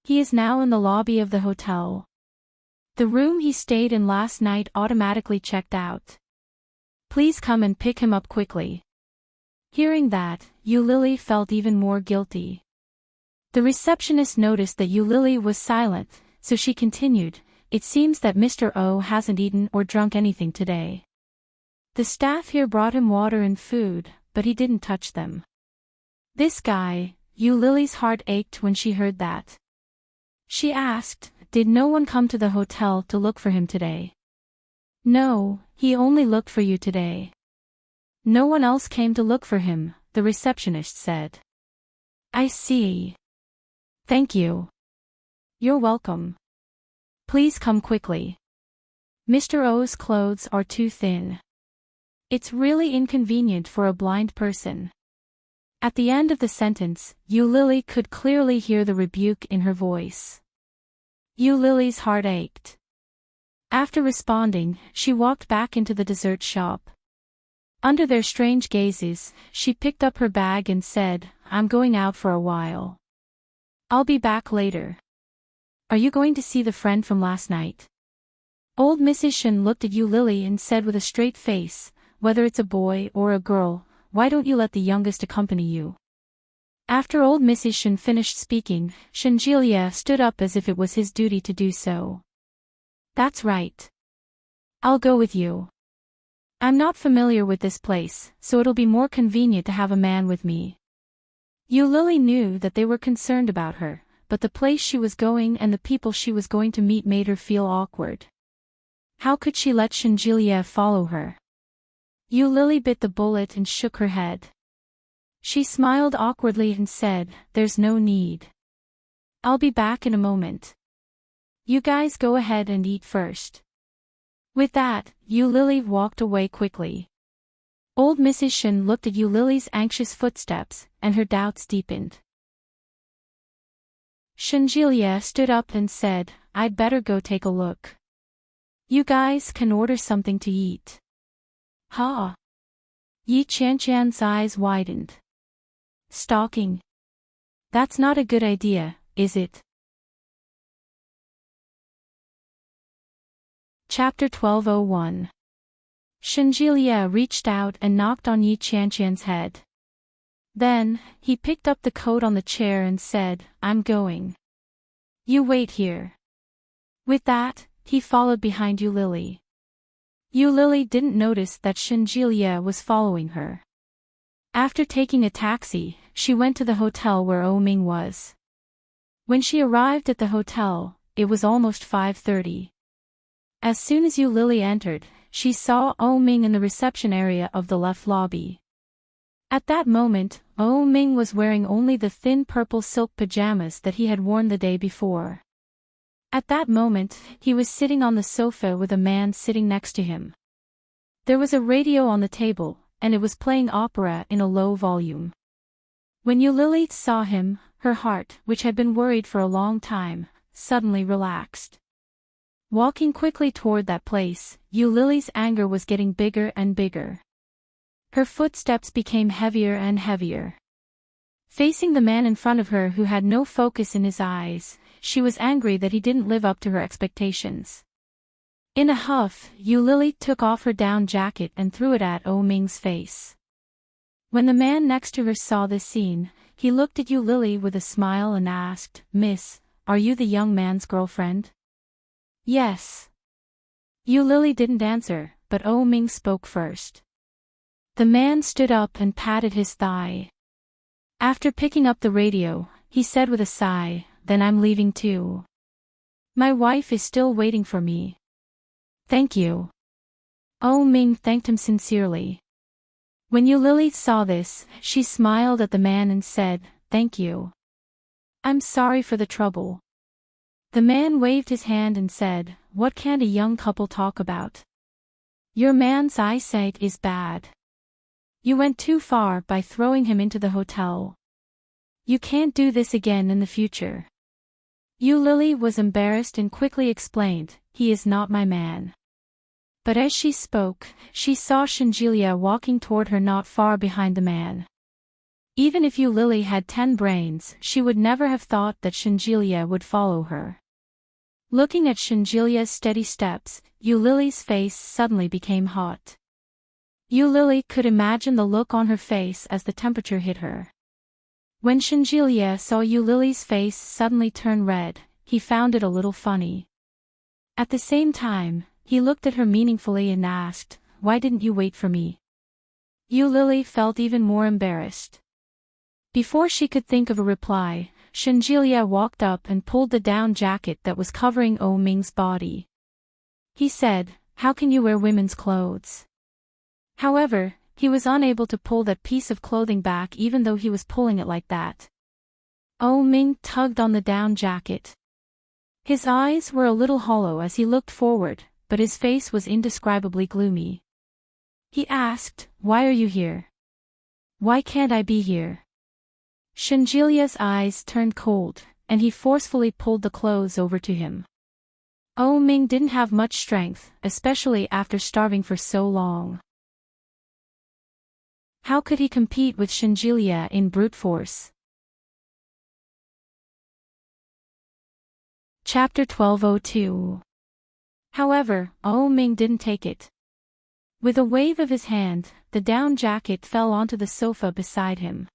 He is now in the lobby of the hotel. The room he stayed in last night automatically checked out. Please come and pick him up quickly." Hearing that, Yu Lily felt even more guilty. The receptionist noticed that Yu Lily was silent, so she continued, "It seems that Mr. O hasn't eaten or drunk anything today. The staff here brought him water and food, but he didn't touch them." This guy. Yu Lily's heart ached when she heard that. She asked, "Did no one come to the hotel to look for him today?" "No, he only looked for you today." "No one else came to look for him," the receptionist said. "I see. Thank you." "You're welcome. Please come quickly. Mr. O's clothes are too thin. It's really inconvenient for a blind person." At the end of the sentence, Yu Lily could clearly hear the rebuke in her voice. Yu Lily's heart ached. After responding, she walked back into the dessert shop. Under their strange gazes, she picked up her bag and said, "I'm going out for a while. I'll be back later." "Are you going to see the friend from last night?" Old Mrs. Shin looked at Yu Lily and said with a straight face, "Whether it's a boy or a girl, why don't you let the youngest accompany you?" After old Mrs. Shin finished speaking, Shenjilia stood up as if it was his duty to do so. "That's right. I'll go with you. I'm not familiar with this place, so it'll be more convenient to have a man with me." Yu Lily knew that they were concerned about her, but the place she was going and the people she was going to meet made her feel awkward. How could she let Shanjilia follow her? Lily bit the bullet and shook her head. She smiled awkwardly and said, "There's no need. I'll be back in a moment. You guys go ahead and eat first." With that, Lily walked away quickly. Old Mrs. Shin looked at Lily's anxious footsteps, and her doubts deepened. Shanjilia stood up and said, "I'd better go take a look. You guys can order something to eat." "Huh?" Yi Qianqian's eyes widened. "Stalking? That's not a good idea, is it?" Chapter 12:01. Shanjilia reached out and knocked on Yi Qianqian's head. Then, he picked up the coat on the chair and said, "I'm going. You wait here." With that, he followed behind Lily. Lily didn't notice that Shanjilia was following her. After taking a taxi, she went to the hotel where Ming was. When she arrived at the hotel, it was almost 5:30. As soon as Lily entered, she saw Ming in the reception area of the left lobby. At that moment, Ming was wearing only the thin purple silk pajamas that he had worn the day before. At that moment, he was sitting on the sofa with a man sitting next to him. There was a radio on the table, and it was playing opera in a low volume. When Lily saw him, her heart, which had been worried for a long time, suddenly relaxed. Walking quickly toward that place, Lily's anger was getting bigger and bigger. Her footsteps became heavier and heavier. Facing the man in front of her who had no focus in his eyes, she was angry that he didn't live up to her expectations. In a huff, Lily took off her down jacket and threw it at Ming's face. When the man next to her saw this scene, he looked at Lily with a smile and asked, "Miss, are you the young man's girlfriend?" "Yes." Lily didn't answer, but Ming spoke first. The man stood up and patted his thigh. After picking up the radio, he said with a sigh, "Then I'm leaving too. My wife is still waiting for me." "Thank you." Ming thanked him sincerely. When Lily saw this, she smiled at the man and said, "Thank you. I'm sorry for the trouble." The man waved his hand and said, "What can a young couple talk about? Your man's eyesight is bad. You went too far by throwing him into the hotel. You can't do this again in the future." Lily was embarrassed and quickly explained, "He is not my man." But as she spoke, she saw Shanjilia walking toward her not far behind the man. Even if Lily had 10 brains, she would never have thought that Shanjilia would follow her. Looking at Shanjilia's steady steps, Lily's face suddenly became hot. Lily could imagine the look on her face as the temperature hit her. When Shanjilia saw Lily's face suddenly turn red, he found it a little funny. At the same time, he looked at her meaningfully and asked, "Why didn't you wait for me?" Lily felt even more embarrassed. Before she could think of a reply, Shanjilia walked up and pulled the down jacket that was covering Ming's body. He said, "How can you wear women's clothes?" However, he was unable to pull that piece of clothing back even though he was pulling it like that. Ming tugged on the down jacket. His eyes were a little hollow as he looked forward, but his face was indescribably gloomy. He asked, "Why are you here? Why can't I be here?" Shanjilia's eyes turned cold, and he forcefully pulled the clothes over to him. Ming didn't have much strength, especially after starving for so long. How could he compete with Shanjilia in brute force? Chapter 12:02. However, Ming didn't take it. With a wave of his hand, the down jacket fell onto the sofa beside him.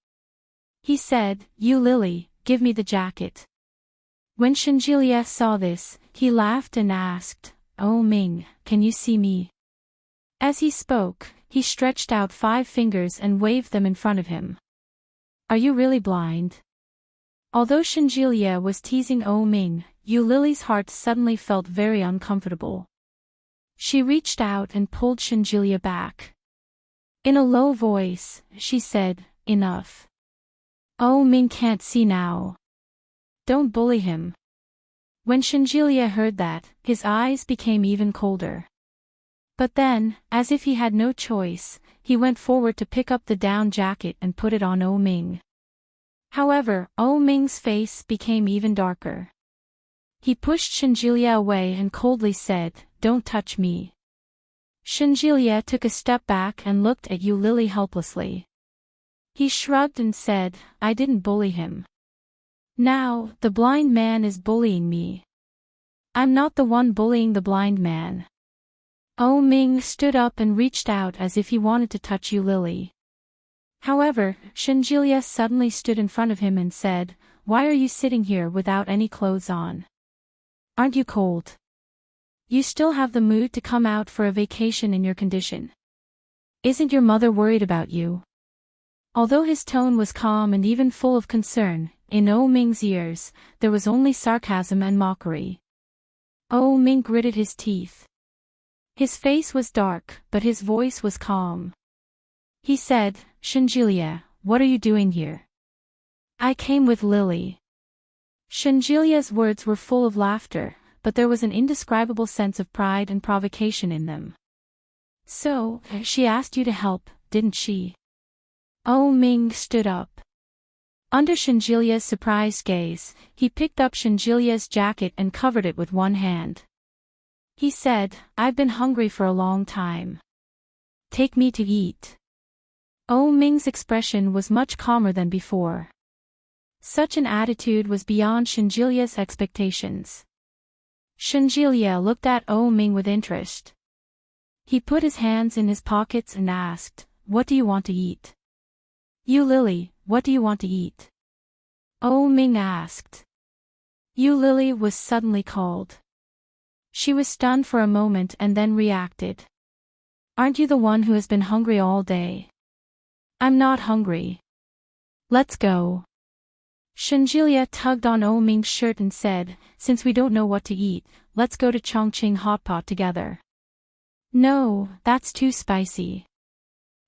He said, Lily, give me the jacket." When Shanjilia saw this, he laughed and asked, Ming, can you see me?" As he spoke, he stretched out 5 fingers and waved them in front of him. "Are you really blind?" Although Shinjilia was teasing Oh Ming, Yu Lily's heart suddenly felt very uncomfortable. She reached out and pulled Shinjilia back. In a low voice, she said, "Enough. Oh Ming can't see now. Don't bully him." When Shinjilia heard that, his eyes became even colder. But then, as if he had no choice, he went forward to pick up the down jacket and put it on Oh Ming. However, Oh Ming's face became even darker. He pushed Shinjilia away and coldly said, "Don't touch me." Shinjilia took a step back and looked at Yu Lily helplessly. He shrugged and said, "I didn't bully him. Now, the blind man is bullying me. I'm not the one bullying the blind man." Oh Ming stood up and reached out as if he wanted to touch Yu Lily. However, Shinjilia suddenly stood in front of him and said, "Why are you sitting here without any clothes on? Aren't you cold? You still have the mood to come out for a vacation in your condition? Isn't your mother worried about you?" Although his tone was calm and even full of concern, in Oh Ming's ears, there was only sarcasm and mockery. Oh Ming gritted his teeth. His face was dark, but his voice was calm. He said, "Shinjilia, what are you doing here?" "I came with Lily." Shinjilia's words were full of laughter, but there was an indescribable sense of pride and provocation in them. "So, she asked you to help, didn't she?" Oh Ming stood up. Under Shinjilia's surprised gaze, he picked up Shinjilia's jacket and covered it with one hand. He said, "I've been hungry for a long time. Take me to eat." Oh Ming's expression was much calmer than before. Such an attitude was beyond Shinjilia's expectations. Shinjilia looked at Oh Ming with interest. He put his hands in his pockets and asked, "What do you want to eat?" "Yu Lily, what do you want to eat?" Oh Ming asked. Yu Lily was suddenly called. She was stunned for a moment and then reacted. "Aren't you the one who has been hungry all day?" "I'm not hungry. Let's go." Shinjilia tugged on Oh Ming's shirt and said, "Since we don't know what to eat, let's go to Chongqing Hotpot together." "No, that's too spicy."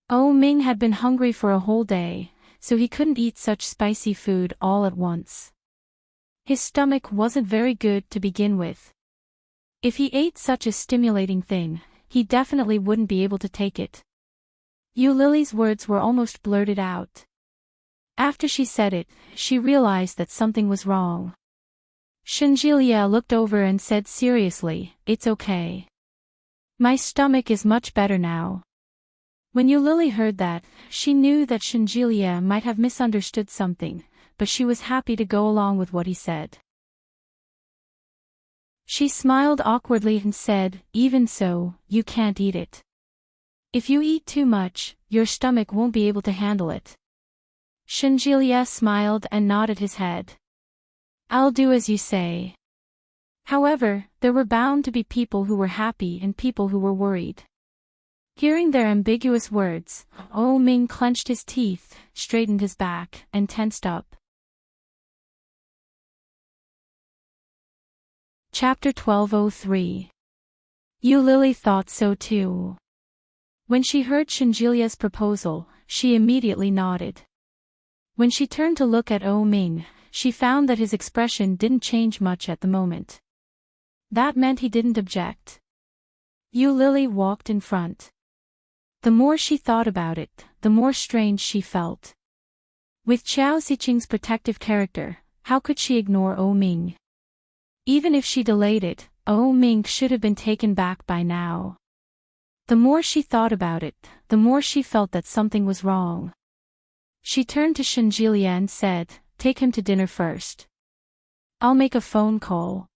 Oh Ming had been hungry for a whole day, so he couldn't eat such spicy food all at once. His stomach wasn't very good to begin with. If he ate such a stimulating thing, he definitely wouldn't be able to take it. Yu Lily's words were almost blurted out. After she said it, she realized that something was wrong. Shinjilia looked over and said seriously, "It's okay. My stomach is much better now." When Yu Lily heard that, she knew that Shinjilia might have misunderstood something, but she was happy to go along with what he said. She smiled awkwardly and said, "Even so, you can't eat it. If you eat too much, your stomach won't be able to handle it." Shinjilia smiled and nodded his head. "I'll do as you say." However, there were bound to be people who were happy and people who were worried. Hearing their ambiguous words, Oh Ming clenched his teeth, straightened his back, and tensed up. Chapter 1203. Yu Lily thought so too. When she heard Shinjilia's proposal, she immediately nodded. When she turned to look at Oh Ming, she found that his expression didn't change much at the moment. That meant he didn't object. Yu Lily walked in front. The more she thought about it, the more strange she felt. With Qiao Ziqing's protective character, how could she ignore Oh Ming? Even if she delayed it, Oh Ming should have been taken back by now. The more she thought about it, the more she felt that something was wrong. She turned to Shinjilia and said, "Take him to dinner first. I'll make a phone call."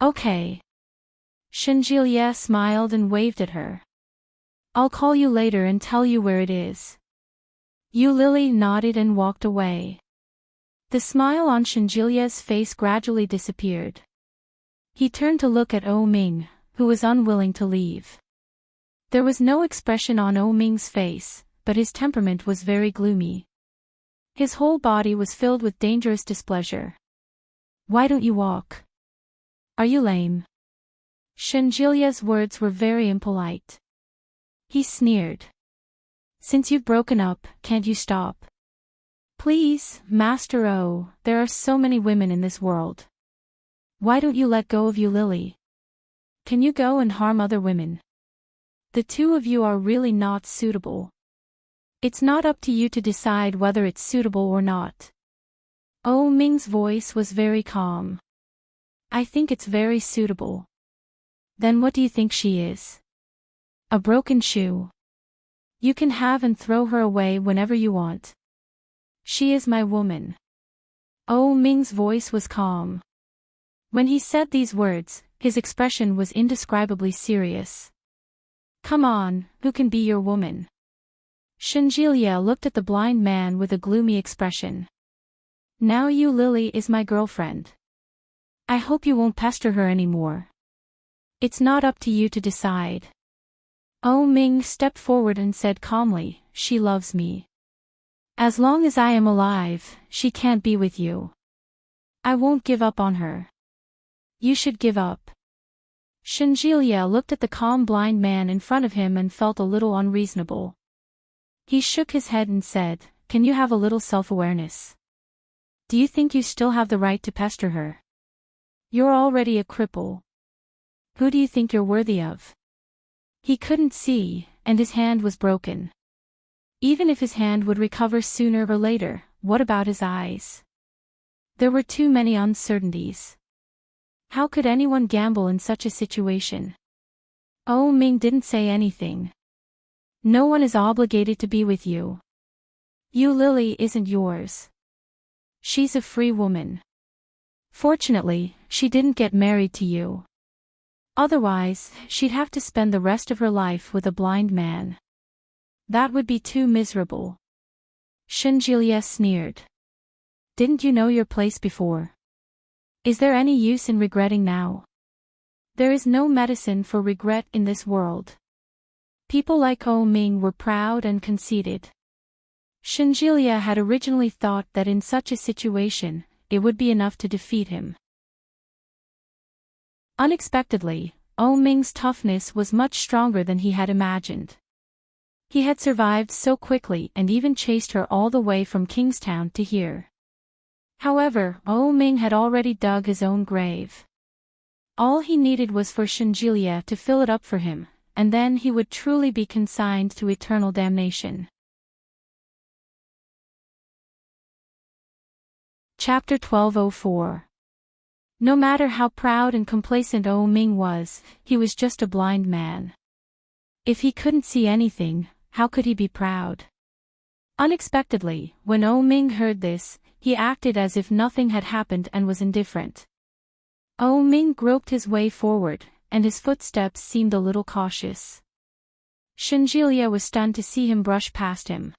"Okay." Shinjilia smiled and waved at her. "I'll call you later and tell you where it is." Yu Lily nodded and walked away. The smile on Shinjilia's face gradually disappeared. He turned to look at Oh Ming, who was unwilling to leave. There was no expression on Oh Ming's face, but his temperament was very gloomy. His whole body was filled with dangerous displeasure. Why don't you walk? Are you lame? Shenjilia's words were very impolite. He sneered. Since you've broken up, can't you stop? Please, Master O, there are so many women in this world. Why don't you let go of Lily? Can you go and harm other women? The two of you are really not suitable. It's not up to you to decide whether it's suitable or not. Oh Ming's voice was very calm. I think it's very suitable. Then what do you think she is? A broken shoe. You can have and throw her away whenever you want. She is my woman. Oh Ming's voice was calm. When he said these words, his expression was indescribably serious. Come on, who can be your woman? Shenjilia looked at the blind man with a gloomy expression. Now Lily is my girlfriend. I hope you won't pester her anymore. It's not up to you to decide. Oh Ming stepped forward and said calmly, she loves me. As long as I am alive, she can't be with you. I won't give up on her. You should give up. Shenjilia looked at the calm blind man in front of him and felt a little unreasonable. He shook his head and said, can you have a little self-awareness? Do you think you still have the right to pester her? You're already a cripple. Who do you think you're worthy of? He couldn't see, and his hand was broken. Even if his hand would recover sooner or later, what about his eyes? There were too many uncertainties. How could anyone gamble in such a situation? Oh Ming didn't say anything. No one is obligated to be with you. Lily isn't yours. She's a free woman. Fortunately, she didn't get married to you. Otherwise, she'd have to spend the rest of her life with a blind man. That would be too miserable. Shenjilia sneered. Didn't you know your place before? Is there any use in regretting now? There is no medicine for regret in this world. People like Oh Ming were proud and conceited. Shenjilia had originally thought that in such a situation, it would be enough to defeat him. Unexpectedly, Oh Ming's toughness was much stronger than he had imagined. He had survived so quickly and even chased her all the way from Kingstown to here. However, Oh Ming had already dug his own grave. All he needed was for Shenjilia to fill it up for him, and then he would truly be consigned to eternal damnation. Chapter 1204. No matter how proud and complacent Oh Ming was, he was just a blind man. If he couldn't see anything, how could he be proud? Unexpectedly, when Oh Ming heard this, he acted as if nothing had happened and was indifferent. Oh Ming groped his way forward, and his footsteps seemed a little cautious. Shenjilia was stunned to see him brush past him.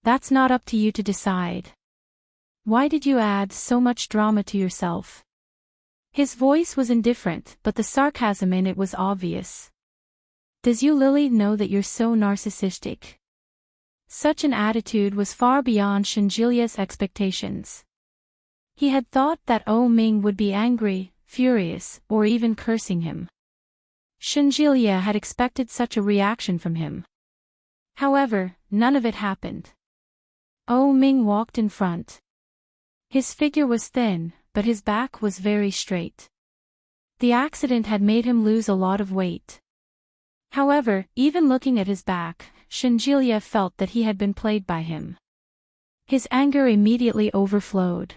That's not up to you to decide. Why did you add so much drama to yourself? His voice was indifferent, but the sarcasm in it was obvious. Does Lily know that you're so narcissistic? Such an attitude was far beyond Shenjilia's expectations. He had thought that Oh Ming would be angry, furious, or even cursing him. Shenjilia had expected such a reaction from him. However, none of it happened. Oh Ming walked in front. His figure was thin, but his back was very straight. The accident had made him lose a lot of weight. However, even looking at his back, Shenjilia felt that he had been played by him. His anger immediately overflowed.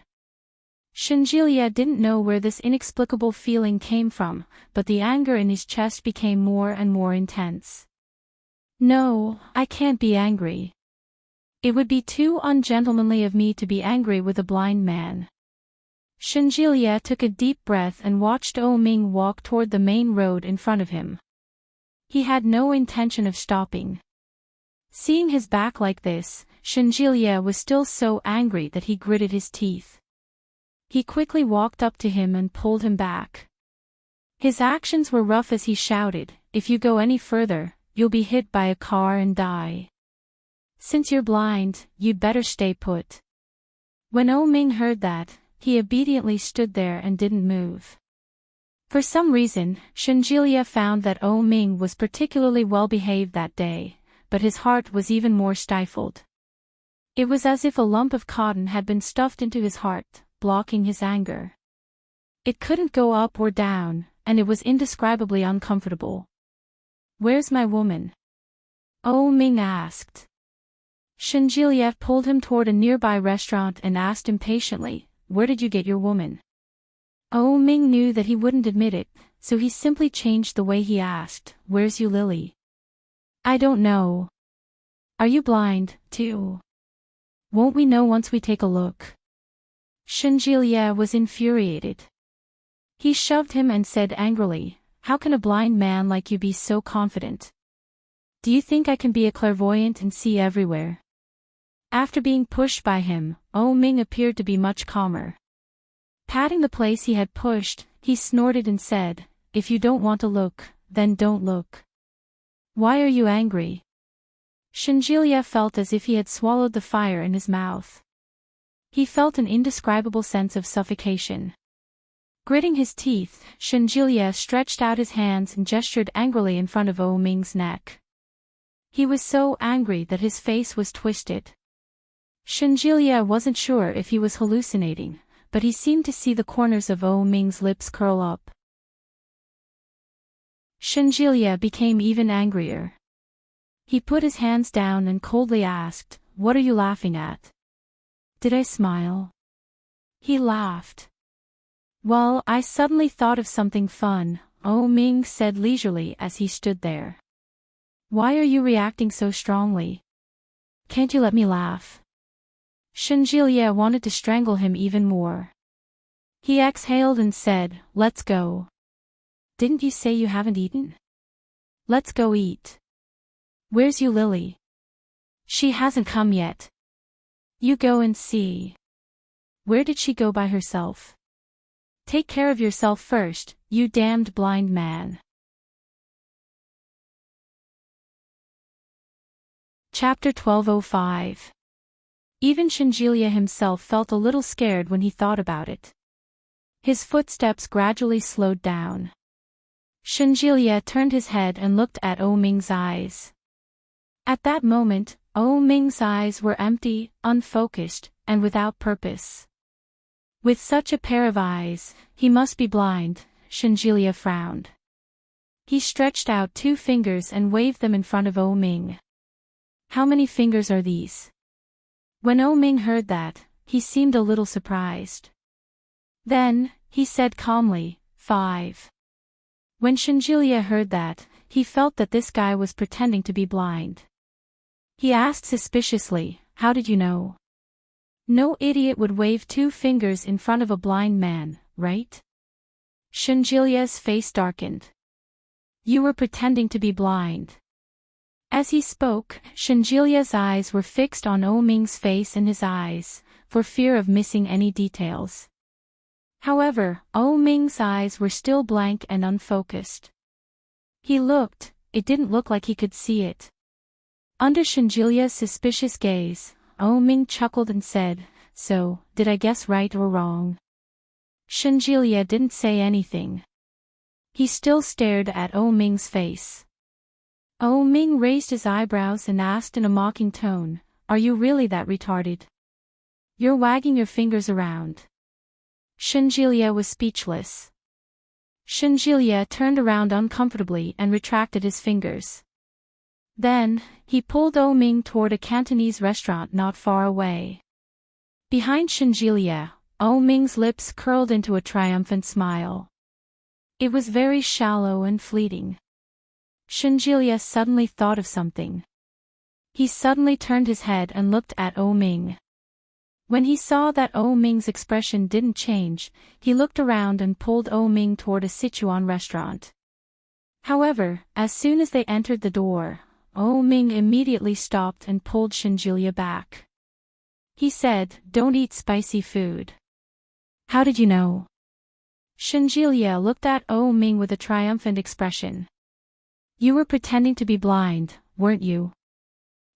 Shenjilia didn't know where this inexplicable feeling came from, but the anger in his chest became more and more intense. No, I can't be angry. It would be too ungentlemanly of me to be angry with a blind man. Shenjilia took a deep breath and watched Oh Ming walk toward the main road in front of him. He had no intention of stopping. Seeing his back like this, Shenjilia was still so angry that he gritted his teeth. He quickly walked up to him and pulled him back. His actions were rough as he shouted, "If you go any further, you'll be hit by a car and die." Since you're blind, you'd better stay put. When Ming heard that, he obediently stood there and didn't move. For some reason, Shenjilia found that Ming was particularly well behaved that day, but his heart was even more stifled. It was as if a lump of cotton had been stuffed into his heart, blocking his anger. It couldn't go up or down, and it was indescribably uncomfortable. "Where's my woman?" Ming asked. Shenjilia pulled him toward a nearby restaurant and asked impatiently, "Where did you get your woman?" Ming knew that he wouldn't admit it, so he simply changed the way he asked, "Where's you Lily?" "I don't know." "Are you blind, too?" "Won't we know once we take a look?" Shenjilia was infuriated. He shoved him and said angrily, "How can a blind man like you be so confident? Do you think I can be a clairvoyant and see everywhere?" After being pushed by him, Ming appeared to be much calmer. Patting the place he had pushed, he snorted and said, "If you don't want to look, then don't look. Why are you angry?" Shenjilia felt as if he had swallowed the fire in his mouth. He felt an indescribable sense of suffocation. Gritting his teeth, Shenjilia stretched out his hands and gestured angrily in front of Ming's neck. He was so angry that his face was twisted. Shenjilia wasn't sure if he was hallucinating, but he seemed to see the corners of Ming's lips curl up. Shenjilia became even angrier. He put his hands down and coldly asked, "What are you laughing at?" "Did I smile?" He laughed. "Well, I suddenly thought of something fun," Ming said leisurely as he stood there. "Why are you reacting so strongly? Can't you let me laugh?" Shenjilia wanted to strangle him even more. He exhaled and said, "Let's go." "Didn't you say you haven't eaten?" "Let's go eat." "Where's you Lily?" "She hasn't come yet." "You go and see." "Where did she go by herself?" "Take care of yourself first, you damned blind man." Chapter 12:05. Even Shenjilia himself felt a little scared when he thought about it. His footsteps gradually slowed down. Shenjilia turned his head and looked at Ming's eyes. At that moment, Ming's eyes were empty, unfocused, and without purpose. With such a pair of eyes, he must be blind, Shenjilia frowned. He stretched out 2 fingers and waved them in front of Ming. "How many fingers are these?" When Ming heard that, he seemed a little surprised. Then, he said calmly, 5. When Shenjilia heard that, he felt that this guy was pretending to be blind. He asked suspiciously, "How did you know?" "No idiot would wave 2 fingers in front of a blind man, right?" Shenjilia's face darkened. "You were pretending to be blind." As he spoke, Shenjilia's eyes were fixed on Ming's face and his eyes, for fear of missing any details. However, Ming's eyes were still blank and unfocused. He looked, it didn't look like he could see it. Under Shenjilia's suspicious gaze, Ming chuckled and said, "So, did I guess right or wrong?" Shenjilia didn't say anything. He still stared at Ming's face. Ming raised his eyebrows and asked in a mocking tone, "Are you really that retarded? You're wagging your fingers around." Shenjilia was speechless. Shenjilia turned around uncomfortably and retracted his fingers. Then, he pulled Ming toward a Cantonese restaurant not far away. Behind Shenjilia, Ming's lips curled into a triumphant smile. It was very shallow and fleeting. Shenjilia suddenly thought of something. He suddenly turned his head and looked at Ming. When he saw that Ming's expression didn't change, he looked around and pulled Ming toward a Sichuan restaurant. However, as soon as they entered the door, Ming immediately stopped and pulled Shenjilia back. He said, "Don't eat spicy food." "How did you know?" Shenjilia looked at Ming with a triumphant expression. "You were pretending to be blind, weren't you?"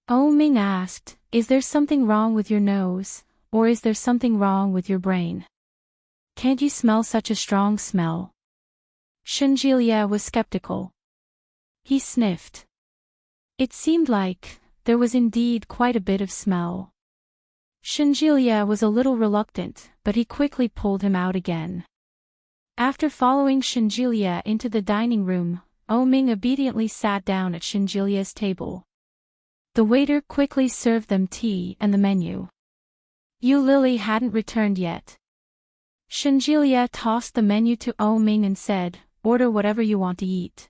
Oh Ming asked, is there something wrong with your nose, or is there something wrong with your brain? Can't you smell such a strong smell? Shenjilia was skeptical. He sniffed. It seemed like there was indeed quite a bit of smell. Shenjilia was a little reluctant, but he quickly pulled him out again. After following Shenjilia into the dining room, Oh Ming obediently sat down at Shenjilia's table. The waiter quickly served them tea and the menu. Yu Lily hadn't returned yet. Shenjilia tossed the menu to Oh Ming and said, order whatever you want to eat.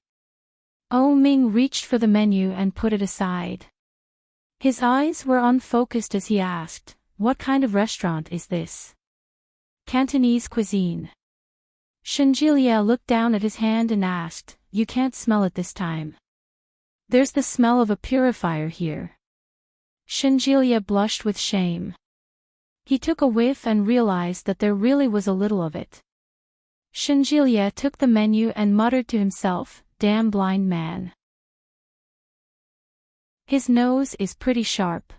Oh Ming reached for the menu and put it aside. His eyes were unfocused as he asked, what kind of restaurant is this? Cantonese cuisine. Shenjilia looked down at his hand and asked, you can't smell it this time. There's the smell of a purifier here. Shenjilia blushed with shame. He took a whiff and realized that there really was a little of it. Shenjilia took the menu and muttered to himself, damn blind man. His nose is pretty sharp.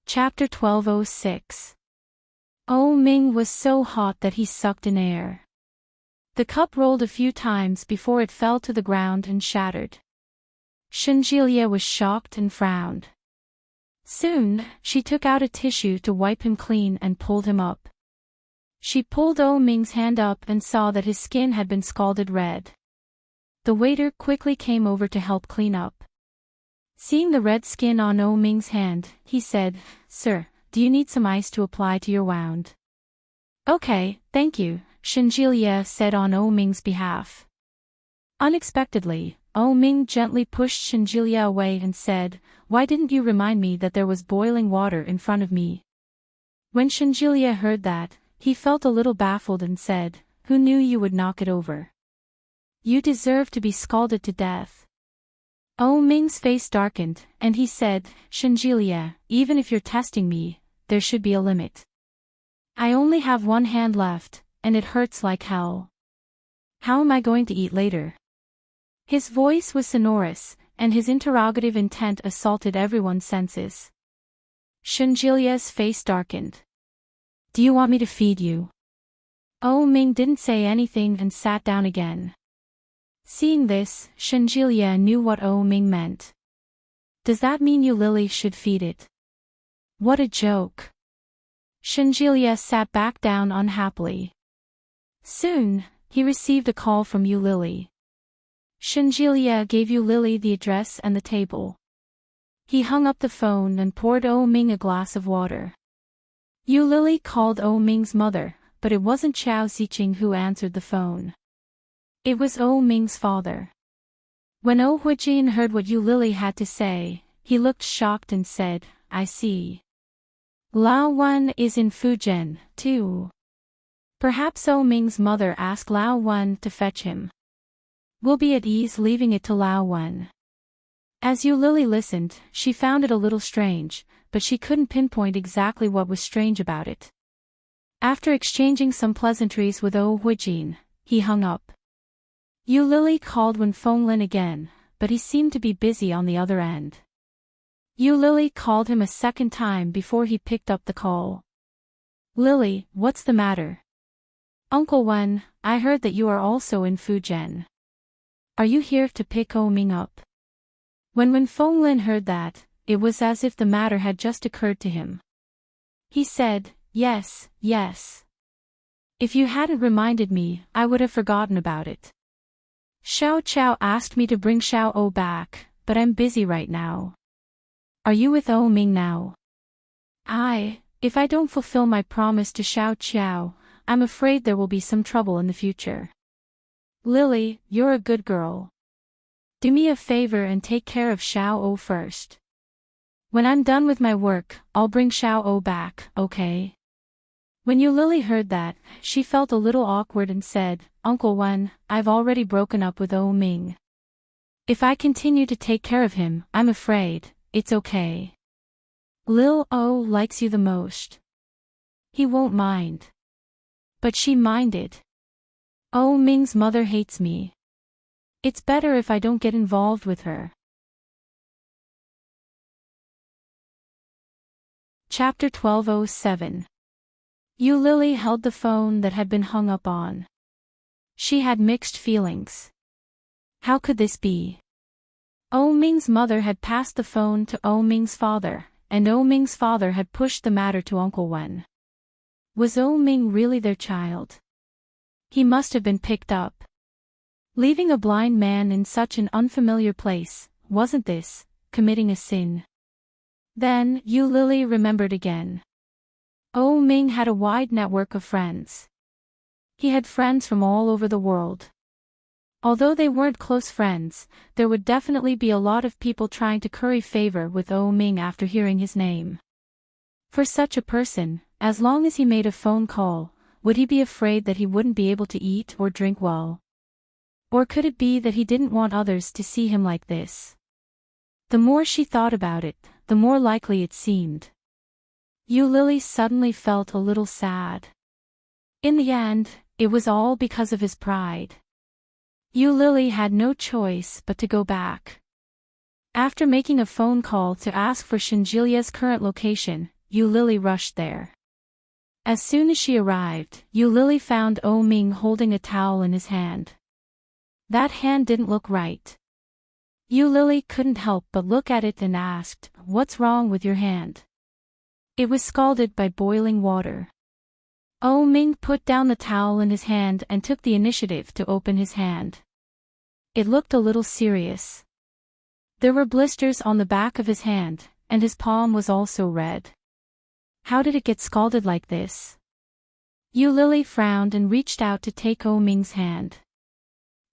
Chapter 1206. Oh Ming was so hot that he sucked in air. The cup rolled a few times before it fell to the ground and shattered. Shenjilia was shocked and frowned. Soon, she took out a tissue to wipe him clean and pulled him up. She pulled Oh Ming's hand up and saw that his skin had been scalded red. The waiter quickly came over to help clean up. Seeing the red skin on Oh Ming's hand, he said, Sir, do you need some ice to apply to your wound? Okay, thank you, Shenjilia said on Oh Ming's behalf. Unexpectedly, Oh Ming gently pushed Shenjilia away and said, why didn't you remind me that there was boiling water in front of me? When Shenjilia heard that, he felt a little baffled and said, who knew you would knock it over? You deserve to be scalded to death. Oh Ming's face darkened, and he said, Shenjilia, even if you're testing me, there should be a limit. I only have one hand left, and it hurts like hell. How am I going to eat later? His voice was sonorous, and his interrogative intent assaulted everyone's senses. Shenjilia's face darkened. Do you want me to feed you? Oh Ming didn't say anything and sat down again. Seeing this, Shenjilia knew what Oh Ming meant. Does that mean Yu Lily should feed it? What a joke. Shenjilia sat back down unhappily. Soon, he received a call from Yu Lily. Shenjilia gave Yu Lily the address and the table. He hung up the phone and poured Oh Ming a glass of water. Yu Lily called Oh Ming's mother, but it wasn't Xiao Ziqing who answered the phone. It was Oh Ming's father. When Oh Huijin heard what Yu Lily had to say, he looked shocked and said, I see. Lao Wen is in Fujian, too. Perhaps Oh Ming's mother asked Lao Wen to fetch him. We'll be at ease leaving it to Lao Wen. As Yu Lily listened, she found it a little strange, but she couldn't pinpoint exactly what was strange about it. After exchanging some pleasantries with Oh Huijin, he hung up. Yu Lily called Wen Fenglin again, but he seemed to be busy on the other end. Yu Lily called him a second time before he picked up the call. Lily, what's the matter? Uncle Wen, I heard that you are also in Fujian. Are you here to pick Oh Ming up? When Wen Fenglin heard that, it was as if the matter had just occurred to him. He said, yes, yes. If you hadn't reminded me, I would have forgotten about it. Xiao Chao asked me to bring Xiao O back, but I'm busy right now. Are you with Oh Ming now? If I don't fulfill my promise to Xiao Chao, I'm afraid there will be some trouble in the future. Lily, you're a good girl. Do me a favor and take care of Xiao O first. When I'm done with my work, I'll bring Xiao O back, okay? When Yu Lily heard that, she felt a little awkward and said, Uncle Wen, I've already broken up with Oh Ming. If I continue to take care of him, I'm afraid, it's okay. Lil O likes you the most. He won't mind. But she minded. Oh Ming's mother hates me. It's better if I don't get involved with her. Chapter 1207. Lily held the phone that had been hung up on. She had mixed feelings. How could this be? Ming's mother had passed the phone to Ming's father, and Ming's father had pushed the matter to Uncle Wen. Was Ming really their child? He must have been picked up. Leaving a blind man in such an unfamiliar place, wasn't this committing a sin? Then, Lily remembered again. Ming had a wide network of friends. He had friends from all over the world. Although they weren't close friends, there would definitely be a lot of people trying to curry favor with Ming after hearing his name. For such a person, as long as he made a phone call, would he be afraid that he wouldn't be able to eat or drink well? Or could it be that he didn't want others to see him like this? The more she thought about it, the more likely it seemed. Lily suddenly felt a little sad. In the end, it was all because of his pride. Lily had no choice but to go back. After making a phone call to ask for Shinjilia's current location, Lily rushed there. As soon as she arrived, Lily found Ming holding a towel in his hand. That hand didn't look right. Lily couldn't help but look at it and asked, "What's wrong with your hand?" It was scalded by boiling water. Ming put down the towel in his hand and took the initiative to open his hand. It looked a little serious. There were blisters on the back of his hand, and his palm was also red. How did it get scalded like this? Lily frowned and reached out to take Ming's hand.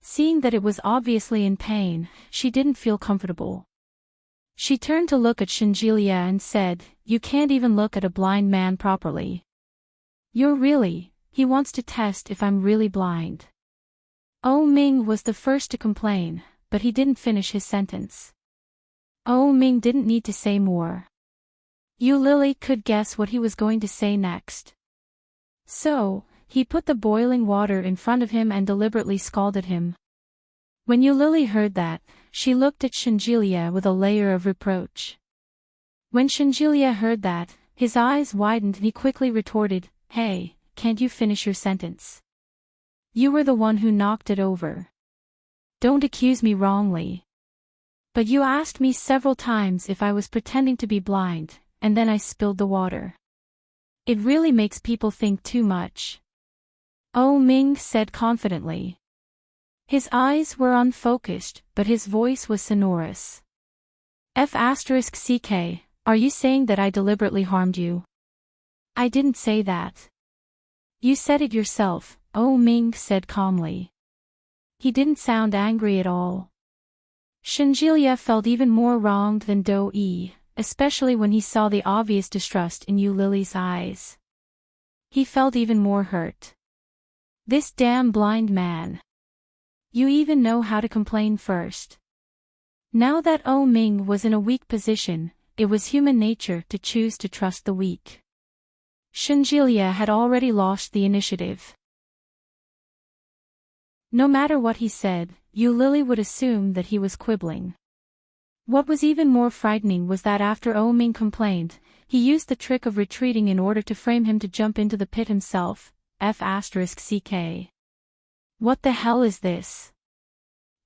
Seeing that it was obviously in pain, she didn't feel comfortable. She turned to look at Shinjilia and said, "You can't even look at a blind man properly. He wants to test if I'm really blind." Ming was the first to complain, but he didn't finish his sentence. Ming didn't need to say more. Lily could guess what he was going to say next. So, he put the boiling water in front of him and deliberately scalded him. When Lily heard that, she looked at Shinjilia with a layer of reproach. When Shinjilia heard that, his eyes widened and he quickly retorted, "Hey, can't you finish your sentence? You were the one who knocked it over. Don't accuse me wrongly. But you asked me several times if I was pretending to be blind, and then I spilled the water. It really makes people think too much." Ming said confidently. His eyes were unfocused, but his voice was sonorous. F***ck, are you saying that I deliberately harmed you? I didn't say that. You said it yourself, Ming said calmly. He didn't sound angry at all. Shinjilia felt even more wronged than Do-yi, especially when he saw the obvious distrust in Lily's eyes. He felt even more hurt. This damn blind man. You even know how to complain first. Now that Ming was in a weak position, it was human nature to choose to trust the weak. Shinjilia had already lost the initiative. No matter what he said, Lily would assume that he was quibbling. What was even more frightening was that after Ming complained, he used the trick of retreating in order to frame him to jump into the pit himself. F***ck. What the hell is this?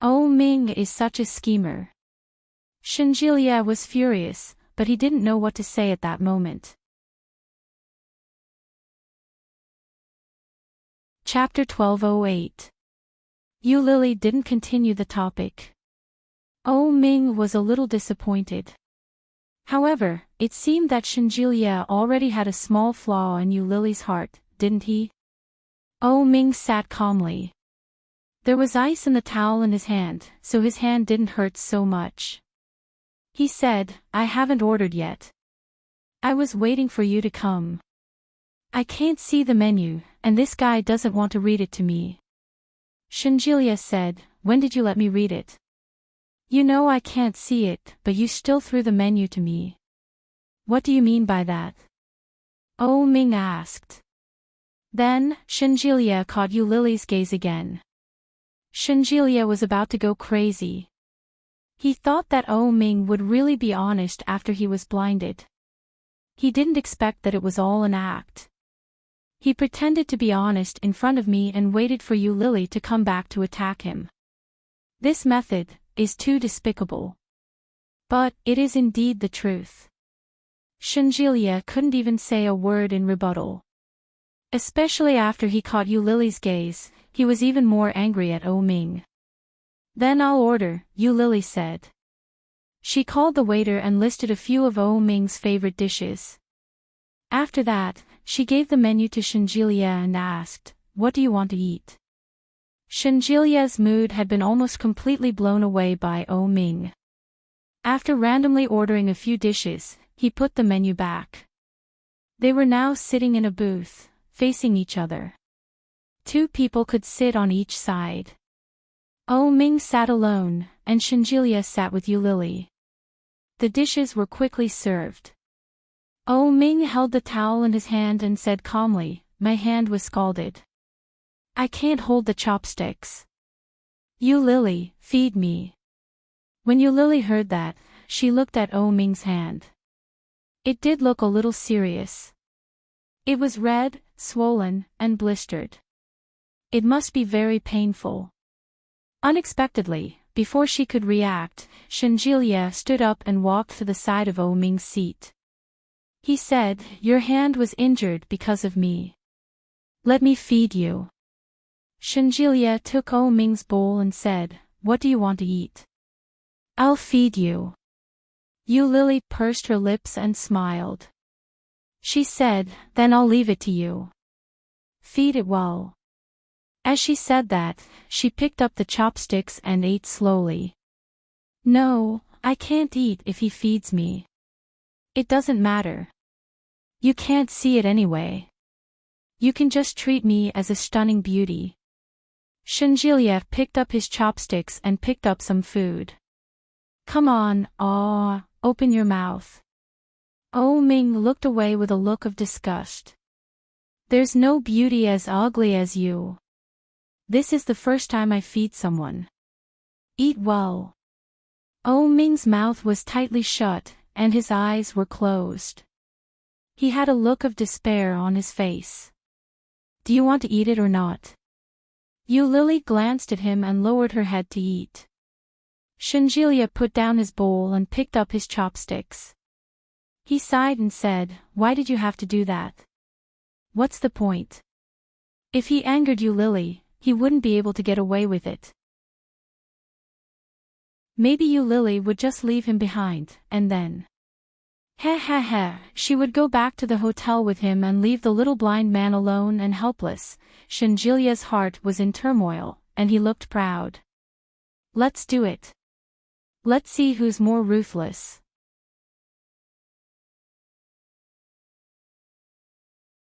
Ming is such a schemer. Shinjilia was furious, but he didn't know what to say at that moment. Chapter 1208. Lily didn't continue the topic. Ming was a little disappointed. However, it seemed that Shinjilia already had a small flaw in Lily's heart, didn't he? Ming sat calmly. There was ice in the towel in his hand, so his hand didn't hurt so much. He said, "I haven't ordered yet. I was waiting for you to come. I can't see the menu, and this guy doesn't want to read it to me." Shinjilia said, "When did you let me read it? You know I can't see it, but you still threw the menu to me. What do you mean by that?" Ming asked. Then, Shinjilia caught Lily's gaze again. Shenjilia was about to go crazy. He thought that Ming would really be honest after he was blinded. He didn't expect that it was all an act. He pretended to be honest in front of me and waited for you Lily to come back to attack him. This method is too despicable. But it is indeed the truth. Shenjilia couldn't even say a word in rebuttal. Especially after he caught Yu Lily's gaze, he was even more angry at Ming. Then I'll order, Yu Lily said. She called the waiter and listed a few of Ming's favorite dishes. After that, she gave the menu to Shenjilia and asked, "What do you want to eat?" Shenjilia's mood had been almost completely blown away by Ming. After randomly ordering a few dishes, he put the menu back. They were now sitting in a booth, facing each other. 2 people could sit on each side. Ming sat alone, and Shenjilia sat with Yu Lily. The dishes were quickly served. Ming held the towel in his hand and said calmly, "My hand was scalded. I can't hold the chopsticks. Yu Lily, feed me." When Yu Lily heard that, she looked at Ming's hand. It did look a little serious. It was red, swollen, and blistered. It must be very painful. Unexpectedly, before she could react, Shenjilia stood up and walked to the side of Ming's seat. He said, "Your hand was injured because of me. Let me feed you." Shenjilia took Ming's bowl and said, "What do you want to eat?" "I'll feed you." Yu Lily pursed her lips and smiled. She said, "Then I'll leave it to you. Feed it well." As she said that, she picked up the chopsticks and ate slowly. "No, I can't eat if he feeds me. It doesn't matter. You can't see it anyway. You can just treat me as a stunning beauty." Shenjilia picked up his chopsticks and picked up some food. "Come on, open your mouth." Ming looked away with a look of disgust. "There's no beauty as ugly as you. This is the first time I feed someone. Eat well." Ming's mouth was tightly shut, and his eyes were closed. He had a look of despair on his face. "Do you want to eat it or not?" Yu Lily glanced at him and lowered her head to eat. Shenjilia put down his bowl and picked up his chopsticks. He sighed and said, "Why did you have to do that? What's the point?" If he angered Yu Lily, he wouldn't be able to get away with it. Maybe Yu Lily would just leave him behind, and then she would go back to the hotel with him and leave the little blind man alone and helpless. Shenjilia's heart was in turmoil, and he looked proud. "Let's do it. Let's see who's more ruthless."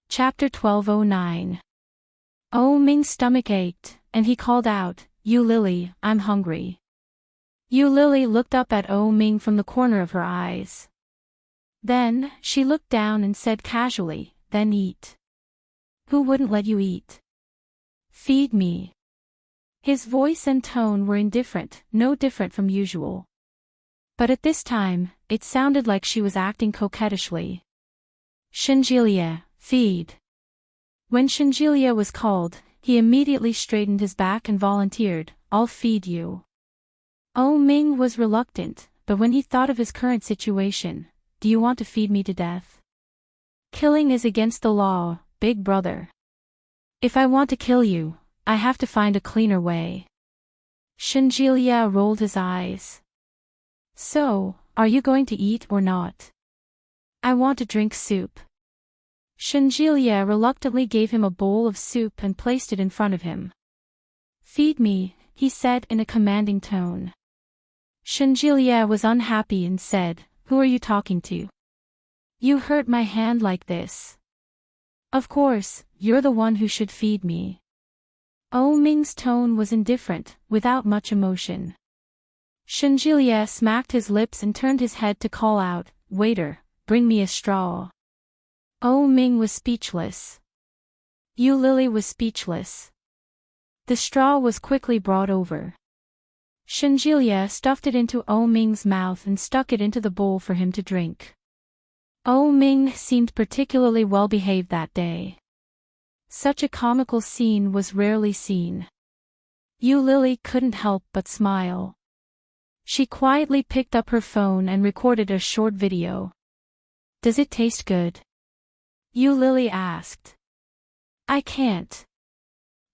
Chapter 1209. Ming's stomach ached, and he called out, "Yu Lily, I'm hungry." Yu Lily looked up at Ming from the corner of her eyes. Then, she looked down and said casually, "Then eat." "Who wouldn't let you eat?" "Feed me." His voice and tone were indifferent, no different from usual. But at this time, it sounded like she was acting coquettishly. "Shenjilia, feed." When Shenjilia was called, he immediately straightened his back and volunteered, "I'll feed you." Ming was reluctant, but when he thought of his current situation, "Do you want to feed me to death?" "Killing is against the law, big brother. If I want to kill you, I have to find a cleaner way." Shenjilia rolled his eyes. "So, are you going to eat or not?" "I want to drink soup." Shenjilia reluctantly gave him a bowl of soup and placed it in front of him. "Feed me," he said in a commanding tone. Shenjilia was unhappy and said, "Who are you talking to? You hurt my hand like this. Of course, you're the one who should feed me." Ming's tone was indifferent, without much emotion. Shenjilia smacked his lips and turned his head to call out, "Waiter, bring me a straw." Ming was speechless. Yu Lily was speechless. The straw was quickly brought over. Shenjilia stuffed it into O Ming's mouth and stuck it into the bowl for him to drink. O Ming seemed particularly well behaved that day. Such a comical scene was rarely seen. Yu Lily couldn't help but smile. She quietly picked up her phone and recorded a short video. "Does it taste good?" Yu Lily asked. "I can't.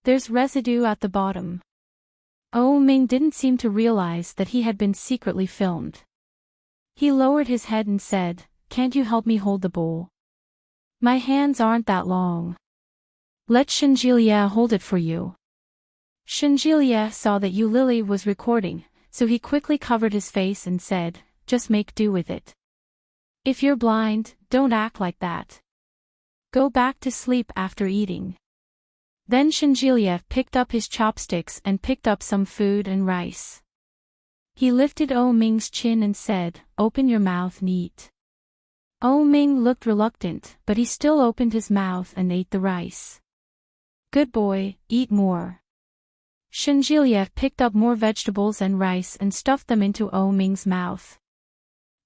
There's residue at the bottom." O Ming didn't seem to realize that he had been secretly filmed. He lowered his head and said, "Can't you help me hold the bowl? My hands aren't that long. Let Shenjilia hold it for you." Shenjilia saw that Yu Lily was recording, so he quickly covered his face and said, "Just make do with it. If you're blind, don't act like that. Go back to sleep after eating." Then Shenjilia picked up his chopsticks and picked up some food and rice. He lifted O Ming's chin and said, "Open your mouth and eat." O Ming looked reluctant, but he still opened his mouth and ate the rice. "Good boy, eat more." Shenjilia picked up more vegetables and rice and stuffed them into O Ming's mouth.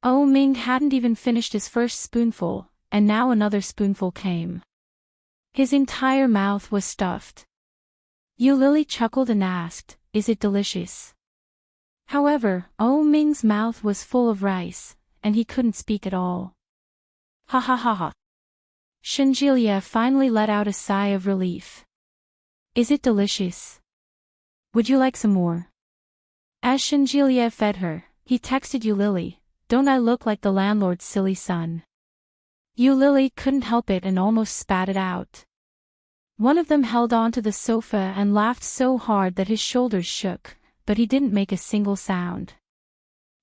O Ming hadn't even finished his first spoonful, and now another spoonful came. His entire mouth was stuffed. Yu Lily chuckled and asked, "Is it delicious?" However, O Ming's mouth was full of rice, and he couldn't speak at all. "Ha ha ha ha." Shenjilia finally let out a sigh of relief. "Is it delicious? Would you like some more?" As Shenjilia fed her, he texted Yu Lily, "Don't I look like the landlord's silly son?" Yu Lily couldn't help it and almost spat it out. One of them held on to the sofa and laughed so hard that his shoulders shook, but he didn't make a single sound.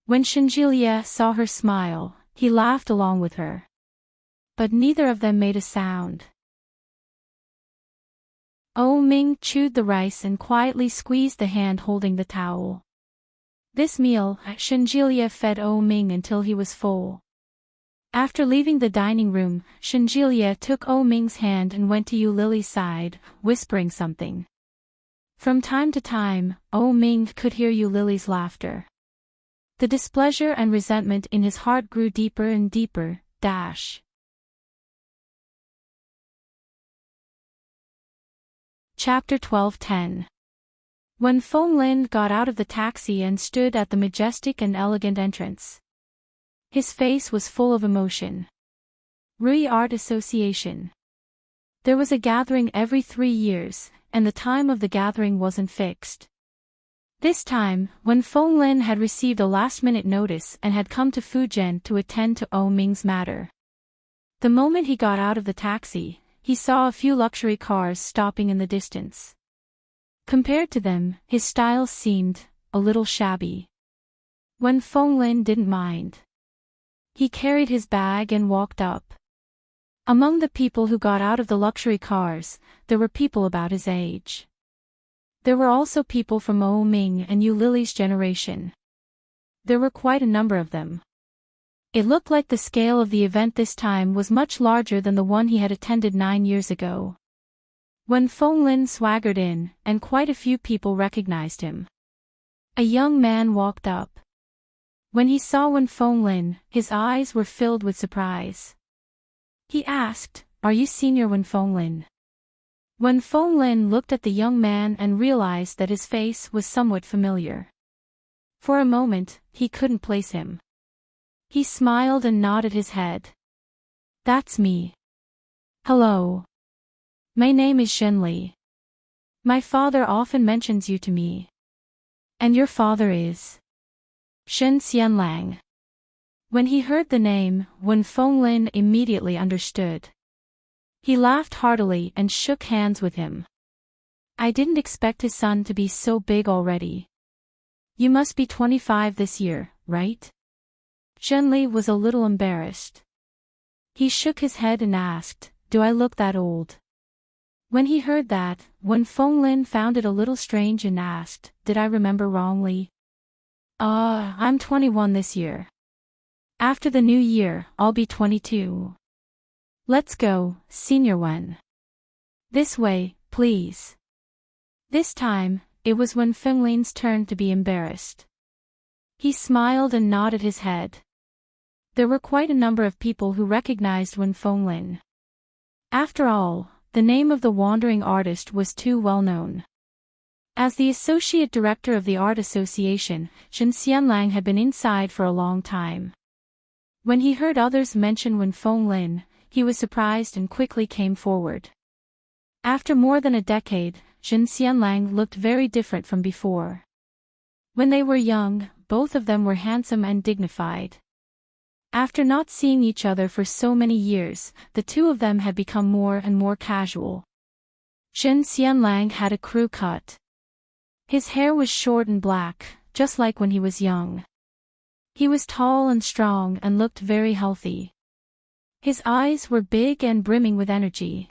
When Shenjilia saw her smile, he laughed along with her. But neither of them made a sound. O Ming chewed the rice and quietly squeezed the hand holding the towel. This meal, Shenjilia fed O Ming until he was full. After leaving the dining room, Shenjilia took O Ming's hand and went to Yu Lily's side, whispering something. From time to time, O Ming could hear Yu Lily's laughter. The displeasure and resentment in his heart grew deeper and deeper. Chapter 12:10. When Feng Lin got out of the taxi and stood at the majestic and elegant entrance, his face was full of emotion. Rui Art Association. There was a gathering every 3 years, and the time of the gathering wasn't fixed. This time, when Feng Lin had received a last-minute notice and had come to Fujian to attend to O Ming's matter. The moment he got out of the taxi, he saw a few luxury cars stopping in the distance. Compared to them, his style seemed a little shabby. When Feng Lin didn't mind. He carried his bag and walked up. Among the people who got out of the luxury cars, there were people about his age. There were also people from O Ming and Yu Lily's generation. There were quite a number of them. It looked like the scale of the event this time was much larger than the one he had attended 9 years ago. When Feng Lin swaggered in, and quite a few people recognized him. A young man walked up. When he saw Wen Feng Lin, his eyes were filled with surprise. He asked, "Are you Senior Wen Feng Lin?" Wen Feng Lin looked at the young man and realized that his face was somewhat familiar. For a moment, he couldn't place him. He smiled and nodded his head. "That's me. Hello. My name is Shen Li. My father often mentions you to me. And your father is?" "Shen Xianlang." When he heard the name, Wen Feng Lin immediately understood. He laughed heartily and shook hands with him. "I didn't expect his son to be so big already. You must be 25 this year, right?" Zhenli was a little embarrassed. He shook his head and asked, "Do I look that old?" When he heard that, Wen Feng Lin found it a little strange and asked, "Did I remember wrongly?" I'm 21 this year. After the new year, I'll be 22. Let's go, Senior Wen. This way, please." This time, it was Wen Fenglin's turn to be embarrassed. He smiled and nodded his head. There were quite a number of people who recognized Wen Fenglin. After all, the name of the wandering artist was too well known. As the associate director of the art association, Zhen Xianlang had been inside for a long time. When he heard others mention Wen Fenglin, he was surprised and quickly came forward. After more than a decade, Zhen Xianlang looked very different from before. When they were young, both of them were handsome and dignified. After not seeing each other for so many years, the two of them had become more and more casual. Zhen Xianlang had a crew cut. His hair was short and black, just like when he was young. He was tall and strong and looked very healthy. His eyes were big and brimming with energy.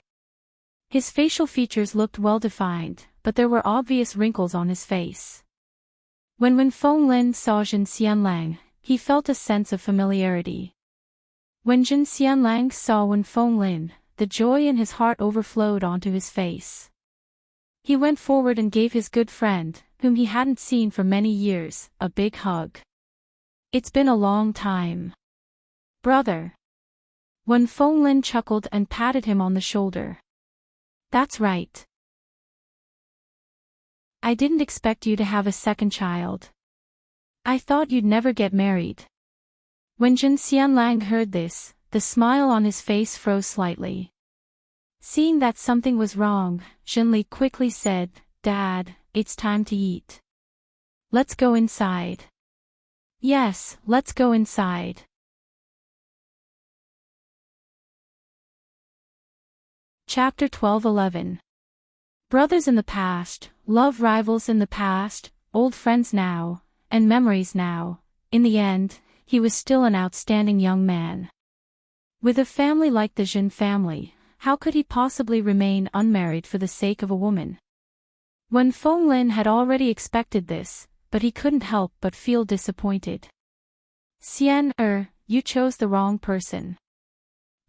His facial features looked well-defined, but there were obvious wrinkles on his face. When Wen Fenglin saw Zhen Xianlang, he felt a sense of familiarity. When Zhen Xianlang saw Wen Fenglin, the joy in his heart overflowed onto his face. He went forward and gave his good friend, whom he hadn't seen for many years, a big hug. It's been a long time. Brother. Wen Fenglin chuckled and patted him on the shoulder. That's right. I didn't expect you to have a second child. I thought you'd never get married. When Zhen Xianlang heard this, the smile on his face froze slightly. Seeing that something was wrong, Zhenli quickly said, Dad, it's time to eat. Let's go inside. Yes, let's go inside. Chapter 12:11. Brothers in the past, love rivals in the past, old friends now, and memories now. In the end, he was still an outstanding young man. With a family like the Zhen family, how could he possibly remain unmarried for the sake of a woman? Wen Fenglin had already expected this, but he couldn't help but feel disappointed. Xian, you chose the wrong person.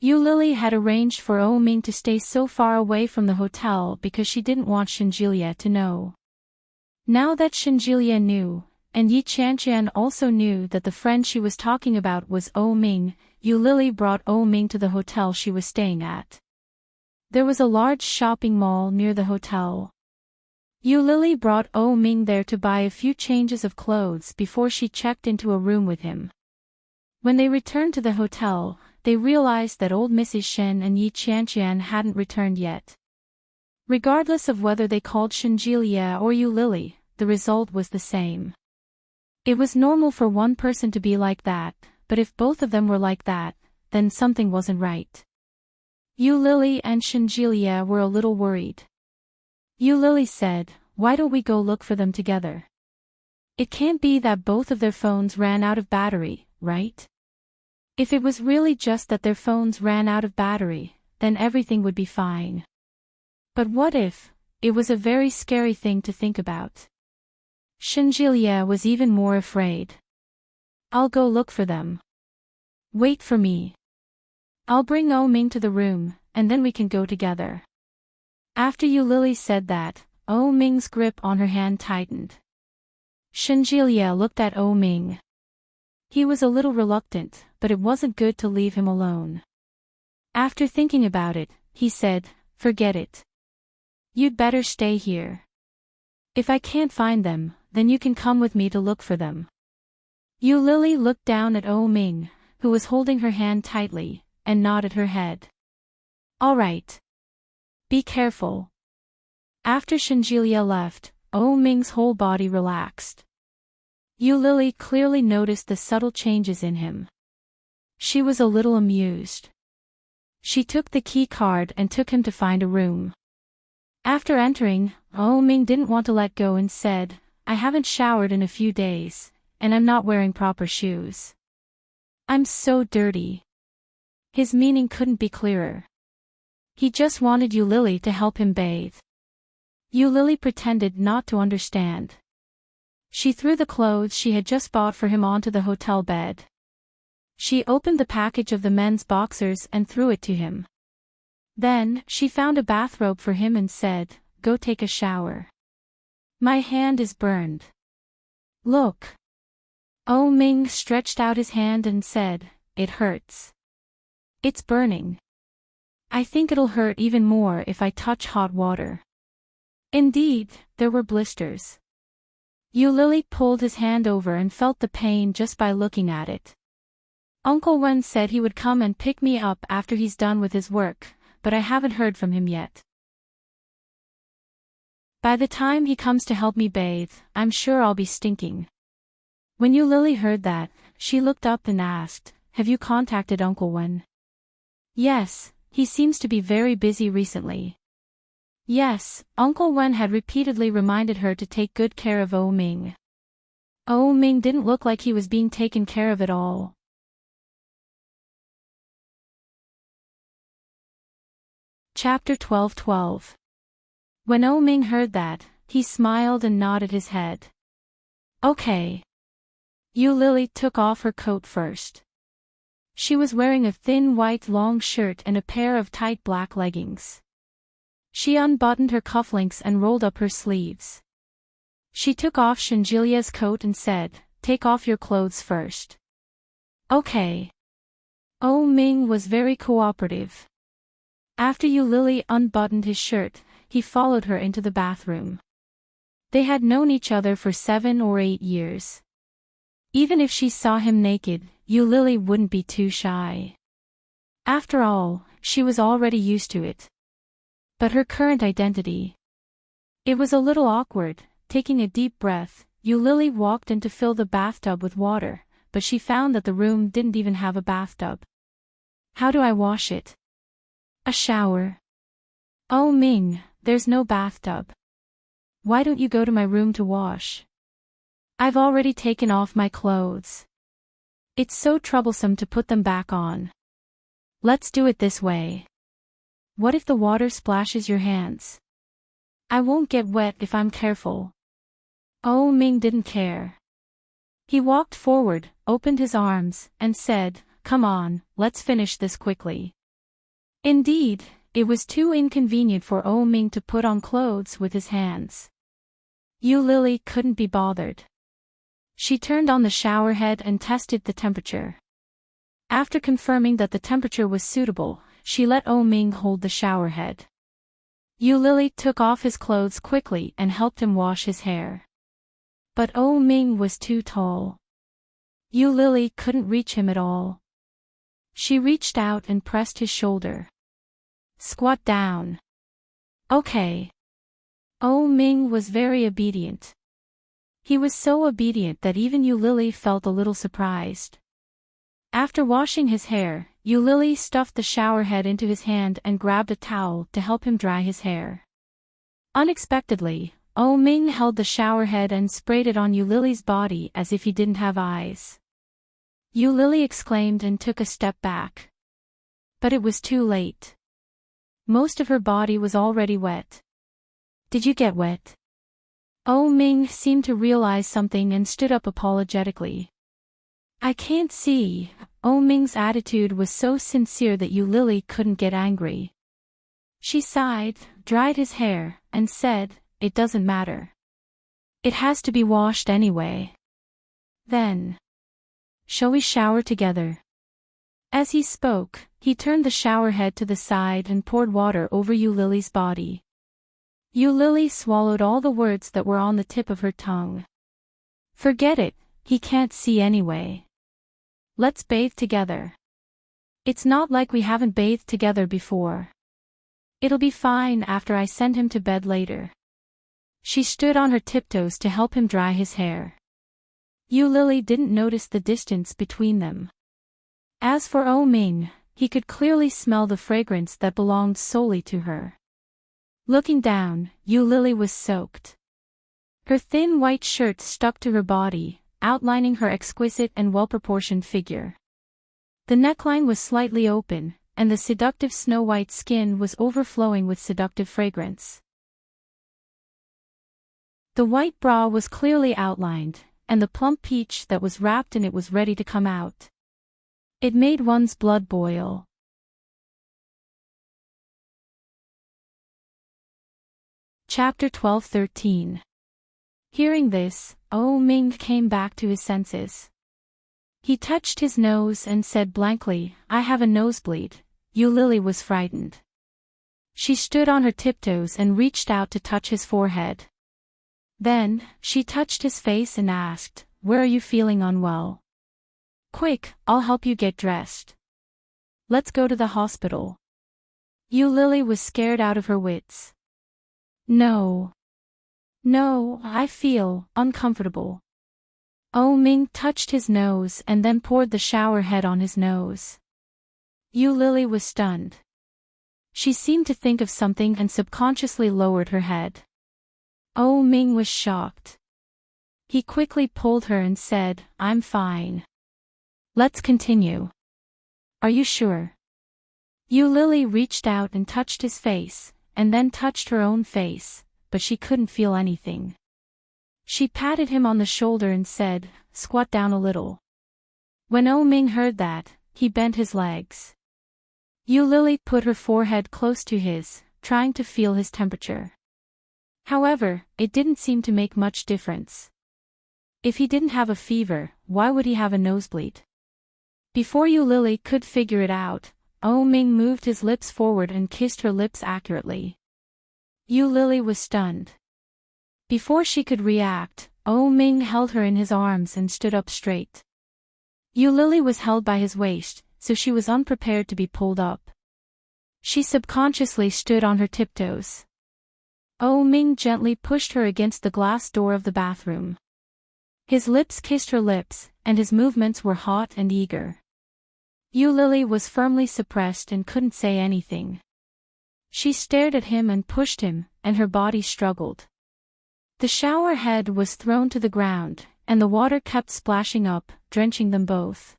Yu Lily had arranged for O Ming to stay so far away from the hotel because she didn't want Xinjilie to know. Now that Xinjilie knew, and Yi Qianqian also knew that the friend she was talking about was O Ming, Yu Lily brought O Ming to the hotel she was staying at. There was a large shopping mall near the hotel. Yu Lily brought O Ming there to buy a few changes of clothes before she checked into a room with him. When they returned to the hotel, they realized that old Mrs. Shen and Yi Qianqian hadn't returned yet. Regardless of whether they called Xinjilie or Yu Lily, the result was the same. It was normal for one person to be like that, but if both of them were like that, then something wasn't right. Yu Lily and Xinjilie were a little worried. Yu Lily said, Why don't we go look for them together? It can't be that both of their phones ran out of battery, right? If it was really just that their phones ran out of battery, then everything would be fine. But what if? It was a very scary thing to think about. Xinjilie was even more afraid. I'll go look for them. Wait for me. I'll bring O Ming to the room, and then we can go together. After Yu Lily said that, O Ming's grip on her hand tightened. Xinjilie looked at O Ming. He was a little reluctant, but it wasn't good to leave him alone. After thinking about it, he said, Forget it. You'd better stay here. If I can't find them, then you can come with me to look for them. Yu Lily looked down at O Ming, who was holding her hand tightly, and nodded her head. All right. Be careful. After Xinjilie left, O Ming's whole body relaxed. Yu Lily clearly noticed the subtle changes in him. She was a little amused. She took the key card and took him to find a room. After entering, O Ming didn't want to let go and said, I haven't showered in a few days, and I'm not wearing proper shoes. I'm so dirty. His meaning couldn't be clearer. He just wanted Yu Lily to help him bathe. Yu Lily pretended not to understand. She threw the clothes she had just bought for him onto the hotel bed. She opened the package of the men's boxers and threw it to him. Then, she found a bathrobe for him and said, Go take a shower. My hand is burned. Look. Oh Ming stretched out his hand and said, it hurts. It's burning. I think it'll hurt even more if I touch hot water. Indeed, there were blisters. Lily pulled his hand over and felt the pain just by looking at it. Uncle Wen said he would come and pick me up after he's done with his work, but I haven't heard from him yet. By the time he comes to help me bathe, I'm sure I'll be stinking. When Lily heard that, she looked up and asked, have you contacted Uncle Wen? Yes, he seems to be very busy recently. Yes, Uncle Wen had repeatedly reminded her to take good care of Oh Ming. Oh Ming didn't look like he was being taken care of at all. Chapter 12:12. When Oh Ming heard that, he smiled and nodded his head. Okay. Lily took off her coat first. She was wearing a thin white long shirt and a pair of tight black leggings. She unbuttoned her cufflinks and rolled up her sleeves. She took off Shenjilia's coat and said, take off your clothes first. Okay. Oh Ming was very cooperative. After Lily unbuttoned his shirt, he followed her into the bathroom. They had known each other for 7 or 8 years. Even if she saw him naked, Lily wouldn't be too shy. After all, she was already used to it. But her current identity. It was a little awkward. Taking a deep breath, Lily walked in to fill the bathtub with water, but she found that the room didn't even have a bathtub. How do I wash it? A shower. Oh Ming, there's no bathtub. Why don't you go to my room to wash? I've already taken off my clothes. It's so troublesome to put them back on. Let's do it this way. What if the water splashes your hands? I won't get wet if I'm careful. Oh Ming didn't care. He walked forward, opened his arms, and said, come on, let's finish this quickly. Indeed, it was too inconvenient for Oh Ming to put on clothes with his hands. Lily couldn't be bothered. She turned on the shower head and tested the temperature. After confirming that the temperature was suitable, she let Oh Ming hold the shower head. Lily took off his clothes quickly and helped him wash his hair. But Oh Ming was too tall. Lily couldn't reach him at all. She reached out and pressed his shoulder. Squat down. Okay. Oh Ming was very obedient. He was so obedient that even Lily felt a little surprised. After washing his hair, Lily stuffed the shower head into his hand and grabbed a towel to help him dry his hair. Unexpectedly, Oh Ming held the shower head and sprayed it on Lily's body as if he didn't have eyes. Lily exclaimed and took a step back. But it was too late. Most of her body was already wet. Did you get wet? Oh Ming seemed to realize something and stood up apologetically. I can't see. Oh Ming's attitude was so sincere that Lily couldn't get angry. She sighed, dried his hair, and said, it doesn't matter. It has to be washed anyway. Then. Shall we shower together? As he spoke, he turned the shower head to the side and poured water over Lily's body. Lily swallowed all the words that were on the tip of her tongue. Forget it, he can't see anyway. Let's bathe together. It's not like we haven't bathed together before. It'll be fine after I send him to bed later. She stood on her tiptoes to help him dry his hair. Lily didn't notice the distance between them. As for Oh Ming, he could clearly smell the fragrance that belonged solely to her. Looking down, Lily was soaked. Her thin white shirt stuck to her body, outlining her exquisite and well-proportioned figure. The neckline was slightly open, and the seductive snow-white skin was overflowing with seductive fragrance. The white bra was clearly outlined, and the plump peach that was wrapped in it was ready to come out. It made one's blood boil. Chapter 12:13. Hearing this, Oh Ming came back to his senses. He touched his nose and said blankly, I have a nosebleed. Yu Lily was frightened. She stood on her tiptoes and reached out to touch his forehead. Then, she touched his face and asked, Where are you feeling unwell? Quick, I'll help you get dressed. Let's go to the hospital. Yu Lily was scared out of her wits. No. No, I feel uncomfortable. Oh Ming touched his nose and then poured the shower head on his nose. Yu Lily was stunned. She seemed to think of something and subconsciously lowered her head. Oh Ming was shocked. He quickly pulled her and said, I'm fine. Let's continue. Are you sure? Yu Lily reached out and touched his face, and then touched her own face, but she couldn't feel anything. She patted him on the shoulder and said, Squat down a little. When Oh Ming heard that, he bent his legs. Yu Lily put her forehead close to his, trying to feel his temperature. However, it didn't seem to make much difference. If he didn't have a fever, why would he have a nosebleed? Before Yu Lily could figure it out, Oh Ming moved his lips forward and kissed her lips accurately. Yu Lily was stunned. Before she could react, Oh Ming held her in his arms and stood up straight. Yu Lily was held by his waist, so she was unprepared to be pulled up. She subconsciously stood on her tiptoes. Oh Ming gently pushed her against the glass door of the bathroom. His lips kissed her lips, and his movements were hot and eager. Yu Lily was firmly suppressed and couldn't say anything. She stared at him and pushed him, and her body struggled. The shower head was thrown to the ground, and the water kept splashing up, drenching them both.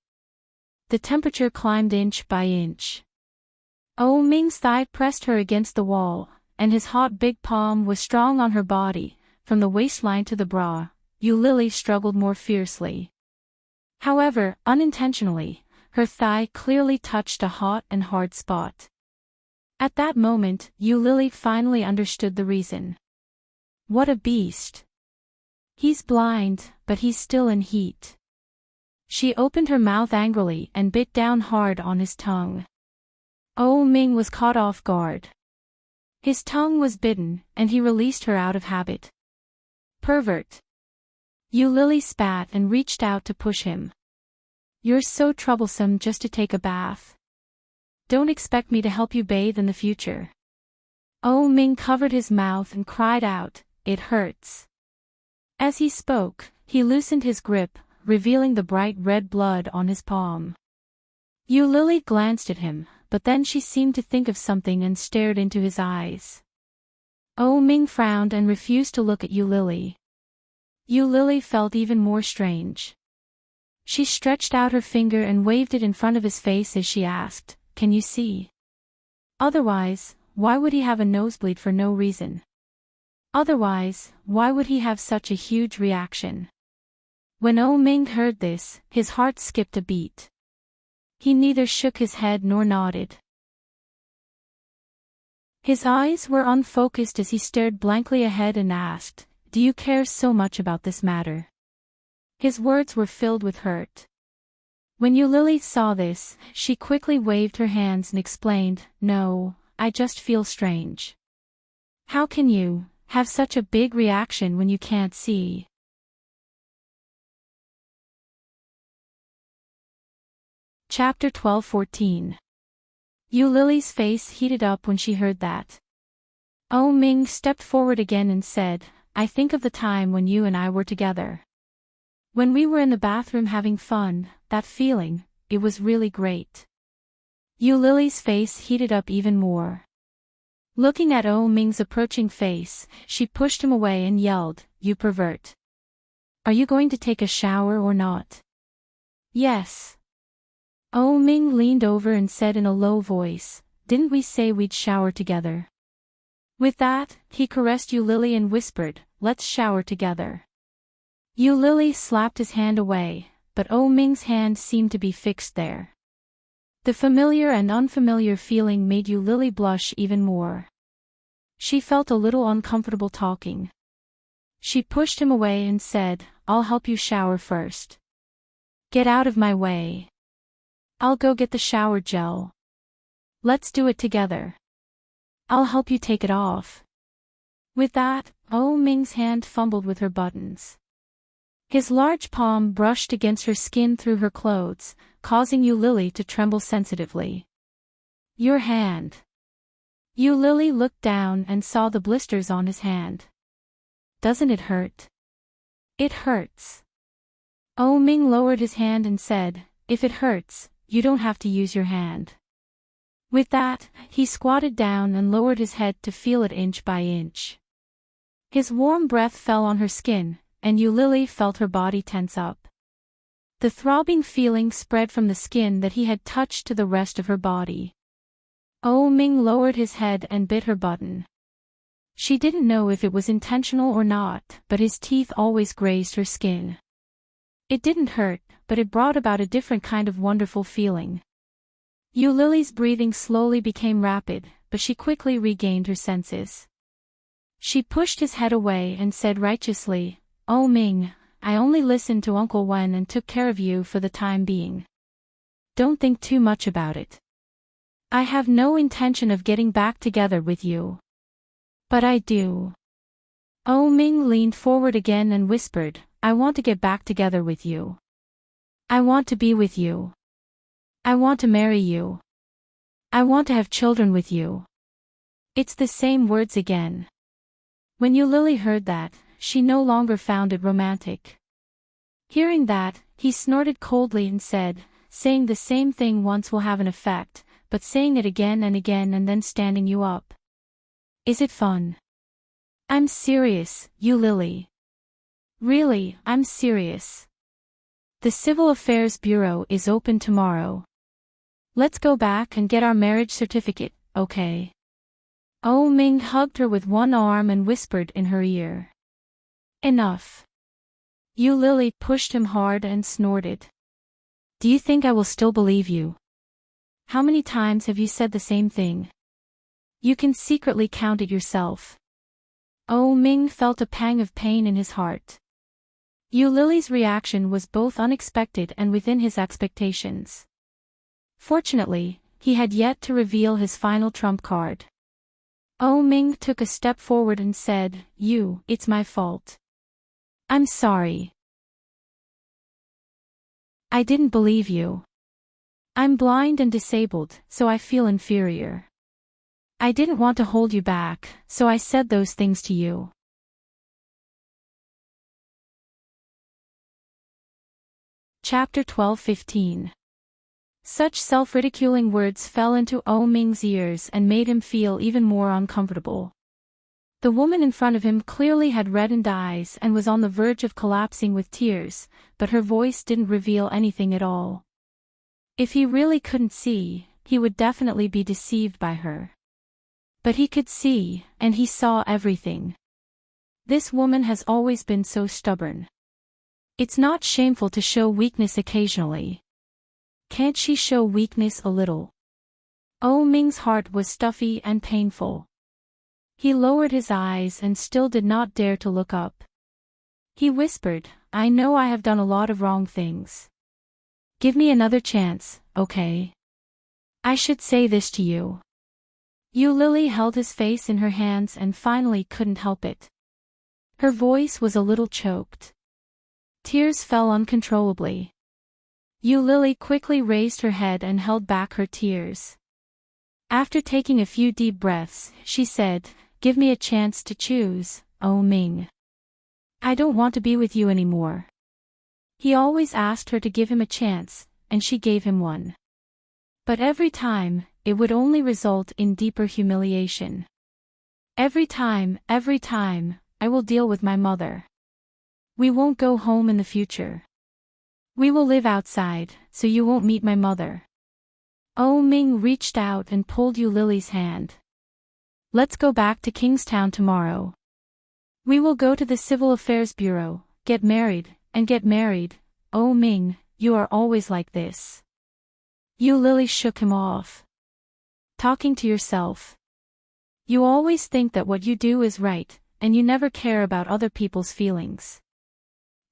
The temperature climbed inch by inch. Oh Ming's thigh pressed her against the wall, and his hot big palm was strong on her body. From the waistline to the bra, Yu Lily struggled more fiercely. However, unintentionally, her thigh clearly touched a hot and hard spot. At that moment, Yu Lily finally understood the reason. What a beast! He's blind, but he's still in heat. She opened her mouth angrily and bit down hard on his tongue. Oh Ming was caught off guard. His tongue was bitten, and he released her out of habit. Pervert! Yu Lily spat and reached out to push him. You're so troublesome just to take a bath. Don't expect me to help you bathe in the future. Oh Ming covered his mouth and cried out, It hurts. As he spoke, he loosened his grip, revealing the bright red blood on his palm. Yu Lily glanced at him, but then she seemed to think of something and stared into his eyes. Oh Ming frowned and refused to look at Yu Lily. Yu Lily felt even more strange. She stretched out her finger and waved it in front of his face as she asked, Can you see? Otherwise, why would he have a nosebleed for no reason? Otherwise, why would he have such a huge reaction? When Oh Ming heard this, his heart skipped a beat. He neither shook his head nor nodded. His eyes were unfocused as he stared blankly ahead and asked, Do you care so much about this matter? His words were filled with hurt. When Yu Lily saw this, she quickly waved her hands and explained, No, I just feel strange. How can you have such a big reaction when you can't see? Chapter 12-14. Yu Lily's face heated up when she heard that. Oh Ming stepped forward again and said, I think of the time when you and I were together. When we were in the bathroom having fun, that feeling, it was really great. Yu Lily's face heated up even more. Looking at Oh Ming's approaching face, she pushed him away and yelled, You pervert. Are you going to take a shower or not? Yes. Oh Ming leaned over and said in a low voice, Didn't we say we'd shower together? With that, he caressed Yu Lily and whispered, Let's shower together. Yu Lily slapped his hand away, but Oh Ming's hand seemed to be fixed there. The familiar and unfamiliar feeling made Yu Lily blush even more. She felt a little uncomfortable talking. She pushed him away and said, I'll help you shower first. Get out of my way. I'll go get the shower gel. Let's do it together. I'll help you take it off. With that, Ming's hand fumbled with her buttons. His large palm brushed against her skin through her clothes, causing Lily to tremble sensitively. Your hand. Lily looked down and saw the blisters on his hand. Doesn't it hurt? It hurts. Ming lowered his hand and said, if it hurts, you don't have to use your hand. With that, he squatted down and lowered his head to feel it inch by inch. His warm breath fell on her skin, and Lily felt her body tense up. The throbbing feeling spread from the skin that he had touched to the rest of her body. Ming lowered his head and bit her button. She didn't know if it was intentional or not, but his teeth always grazed her skin. It didn't hurt, but it brought about a different kind of wonderful feeling. Lily's breathing slowly became rapid, but she quickly regained her senses. She pushed his head away and said righteously, Ming, I only listened to Uncle Wen and took care of you for the time being. Don't think too much about it. I have no intention of getting back together with you. But I do. Ming leaned forward again and whispered, I want to get back together with you. I want to be with you. I want to marry you. I want to have children with you. It's the same words again. When Lily heard that, she no longer found it romantic. Hearing that, he snorted coldly and said, saying the same thing once will have an effect, but saying it again and then standing you up. Is it fun? I'm serious, Lily. Really, I'm serious. The Civil Affairs Bureau is open tomorrow. Let's go back and get our marriage certificate, okay? Ming hugged her with one arm and whispered in her ear. Enough. Lily pushed him hard and snorted. Do you think I will still believe you? How many times have you said the same thing? You can secretly count it yourself. Ming felt a pang of pain in his heart. Lily's reaction was both unexpected and within his expectations. Fortunately, he had yet to reveal his final trump card. Ming took a step forward and said, it's my fault. I'm sorry. I didn't believe you. I'm blind and disabled, so I feel inferior. I didn't want to hold you back, so I said those things to you. Chapter 12-15. Such self-ridiculing words fell into Ming's ears and made him feel even more uncomfortable. The woman in front of him clearly had reddened eyes and was on the verge of collapsing with tears, but her voice didn't reveal anything at all. If he really couldn't see, he would definitely be deceived by her. But he could see, and he saw everything. This woman has always been so stubborn. It's not shameful to show weakness occasionally. Can't she show weakness a little? Ming's heart was stuffy and painful. He lowered his eyes and still did not dare to look up. He whispered, I know I have done a lot of wrong things. Give me another chance, okay? I should say this to you. Lily held his face in her hands and finally couldn't help it. Her voice was a little choked. Tears fell uncontrollably. Lily quickly raised her head and held back her tears. After taking a few deep breaths, she said, Give me a chance to choose, Ming. I don't want to be with you anymore. He always asked her to give him a chance, and she gave him one. But every time, it would only result in deeper humiliation. Every time, I will deal with my mother. We won't go home in the future. We will live outside, so you won't meet my mother. Ming reached out and pulled Lily's hand. Let's go back to Kingstown tomorrow. We will go to the Civil Affairs Bureau, get married. Ming, you are always like this. Lily shook him off. Talking to yourself. You always think that what you do is right, and you never care about other people's feelings.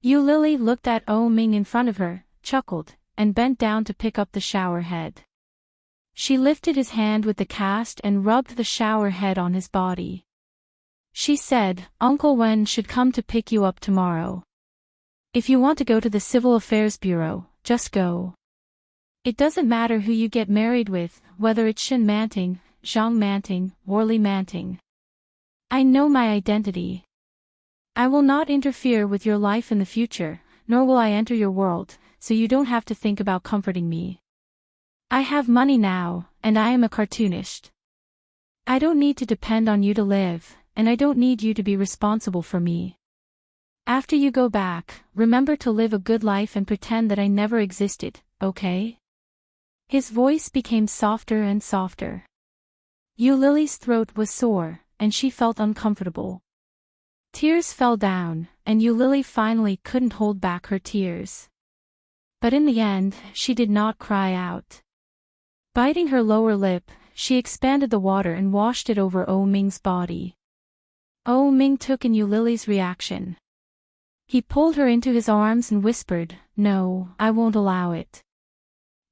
Yu Lily looked at Oh Ming in front of her, chuckled, and bent down to pick up the shower head. She lifted his hand with the cast and rubbed the shower head on his body. She said, "Uncle Wen should come to pick you up tomorrow. If you want to go to the Civil Affairs Bureau, just go. It doesn't matter who you get married with, whether it's Shin Manting, Zhang Manting, or Li Manting. I know my identity. I will not interfere with your life in the future, nor will I enter your world, so you don't have to think about comforting me. I have money now, and I am a cartoonist. I don't need to depend on you to live, and I don't need you to be responsible for me. After you go back, remember to live a good life and pretend that I never existed, okay?" His voice became softer and softer. Yu Lily's throat was sore, and she felt uncomfortable. Tears fell down, and Yu Lily finally couldn't hold back her tears. But in the end, she did not cry out. Biting her lower lip, she expanded the water and washed it over Oh Ming's body. Oh Ming took in Yu Lily's reaction. He pulled her into his arms and whispered, "No, I won't allow it.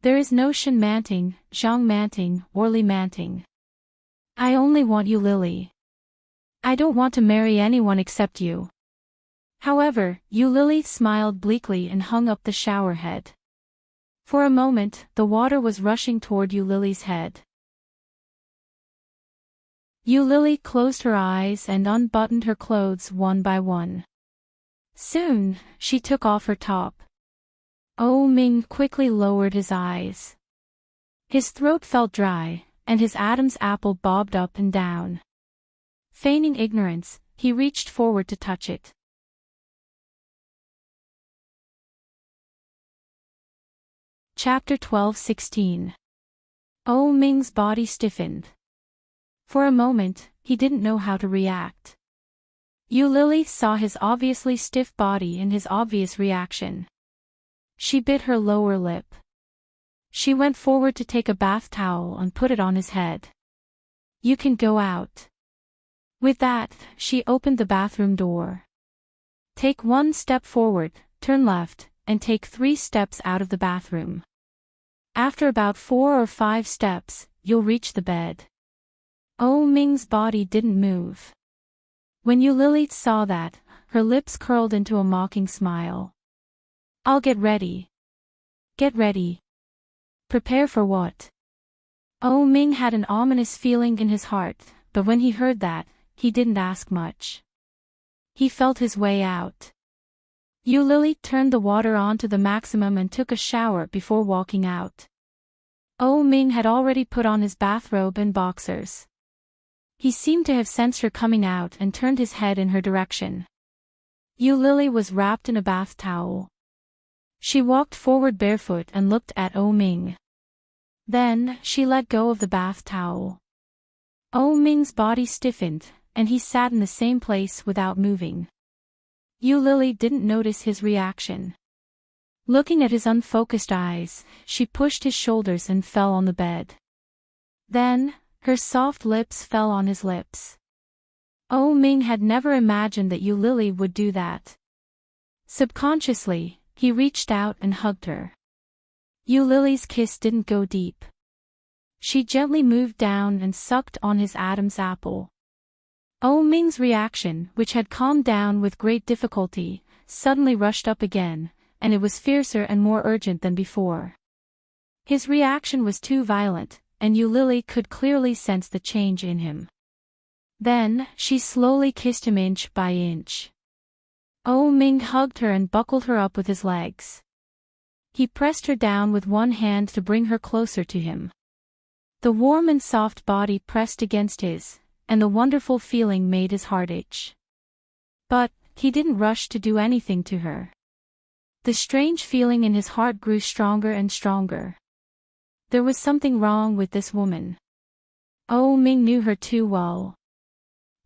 There is no Shin Manting, Zhang Manting, or Li Manting. I only want Yu Lily. I don't want to marry anyone except you." However, Yu Lily smiled bleakly and hung up the shower head. For a moment, the water was rushing toward Yu Lily's head. Yu Lily closed her eyes and unbuttoned her clothes one by one. Soon, she took off her top. Oh Ming quickly lowered his eyes. His throat felt dry, and his Adam's apple bobbed up and down. Feigning ignorance, he reached forward to touch it. Chapter 12:16. Oh Ming's body stiffened. For a moment, he didn't know how to react. Yu Lily saw his obviously stiff body and his obvious reaction. She bit her lower lip. She went forward to take a bath towel and put it on his head. "You can go out." With that, she opened the bathroom door. "Take 1 step forward, turn left, and take 3 steps out of the bathroom. After about 4 or 5 steps, you'll reach the bed." Oh Ming's body didn't move. When Yu Lily saw that, her lips curled into a mocking smile. "I'll get ready." "Get ready? Prepare for what?" Oh Ming had an ominous feeling in his heart, but when he heard that, he didn't ask much. He felt his way out. Yu Lily turned the water on to the maximum and took a shower before walking out. Oh Ming had already put on his bathrobe and boxers. He seemed to have sensed her coming out and turned his head in her direction. Yu Lily was wrapped in a bath towel. She walked forward barefoot and looked at Oh Ming. Then, she let go of the bath towel. Oh Ming's body stiffened, and he sat in the same place without moving. Yu Lily didn't notice his reaction. Looking at his unfocused eyes, she pushed his shoulders and fell on the bed. Then, her soft lips fell on his lips. Oh Ming had never imagined that Yu Lily would do that. Subconsciously, he reached out and hugged her. Yu Lily's kiss didn't go deep. She gently moved down and sucked on his Adam's apple. Oh Ming's reaction, which had calmed down with great difficulty, suddenly rushed up again, and it was fiercer and more urgent than before. His reaction was too violent, and Yu Lily could clearly sense the change in him. Then, she slowly kissed him inch by inch. Oh Ming hugged her and buckled her up with his legs. He pressed her down with one hand to bring her closer to him. The warm and soft body pressed against his, and the wonderful feeling made his heart itch. But, he didn't rush to do anything to her. The strange feeling in his heart grew stronger and stronger. There was something wrong with this woman. Oh Ming knew her too well.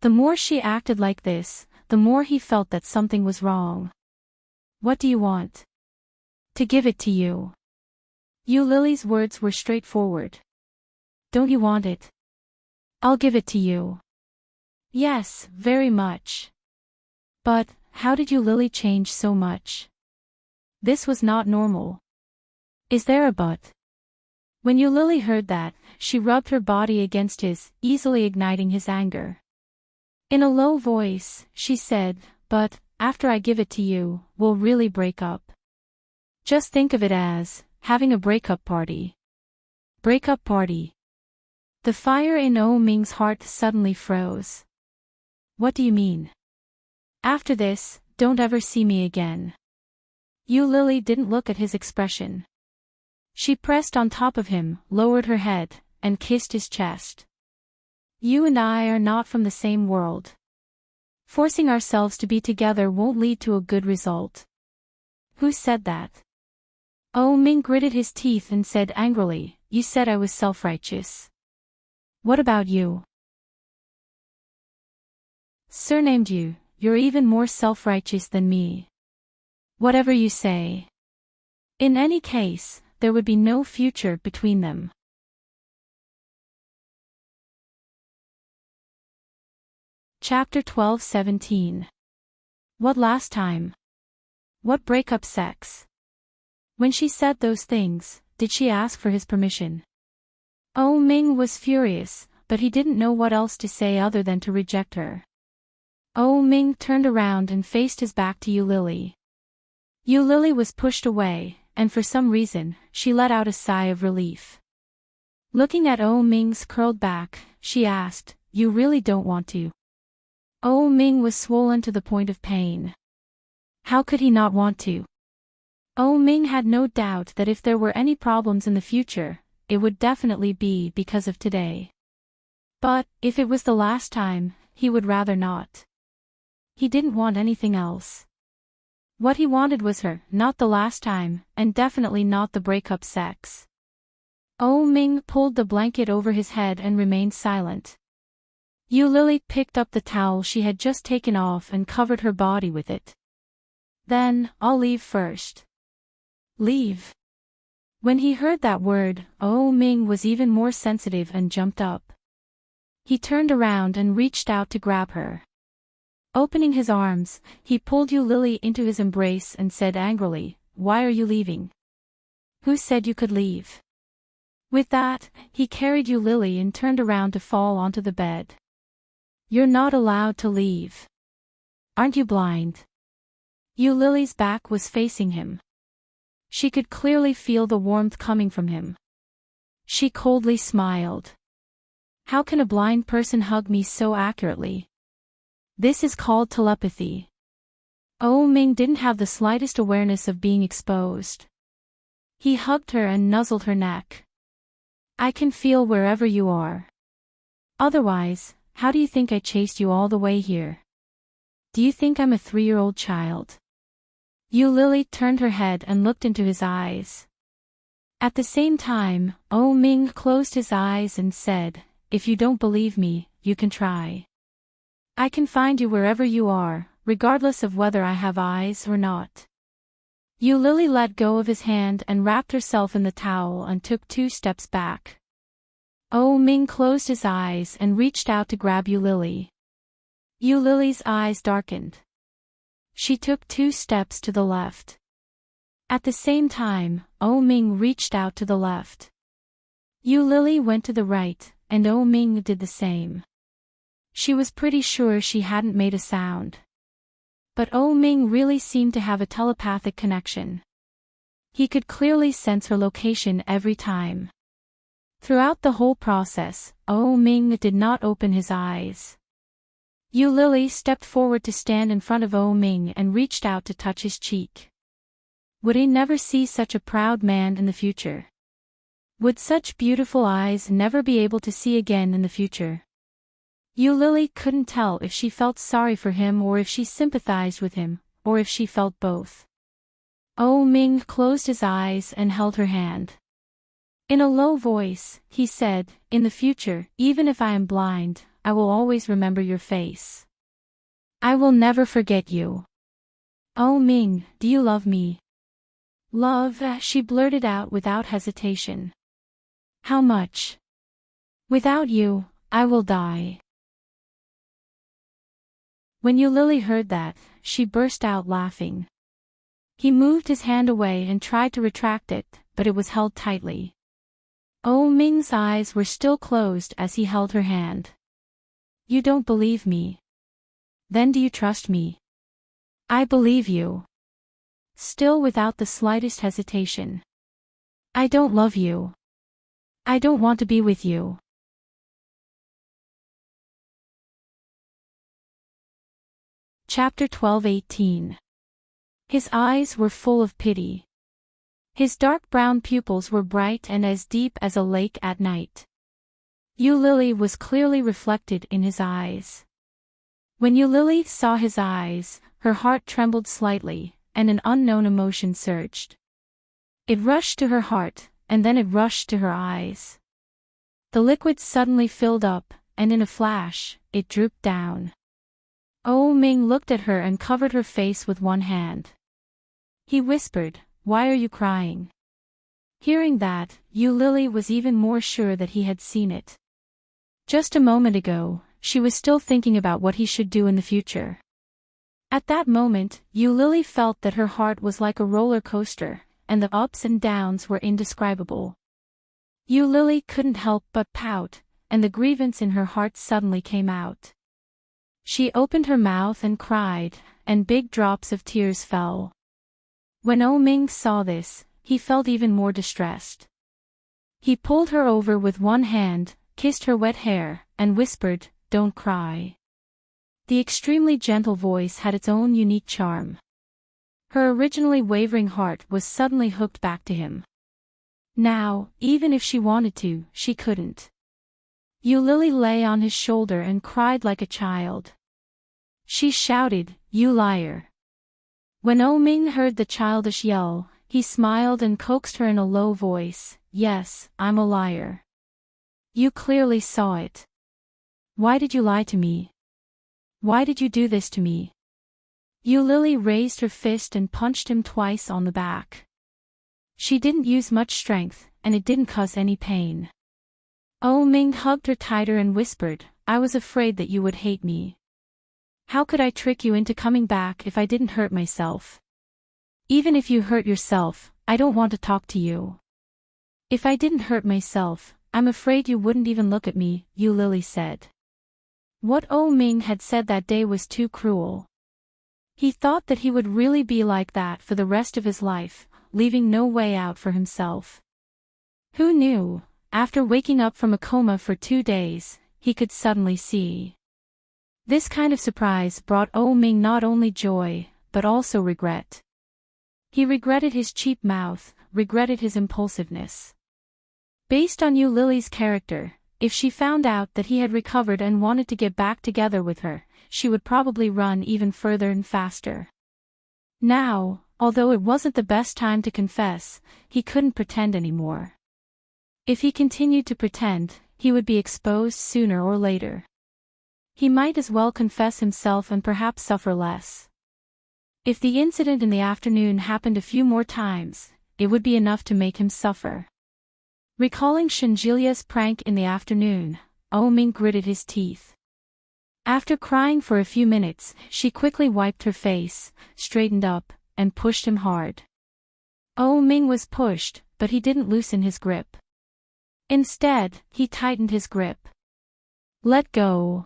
The more she acted like this, the more he felt that something was wrong. "What do you want?" "To give it to you." Yu Lily's words were straightforward. "Don't you want it?" "I'll give it to you." Yes, very much. But, how did you Lily change so much? This was not normal. Is there a but? When you Lily heard that, she rubbed her body against his, easily igniting his anger. In a low voice, she said, but, after I give it to you, we'll really break up. Just think of it as, having a breakup party. Breakup party. The fire in Oh Ming's heart suddenly froze. What do you mean? After this, don't ever see me again. You Lily didn't look at his expression. She pressed on top of him, lowered her head, and kissed his chest. You and I are not from the same world. Forcing ourselves to be together won't lead to a good result. Who said that? Oh Ming gritted his teeth and said angrily, you said I was self-righteous. What about you? Surnamed you, you're even more self-righteous than me. Whatever you say. In any case, there would be no future between them. Chapter 12-17. What last time? What breakup sex? When she said those things, did she ask for his permission? Oh Ming was furious, but he didn't know what else to say other than to reject her. Oh Ming turned around and faced his back to Yu Lily. Yu Lily was pushed away, and for some reason, she let out a sigh of relief. Looking at Oh Ming's curled back, she asked, you really don't want to? Oh Ming was swollen to the point of pain. How could he not want to? Oh Ming had no doubt that if there were any problems in the future, it would definitely be because of today. But, if it was the last time, he would rather not. He didn't want anything else. What he wanted was her, not the last time, and definitely not the breakup sex. Oh Ming pulled the blanket over his head and remained silent. Yu Lily picked up the towel she had just taken off and covered her body with it. Then, I'll leave first. Leave. When he heard that word, Oh Ming was even more sensitive and jumped up. He turned around and reached out to grab her. Opening his arms, he pulled Yu Lily into his embrace and said angrily, why are you leaving? Who said you could leave? With that, he carried Yu Lily and turned around to fall onto the bed. You're not allowed to leave. Aren't you blind? Yu Lily's back was facing him. She could clearly feel the warmth coming from him. She coldly smiled. How can a blind person hug me so accurately? This is called telepathy. Oh Ming didn't have the slightest awareness of being exposed. He hugged her and nuzzled her neck. I can feel wherever you are. Otherwise, how do you think I chased you all the way here? Do you think I'm a 3-year-old child? Yu Lily turned her head and looked into his eyes. At the same time, Oh Ming closed his eyes and said, if you don't believe me, you can try. I can find you wherever you are, regardless of whether I have eyes or not. Yu Lily let go of his hand and wrapped herself in the towel and took 2 steps back. Oh Ming closed his eyes and reached out to grab Yu Lily. Yu Lily's eyes darkened. She took 2 steps to the left. At the same time, Oh Ming reached out to the left. Yu Lily went to the right, and Oh Ming did the same. She was pretty sure she hadn't made a sound. But Oh Ming really seemed to have a telepathic connection. He could clearly sense her location every time. Throughout the whole process, Oh Ming did not open his eyes. Yu Lily stepped forward to stand in front of Oh Ming and reached out to touch his cheek. Would he never see such a proud man in the future? Would such beautiful eyes never be able to see again in the future? Yu Lily couldn't tell if she felt sorry for him or if she sympathized with him, or if she felt both. Oh Ming closed his eyes and held her hand. In a low voice, he said, in the future, even if I am blind, I will always remember your face. I will never forget you. Oh Ming, do you love me? Love, she blurted out without hesitation. How much? Without you, I will die. When Yu Lily heard that, she burst out laughing. He moved his hand away and tried to retract it, but it was held tightly. Oh Ming's eyes were still closed as he held her hand. You don't believe me. Then do you trust me? I believe you. Still without the slightest hesitation. I don't love you. I don't want to be with you. Chapter 12:18. His eyes were full of pity. His dark brown pupils were bright and as deep as a lake at night. Yu Lily was clearly reflected in his eyes. When Yu Lily saw his eyes, her heart trembled slightly, and an unknown emotion surged. It rushed to her heart, and then it rushed to her eyes. The liquid suddenly filled up, and in a flash, it drooped down. Oh Ming looked at her and covered her face with one hand. He whispered, "Why are you crying?" Hearing that, Yu Lily was even more sure that he had seen it. Just a moment ago, she was still thinking about what he should do in the future. At that moment, Yu Lily felt that her heart was like a roller coaster, and the ups and downs were indescribable. Yu Lily couldn't help but pout, and the grievance in her heart suddenly came out. She opened her mouth and cried, and big drops of tears fell. When Oh Ming saw this, he felt even more distressed. He pulled her over with one hand, kissed her wet hair, and whispered, "Don't cry." The extremely gentle voice had its own unique charm. Her originally wavering heart was suddenly hooked back to him. Now, even if she wanted to, she couldn't. Yu Lily lay on his shoulder and cried like a child. She shouted, "You liar." When Oh Ming heard the childish yell, he smiled and coaxed her in a low voice, "Yes, I'm a liar. You clearly saw it. Why did you lie to me? Why did you do this to me?" Yu Lily raised her fist and punched him twice on the back. She didn't use much strength, and it didn't cause any pain. Oh Ming hugged her tighter and whispered, "I was afraid that you would hate me. How could I trick you into coming back if I didn't hurt myself? Even if you hurt yourself, I don't want to talk to you. If I didn't hurt myself, I'm afraid you wouldn't even look at me," Yu Lily said. What Oh Ming had said that day was too cruel. He thought that he would really be like that for the rest of his life, leaving no way out for himself. Who knew, after waking up from a coma for 2 days, he could suddenly see. This kind of surprise brought Oh Ming not only joy, but also regret. He regretted his cheap mouth, regretted his impulsiveness. Based on Yu Lily's character, if she found out that he had recovered and wanted to get back together with her, she would probably run even further and faster. Now, although it wasn't the best time to confess, he couldn't pretend anymore. If he continued to pretend, he would be exposed sooner or later. He might as well confess himself and perhaps suffer less. If the incident in the afternoon happened a few more times, it would be enough to make him suffer. Recalling Shenjilia's prank in the afternoon, Oh Ming gritted his teeth. After crying for a few minutes, she quickly wiped her face, straightened up, and pushed him hard. Oh Ming was pushed, but he didn't loosen his grip. Instead, he tightened his grip. "Let go.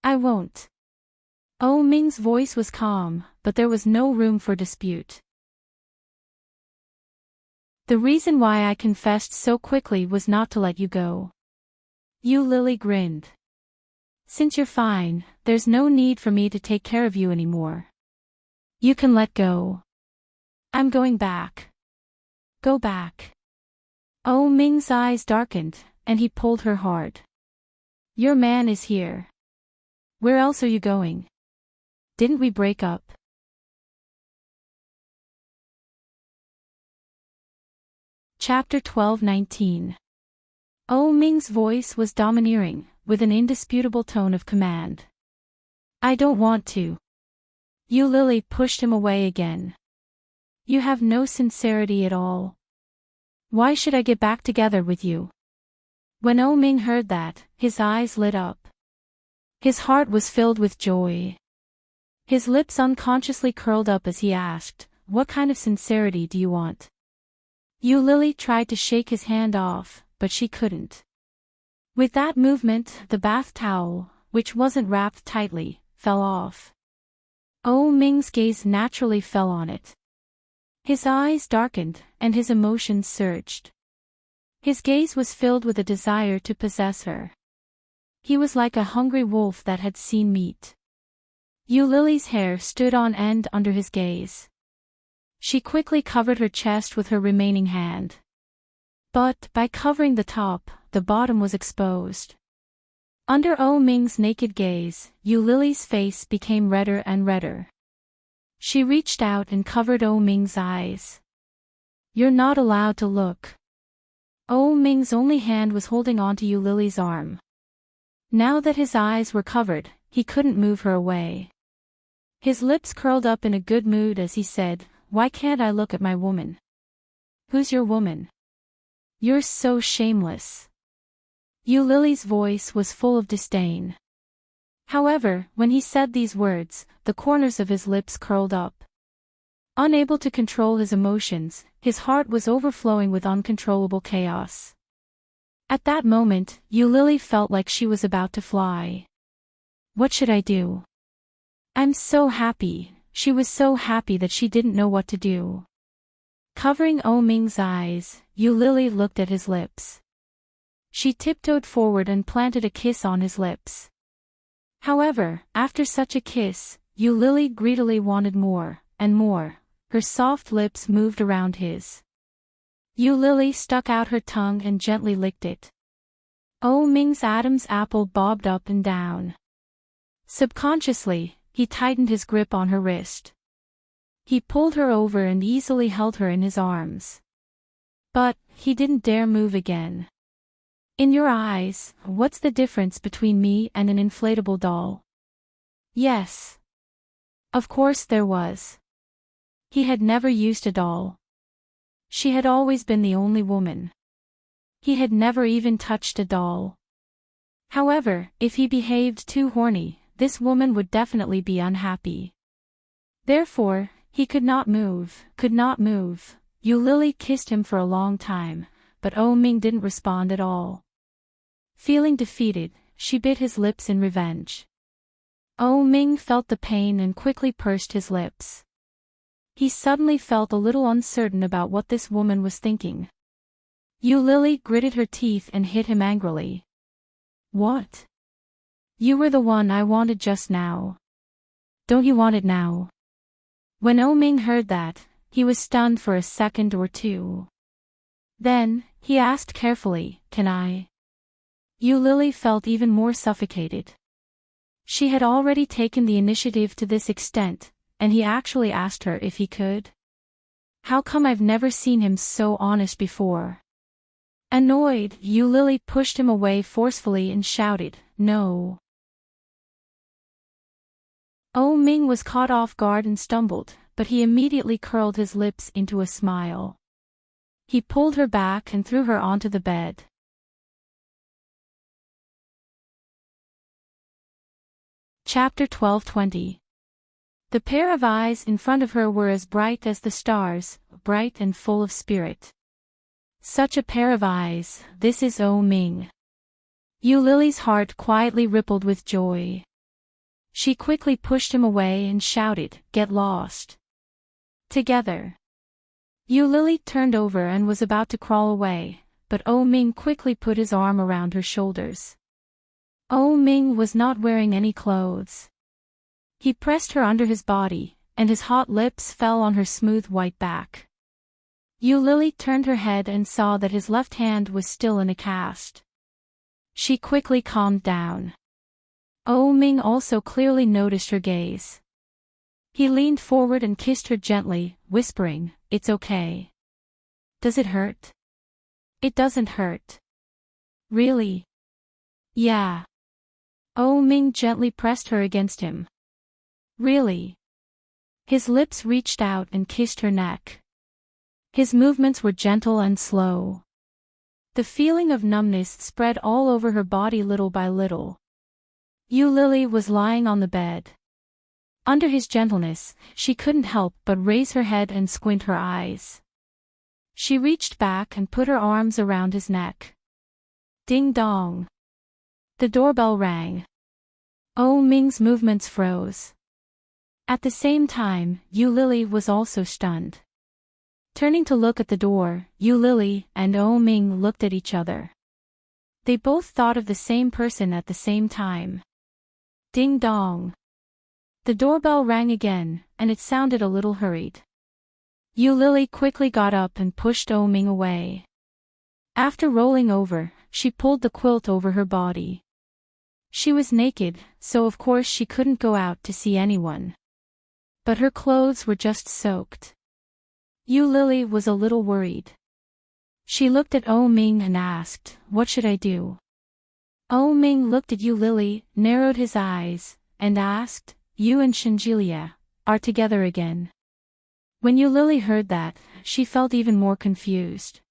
I won't." Oh Ming's voice was calm, but there was no room for dispute. "The reason why I confessed so quickly was not to let you go." Yu Lily grinned. "Since you're fine, there's no need for me to take care of you anymore. You can let go. I'm going back." "Go back." Oh Ming's eyes darkened, and he pulled her hard. "Your man is here. Where else are you going? Didn't we break up?" Chapter 12:19. Oh Ming's voice was domineering, with an indisputable tone of command. "I don't want to." Yu Lily pushed him away again. "You have no sincerity at all. Why should I get back together with you?" When Oh Ming heard that, his eyes lit up. His heart was filled with joy. His lips unconsciously curled up as he asked, "What kind of sincerity do you want?" Lily tried to shake his hand off, but she couldn't. With that movement, the bath towel, which wasn't wrapped tightly, fell off. Ming's gaze naturally fell on it. His eyes darkened, and his emotions surged. His gaze was filled with a desire to possess her. He was like a hungry wolf that had seen meat. Lily's hair stood on end under his gaze. She quickly covered her chest with her remaining hand. But, by covering the top, the bottom was exposed. Under Ming's naked gaze, Lily's face became redder and redder. She reached out and covered Ming's eyes. "You're not allowed to look." Ming's only hand was holding onto Lily's arm. Now that his eyes were covered, he couldn't move her away. His lips curled up in a good mood as he said, "Why can't I look at my woman?" "Who's your woman?" "You're so shameless." Lily's voice was full of disdain. However, when he said these words, the corners of his lips curled up. Unable to control his emotions, his heart was overflowing with uncontrollable chaos. At that moment, Lily felt like she was about to fly. What should I do? I'm so happy. She was so happy that she didn't know what to do. Covering Ming's eyes, Lily looked at his lips. She tiptoed forward and planted a kiss on his lips. However, after such a kiss, Lily greedily wanted more, and more. Her soft lips moved around his. Lily stuck out her tongue and gently licked it. Ming's Adam's apple bobbed up and down. Subconsciously, he tightened his grip on her wrist. He pulled her over and easily held her in his arms. But, he didn't dare move again. "In your eyes, what's the difference between me and an inflatable doll?" Yes. Of course there was. He had never used a doll. She had always been the only woman. He had never even touched a doll. However, if he behaved too horny, this woman would definitely be unhappy. Therefore, he could not move. Lily kissed him for a long time, but Ming didn't respond at all. Feeling defeated, she bit his lips in revenge. Ming felt the pain and quickly pursed his lips. He suddenly felt a little uncertain about what this woman was thinking. Lily gritted her teeth and hit him angrily. "What? You were the one I wanted just now. Don't you want it now?" When Ming heard that, he was stunned for a second or two. Then, he asked carefully, "Can I?" Lily felt even more suffocated. She had already taken the initiative to this extent, and he actually asked her if he could. How come I've never seen him so honest before? Annoyed, Lily pushed him away forcefully and shouted, "No." Ming was caught off guard and stumbled, but he immediately curled his lips into a smile. He pulled her back and threw her onto the bed. Chapter 12:20. The pair of eyes in front of her were as bright as the stars, bright and full of spirit. Such a pair of eyes, this is Ming. Lily's heart quietly rippled with joy. She quickly pushed him away and shouted, "Get lost." Together. Lily turned over and was about to crawl away, but Ming quickly put his arm around her shoulders. Ming was not wearing any clothes. He pressed her under his body, and his hot lips fell on her smooth white back. Lily turned her head and saw that his left hand was still in a cast. She quickly calmed down. Ming also clearly noticed her gaze. He leaned forward and kissed her gently, whispering, "It's okay." "Does it hurt?" "It doesn't hurt." "Really?" "Yeah." Ming gently pressed her against him. "Really?" His lips reached out and kissed her neck. His movements were gentle and slow. The feeling of numbness spread all over her body little by little. Lily was lying on the bed. Under his gentleness, she couldn't help but raise her head and squint her eyes. She reached back and put her arms around his neck. Ding dong. The doorbell rang. Oh Ming's movements froze. At the same time, Yu Lily was also stunned. Turning to look at the door, Yu Lily and Oh Ming looked at each other. They both thought of the same person at the same time. Ding dong. The doorbell rang again, and it sounded a little hurried. Yu Lily quickly got up and pushed Oh Ming away. After rolling over, she pulled the quilt over her body. She was naked, so of course she couldn't go out to see anyone. But her clothes were just soaked. Yu Lily was a little worried. She looked at Oh Ming and asked, "What should I do?" Oh Ming looked at Yu Lily, narrowed his eyes, and asked, "You and Shinjilia are together again?" When Yu Lily heard that, she felt even more confused.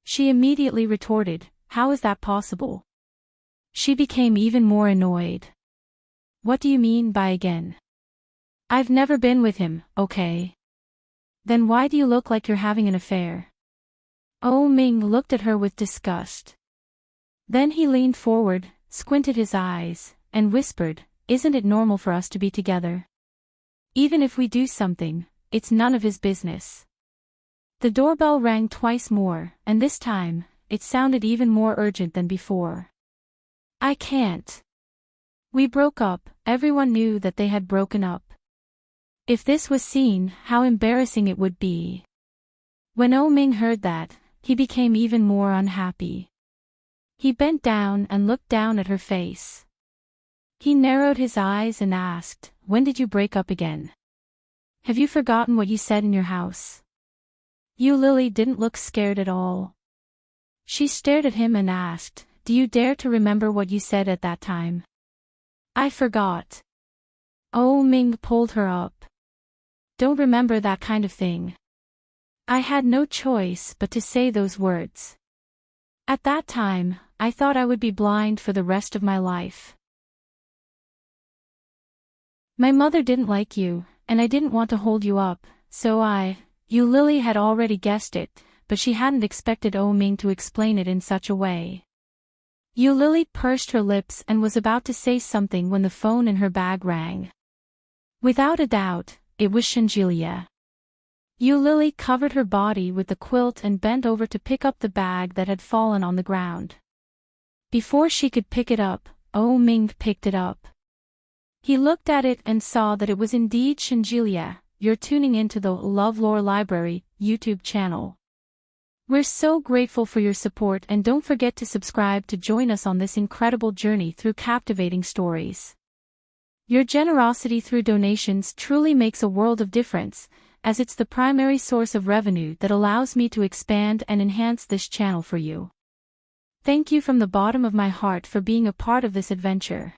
She immediately retorted, "How is that possible?" She became even more annoyed. "What do you mean by again? I've never been with him, okay? Then why do you look like you're having an affair?" Oh Ming looked at her with disgust. Then he leaned forward, squinted his eyes, and whispered, "Isn't it normal for us to be together? Even if we do something, it's none of his business." The doorbell rang twice more, and this time, it sounded even more urgent than before. "I can't. We broke up." Everyone knew that they had broken up. If this was seen, how embarrassing it would be. When Oh Ming heard that, he became even more unhappy. He bent down and looked down at her face. He narrowed his eyes and asked, "When did you break up again? Have you forgotten what you said in your house?" Yu Lily didn't look scared at all. She stared at him and asked, "Do you dare to remember what you said at that time?" "I forgot." Oh Ming pulled her up. "Don't remember that kind of thing. I had no choice but to say those words. At that time, I thought I would be blind for the rest of my life. My mother didn't like you, and I didn't want to hold you up, so Yu Lily had already guessed it, but she hadn't expected Oh Ming to explain it in such a way. Yu Lily pursed her lips and was about to say something when the phone in her bag rang. Without a doubt, it was Shinjilia. Yu Lily covered her body with the quilt and bent over to pick up the bag that had fallen on the ground. Before she could pick it up, Oh Ming picked it up. He looked at it and saw that it was indeed Shinjilia. "You're tuning into the LoveLore Library YouTube channel. We're so grateful for your support, and don't forget to subscribe to join us on this incredible journey through captivating stories. Your generosity through donations truly makes a world of difference, as it's the primary source of revenue that allows me to expand and enhance this channel for you. Thank you from the bottom of my heart for being a part of this adventure."